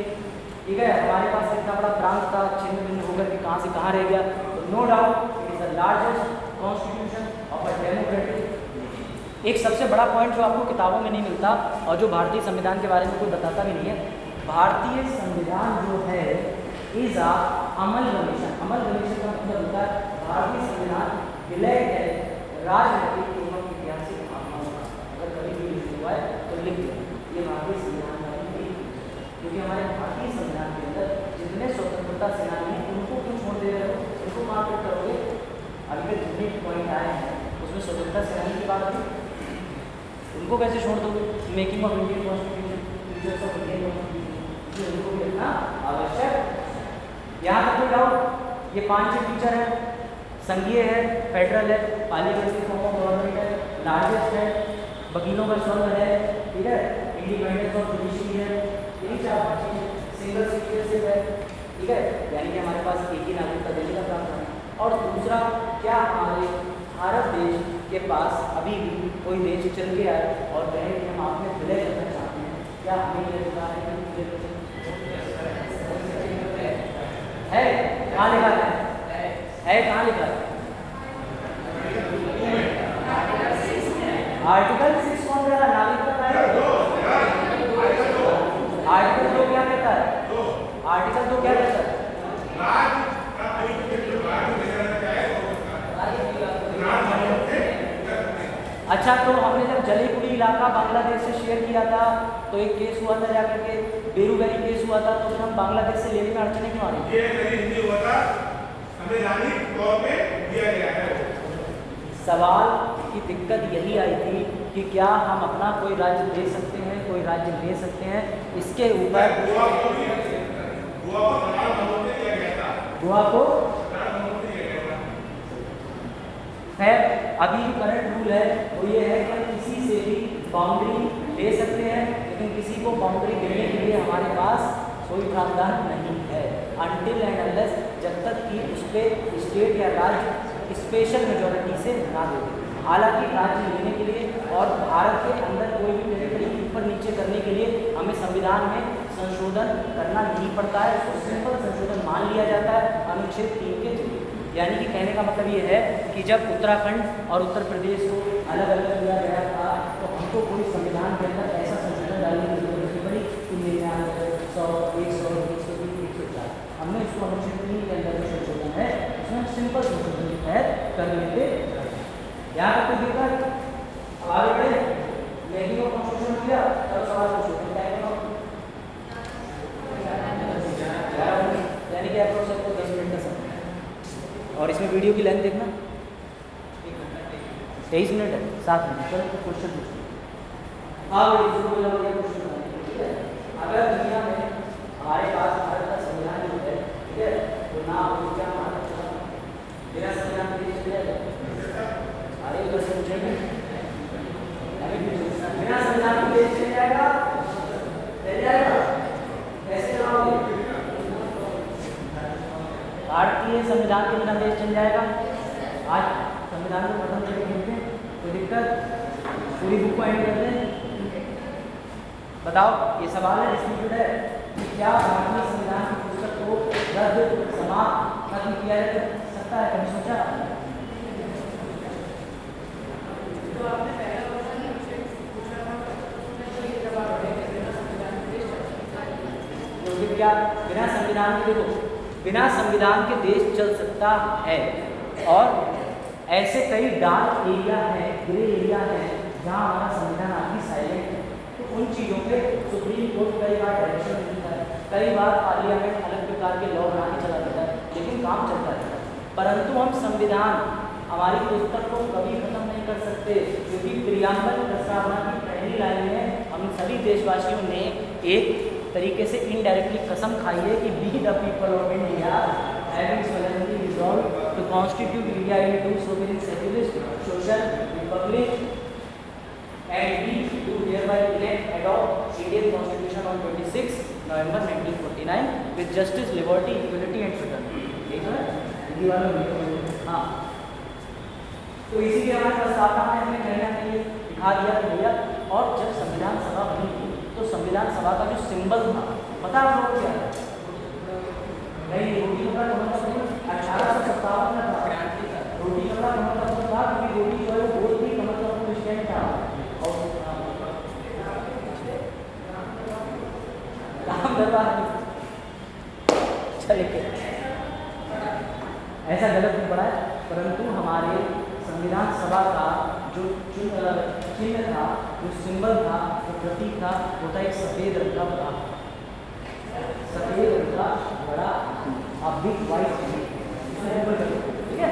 ठीक है, हमारे पास कितना बड़ा प्रांत था, छिन्न भिन्न होकर के कहाँ से कहाँ रह गया। तो no doubt it is the largest constitution of a democratic. एक सबसे बड़ा पॉइंट जो आपको किताबों में नहीं मिलता और जो भारतीय संविधान के बारे में कोई बताता भी नहीं है, भारतीय संविधान जो है इज आ अमलगमेशन। अमलगमेशन का मतलब होता है भारतीय संविधान विलय है राजनीतिक एवं ऐतिहासिक भावनाओं का। अगर कभी भी लिख हुआ है तो लिख दिया ये भारतीय संविधान का नहीं, क्योंकि हमारे भारतीय संविधान के अंदर जितने स्वतंत्रता सेनानी हैं उनको क्यों छोड़ दे रहे हो, उनको कहाँ फिट करोगे। अभी तक जितने पॉइंट आए हैं उसमें स्वतंत्रता सेनानी की बात है, उनको कैसे छोड़ दोगे। Making of Indian constitution, features of Indian constitution, उनको भी रखना आवश्यक। यहाँ तक कोई डाउट, ये 5 फीचर है, संघीय है, फेडरल है, पार्लियामेंट्री फॉर्म ऑफ गवर्नमेंट है, लार्जेस्ट है, वकीलों का स्वर्ग है, ठीक है, इंडिपेंडेंस ऑफ जुडिशरी है, यही 4 चीजें, सिंगल सिटीजनशिप है, ठीक है, यानी कि हमारे पास एक ही नागरिकता देने का प्रावधान है। और दूसरा, क्या हमारे भारत देश के पास अभी भी कोई देश चल के आए और कहे कि हम आप में विलय करना चाहते हैं, क्या हमें ये अधिकार है कि है? कहाँ लिखा है कहाँ लिखा है? आर्टिकल 6 कौन कह रहा है? नागरिकता का है। आर्टिकल 2 क्या कहता है? आर्टिकल 2 क्या कहता है? अच्छा, तो हमने जब जलीपुरी इलाका बांग्लादेश से शेयर किया था तो एक केस हुआ था जाकर के, बेरूबेरी केस हुआ था, तो फिर हम बांग्लादेश से लेने में अड़चने क्यों आ रही? ये नहीं हिंदी हुआ था, संवैधानिक तौर पे दिया गया है। सवाल की दिक्कत यही आई थी कि क्या हम अपना कोई राज्य दे सकते हैं, कोई राज्य ले सकते हैं, इसके ऊपर गोवा को है। अभी जो करंट रूल है वो ये है कि हम किसी से भी बाउंड्री ले सकते हैं, लेकिन किसी को बाउंड्री देने के लिए हमारे पास कोई प्रावधान नहीं है, अनटिल एंड अनलेस जब तक कि उस पर स्टेट या राज्य स्पेशल मेजॉरिटी से ना दे दे। हालांकि राज्य लेने के लिए और भारत के अंदर कोई भी टेरिटरी ऊपर नीचे करने के लिए हमें संविधान में संशोधन करना नहीं पड़ता है, उसको सिंपल संशोधन मान लिया जाता है अनुच्छेद 3 के जरिए। यानी कि कहने का मतलब ये है कि जब उत्तराखंड और उत्तर प्रदेश को अलग अलग किया गया था तो हमको कोई संविधान के अंदर ऐसा संशोधन डालने की जरूरत नहीं पड़ी कि 100, 100, 103, 104। हमने उसको अनुच्छेद 3 के अंदर जो संशोधन है उसमें सिंपल संशोधन के तहत कर लेते। यहाँ पर कोई दिक्कत आगे बढ़े, मेकिंग ऑफ कॉन्स्टिट्यूशन किया तब सवाल पूछो, यानी कि आपको सबको 10 मिनट का समय, और इसमें वीडियो की लेंथ देखना 23 मिनट है, 7 मिनट। चलो तो क्वेश्चन पूछो। अगर दुनिया में हमारे पास भारत का संविधान जो है, ठीक है, तो ना वो क्या बिना संविधान के देश चलेगा? अरे उधर से पूछेंगे, बिना संविधान के देश चल जाएगा? चल जाएगा? कैसे चलाओगे? भारतीय संविधान के बिना देश चल जाएगा? आज संविधान को खत्म करके खेलते हैं, कोई दिक्कत? पूरी बुक को एंड करते हैं। बताओ, ये सवाल है, डिस्प्यूटेड है कि क्या भारतीय संविधान की पुस्तक को रद्द, समाप्त, खत्म किया जा सकता है? कभी सोचा? तो आपने पहला क्वेश्चन पूछा था क्योंकि क्या बिना संविधान के, देखो बिना संविधान के देश चल सकता है, और ऐसे कई डार्क एरिया है, ग्रे एरिया है जहाँ हमारा संविधान आदमी साइलेंट है, तो उन चीज़ों पे सुप्रीम कोर्ट कई बार डायरेक्शन देता है, कई बार पार्लियामेंट अलग प्रकार के लॉ बना के चला जाता है, लेकिन काम चलता रहता है। परंतु हम संविधान, हमारी पुस्तक को कभी खत्म नहीं कर सकते, क्योंकि प्रियम्बल प्रस्तावना की पहली लाइन में हम सभी देशवासियों ने एक तरीके से इनडायरेक्टली कसम खाई है कि we the people of India having solemnly resolved to constitute India into sovereign, secular, social republic, and we do hereby elect adopt Indian Constitution on 26 November 1949 with justice, liberty, equality and fraternity. ठीक है, हिंदी वालों में हाँ। तो इसीलिए हमारे प्रस्तावना में हमने कहीं ना कहीं दिखा दिया भैया। और जब संविधान सभा बनी थी तो संविधान सभा का जो सिंबल था पता आप लोगों को क्या है? नहीं, रोटी कपड़ा कमल का फूल 1857 में था। रोटी कपड़ा कमल का फूल था क्योंकि रोटी जो है वो गोल थी, कमल का फूल स्टैंड था। और काम दरबार चलिए ऐसा गलत नहीं पड़ा है, परंतु हमारे संविधान सभा का जो चिन्ह था, जो सिंबल था, जो प्रतीक था, वो था एक सफेद रंग का बड़ा, सफेद रंग का बड़ा a big white elephant, ठीक है?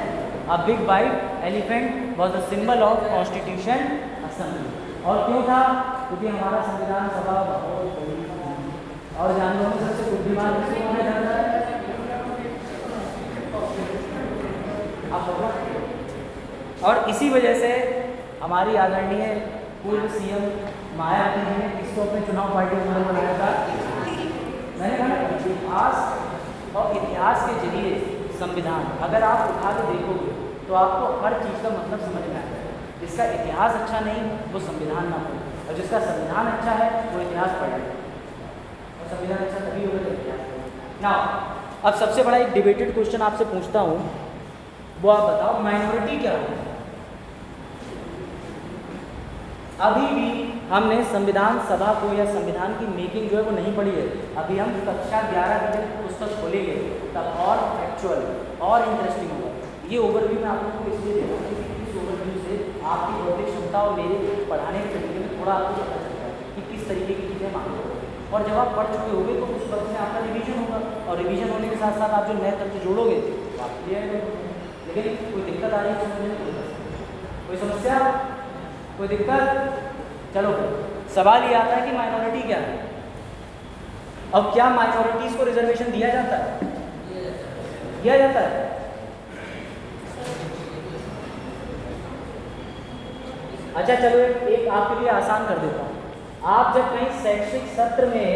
A big white elephant was the symbol of Constitution Assembly। और क्यों था? क्योंकि हमारा संविधान सभा बहुत बड़ी थी। और जानवरों में सबसे बुद्धिमान किसको माना जाता है? और इसी वजह से हमारी आदरणीय पूर्व सीएम मायावती जी ने किसको अपने चुनाव पार्टी में बनाया था? मैंने कहा इतिहास और इतिहास के जरिए संविधान अगर आप उठा के देखोगे तो आपको हर चीज़ का मतलब समझ में आता है। जिसका इतिहास अच्छा नहीं वो संविधान ना पढ़े, और जिसका संविधान अच्छा है वो इतिहास पढ़े। और संविधान अच्छा तभी होगा जब इतिहास पढ़े ना। अब सबसे बड़ा एक डिबेटेड क्वेश्चन आपसे पूछता हूँ, वो आप बताओ माइनॉरिटी क्या है? अभी भी हमने संविधान सभा को या संविधान की मेकिंग जो है वो नहीं पढ़ी है। अभी हम कक्षा 11 की जब पुस्तक खोलेंगे तब और फैक्चुअल और इंटरेस्टिंग होगा। ये ओवरव्यू मैं आप लोगों को इसलिए देता हूँ क्योंकि इस ओवरव्यू से आपकी बौद्धिक क्षमता और मेरे पढ़ाने के तरीके में थोड़ा आपको पता चलता है कि किस तरीके की चीज़ें मांग रहे हो। और जब आप पढ़ चुके होंगे तो उस वक्त में आपका रिवीजन होगा, और रिवीजन होने के साथ साथ आप जो नए तथ्य जोड़ोगे तो आप क्लियर करोगे। लेकिन कोई दिक्कत आ रही है समझने में? कोई समस्या, कोई दिक्कत? चलो फिर सवाल ये आता है कि माइनॉरिटी क्या है। अब क्या माइनॉरिटीज को रिजर्वेशन दिया जाता है? दिया जाता है। अच्छा चलो एक आपके लिए आसान कर देता हूँ। आप जब कहीं शैक्षिक सत्र में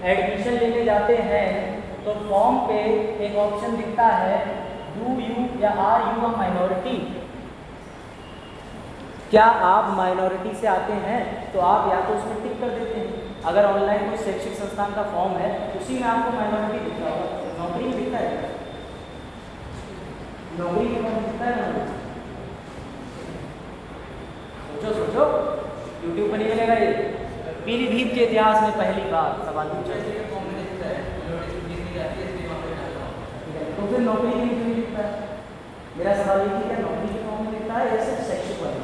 एडमिशन लेने जाते हैं तो फॉर्म पे एक ऑप्शन दिखता है डू यू या आर यू अ माइनॉरिटी। क्या आप माइनॉरिटी से आते हैं? तो आप या तो उसमें टिक कर देते हैं। अगर ऑनलाइन कोई शैक्षिक संस्थान का फॉर्म है उसी में आपको माइनॉरिटी दिख रहा होगा। नौकरी में दिखता है, नौकरी में फॉर्म दिखता है ना? सोचो सोचो, यूट्यूब पर नहीं मिलेगा ये। पीलीभीत के इतिहास में पहली बार सवाल पूछा। तो फिर नौकरी के नीचे नहीं दिखता है। मेरा सवाल ये कि क्या नौकरी के फॉर्म में दिखता है या सिर्फ शैक्षिक वाले?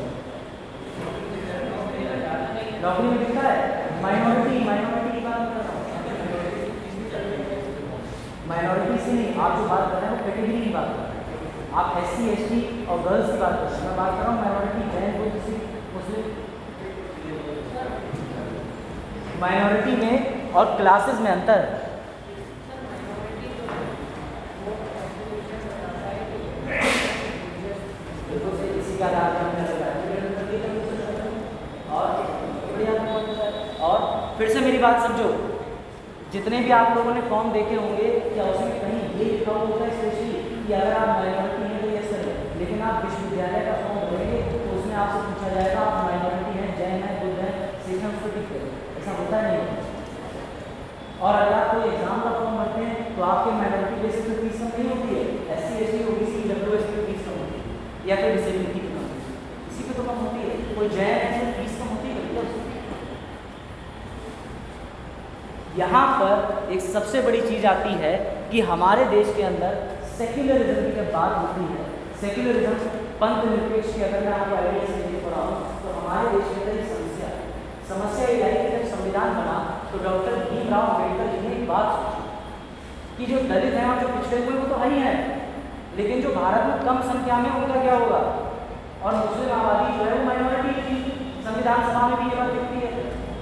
नौकरी में दिखता है। माइनॉरिटी की बात कर रहा हूँ, माइनॉरिटी से नहीं। आप जो बात कर रहे हैं वो कैटेगरी की बात कर रहे हैं। आप SC ST और गर्ल्स की बात कर रहे हैं। मैं बात कर रहा हूँ माइनॉरिटी जैन बुद्ध सिख मुस्लिम। माइनॉरिटी में और क्लासेस में अंतर है। इसी का और फिर से मेरी बात समझो, जितने भी आप लोगों ने फॉर्म देखे होंगे क्या उसमें कहीं ये लिखा होगा स्पेशली कि अगर आप माइनॉरिटी हैं तो यस करें, लेकिन आप विश्वविद्यालय का फॉर्म भरेंगे तो उसमें आपसे पूछा जाएगा आप माइनॉरिटी हैं, जैन है, बुद्ध है, सिख है, उसको टिक करें। ऐसा होता नहीं है। और अगर आप कोई एग्जाम का फॉर्म भरते हैं तो आपके माइनॉरिटी बेसिस पे फीस कम नहीं होती है। SC ST OBC WS पे फीस कम होती है या फिर डिसेबिलिटी पे कम होती है, इसी पे तो कम होती है। कोई जैन है तो फीस कम होती है। यहाँ पर एक सबसे बड़ी चीज़ आती है कि हमारे देश के अंदर सेक्युलरिज्म की जब बात होती है, सेक्युलरिज्म पंथ निरपेक्ष की अगर मैं आपको आइडिया से लेके पढ़ा हूँ तो हमारे देश के अंदर एक समस्या ये आई कि जब संविधान बना तो डॉक्टर भीमराव अम्बेडकर जी ने एक बात सोची कि जो दलित हैं और जो पिछड़े हुए वो तो है ही हैं, लेकिन जो भारत में कम संख्या में उनका क्या होगा? और मुस्लिम आबादी जो है वो माइनॉरिटी की। संविधान सभा में भी ये बात दिखती है।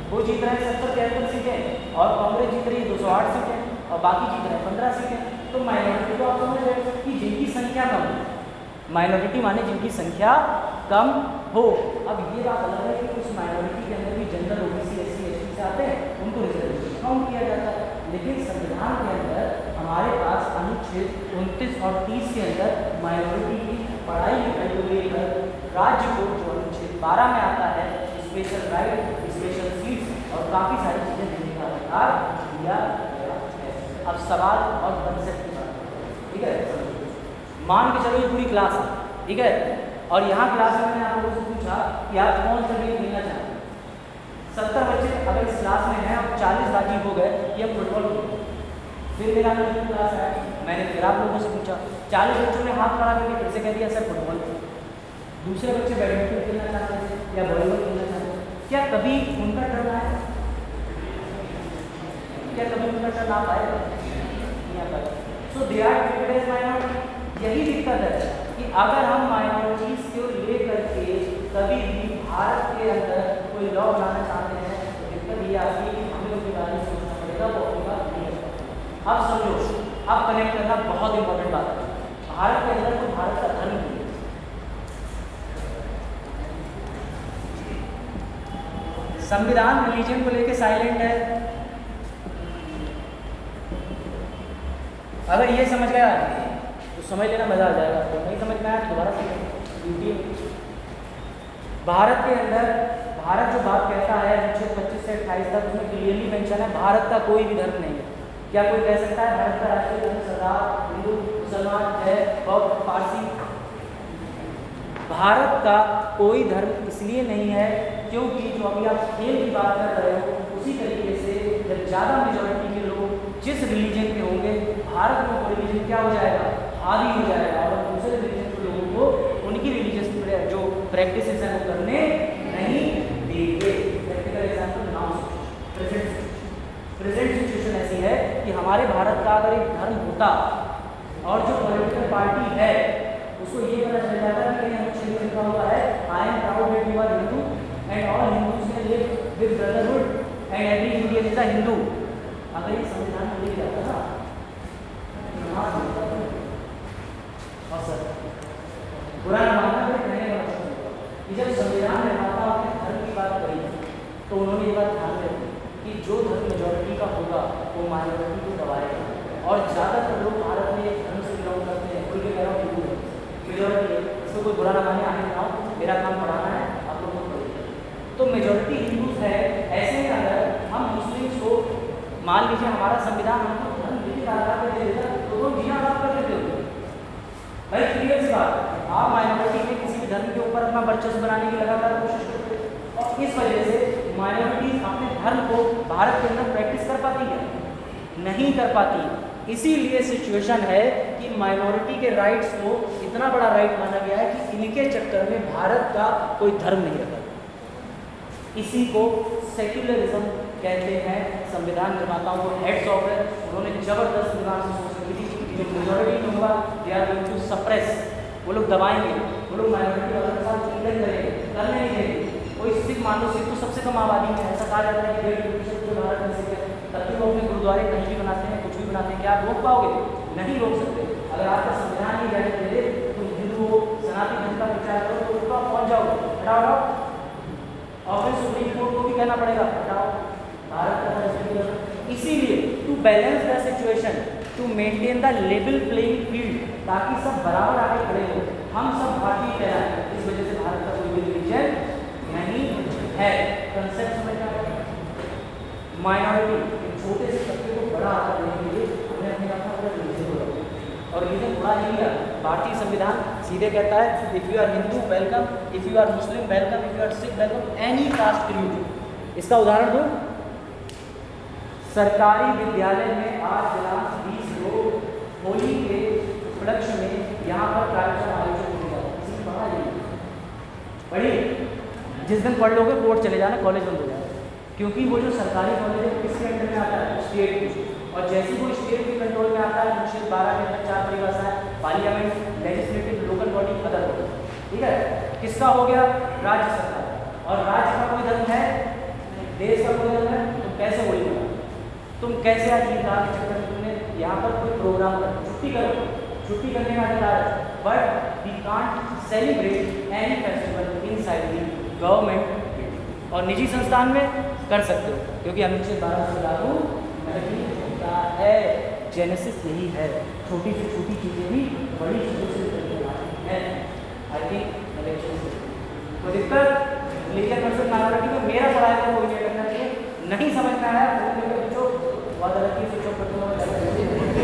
वो जीत रहे हैं 70-73 सीटें और कांग्रेस जीत रही है 208 सीटें और बाकी जीत रहे हैं 15 सीटें। तो माइनॉरिटी तो आप समझ रहे हो कि जिनकी संख्या कम हो, माइनॉरिटी माने जिनकी संख्या कम हो। अब ये बात अलग है कि उस माइनॉरिटी के अंदर भी जनरल OBC SC ST से आते हैं, उनको रिजर्वेशन काउंट किया जाता है। लेकिन संविधान के अंदर हमारे पास अनुच्छेद 29 और 30 के अंदर माइनॉरिटी की पढ़ाई लिखाई को लेकर राज्य को जो अनुच्छेद 12 में आता है स्पेशल राइट, स्पेशल सीट्स और काफ़ी सारी चीज़ें देने का अधिकार दिया गया है। अब सवाल और कंसेप्ट की बात करते हैं, ठीक है। मान के चलो ये पूरी क्लास है, ठीक है, और यहाँ क्लास में मैंने आप लोगों से पूछा कि आप कौन सा गेम खेलना चाहते हैं। 70 बच्चे अगर इस क्लास में हैं और 40 राजी हो गए कि हम फुटबॉल खेलें। फिर मेरा क्लास है, मैंने फिर आप लोगों से पूछा, 40 बच्चों ने हाथ खड़ा करके फिर से कह दिया सर फुटबॉल। दूसरे बच्चे बैडमिंटन खेलना चाहते थे या वॉलीबॉल खेलना चाहते थे। क्या कभी उनका टर्न आया? क्या कभी उनका टर्न आ पाएगा? नहीं आ पाएगा। So they are treated as minority. यही दिक्कत है कि अगर हम माइनॉरिटीज को लेकर के कभी भी भारत के अंदर कोई लॉ बनाना चाहते हैं तो दिक्कत ये आती है कि हमें उनके बारे में सोचना पड़ेगा, वो अपनी बात नहीं है। अब समझो, अब कनेक्ट करना बहुत इंपॉर्टेंट बात है। भारत के अंदर तो भारत का धर्म नहीं है। संविधान रिलीजन को लेके साइलेंट है। अगर ये समझ गया तो समझ लेना, मजा आ जाएगा। तो नहीं समझ में आया तो दोबारा समझ। भारत के अंदर भारत जो बात कहता है अनुच्छेद 25 से 28 तक, उसमें क्लियरली मेंशन है भारत का कोई भी धर्म नहीं है। क्या कोई कह सकता है भारत का राष्ट्रीय धर्म सरदार, हिंदू, मुसलमान, जैन, बौद्ध, पारसी? भारत का कोई धर्म इसलिए नहीं है क्योंकि जो अभी आप खेल की बात कर रहे हो उसी तरीके से जब ज़्यादा मेजॉरिटी के लोग जिस रिलीजन के होंगे, भारत में वो रिलीजन क्या हो जाएगा, हावी हो जाएगा, और दूसरे रिलीजन के लोगों को उनकी रिलीजियस जो प्रैक्टिस है वो करने नहीं देंगे। Practical example now present situation ऐसी है कि हमारे भारत का अगर एक धर्म होता और जो पॉलिटिकल पार्टी है उसको ये पता चल जाता कि अनुच्छेद में लिखा हुआ है I am proud that you are Hindu and all Hindus can live with brotherhood and every Indian is a Hindu. अगर ये संविधान में लिख जाता ना और सर बुरा न मानना कहने का मतलब कि जब संविधान निर्माता अपने धर्म की बात करी तो उन्होंने ये बात ध्यान में रखी कि जो धर्म मेजॉरिटी का होगा वो माइनॉरिटी को दबाएगा। और ज़्यादातर लोग भारत में एक धर्म से बिलोंग करते हैं, खुल के कह रहा हूँ हिंदू है, मेजॉरिटी है, इसको कोई बुरा ना माने, आगे बताओ मेरा काम पढ़ाना है, आप लोग को पढ़िए। तो मेजॉरिटी हिंदूज है। ऐसे में अगर हम मुस्लिम्स को मान लीजिए हमारा संविधान हमको धर्म के आधार पर दे देता तो वो जीना आराम कर देते हो भाई। क्लियर सी बात, आप माइनॉरिटी के किसी भी धर्म के ऊपर अपना वर्चस्व बनाने की लगातार कोशिश करते हैं और इस वजह से माइनॉरिटीज अपने धर्म को भारत के अंदर प्रैक्टिस कर पाती है, नहीं कर पाती। इसीलिए सिचुएशन है कि माइनॉरिटी के राइट्स को इतना बड़ा राइट माना गया है कि इनके चक्कर में भारत का कोई धर्म नहीं रखा। इसी को सेक्युलरिज्म कहते हैं। संविधान निर्माताओं को हेड्स ऑफ है, उन्होंने जबरदस्त दिमाग से सोच रखी थी जो मेजॉरिटी होगा they are going to suppress, वो लोग दबाएंगे, वो लोग माइनॉरिटी वालों के साथ चिंतन करेंगे, करने नहीं देंगे। कोई सिख मान लो, सिख तो सबसे कम आबादी में ऐसा कहा जाता है कि 1.5% तो भारत में सिख है, तब भी वो अपने गुरुद्वारे कहीं भी बनाते हैं, कुछ भी बनाते हैं। क्या आप रोक पाओगे? नहीं रोक सकते। अगर आपका संविधान ही जाने दे दे तो हिंदू हो, सनातन धर्म का प्रचार करो तो उसको आप पहुँच जाओगे, हटाओ। और फिर सुप्रीम कोर्ट को भी कहना पड़ेगा हटाओ, भारत का धर्म। इसीलिए to balance the situation, to maintain the level playing field, ताकि सब बराबर आगे खड़े हो, हम सब भारतीय कहलाएं, इस वजह से भारत का कोई भी रिलीजन नहीं है। कंसेप्ट समझ में आया? माइनॉरिटी छोटे से तबके को बड़ा आकार देने के लिए हमने अपने आप को रिलीजन को रखा और रिलीजन बड़ा नहीं किया। भारतीय संविधान सीधे कहता है if you are Hindu welcome, if you are Muslim welcome, if you are Sikh welcome, any caste creed. इसका उदाहरण दो, सरकारी विद्यालय में आज दिनांक 20 को होली के उपलक्ष्य में यहाँ पर कार्यक्रम आयोजित होगा। किसी ने पढ़ा नहीं? पढ़िए, जिस दिन पढ़ लोगे कोर्ट चले जाना, कॉलेज बंद हो जाएगा। क्योंकि वो जो सरकारी कॉलेज है किसके अंडर में आता है? स्टेट के। और जैसे वो स्टेट के कंट्रोल में आता है, अनुच्छेद 12 के अंदर 4 परिभाषा है, parliament, legislative, local body, other body. ठीक है, किसका हो गया? राज्य सरकार। और राज्य का कोई धर्म है? देश का कोई धर्म है? तो कैसे होली मनाओ? तुम कैसे आज ये कहा के चक्कर में तुमने यहाँ पर कोई प्रोग्राम कर, छुट्टी करो, छुट्टी करने का अधिकार है, but we can't celebrate any festival inside the government. और निजी संस्थान में कर सकते हो क्योंकि अनुच्छेद 12 से लागू नहीं होता है। जेनेसिस यही है, छोटी से छोटी चीज़ें भी बड़ी चीज़ों से निकलने वाली है। आई थिंक तो दिक्कत रिलीजन वर्सेस माइनॉरिटी में मेरा पढ़ाया को कोई नहीं करना चाहिए, नहीं समझ में आया वो जो बहुत अलग चीज़ स्विच ऑफ करते हुए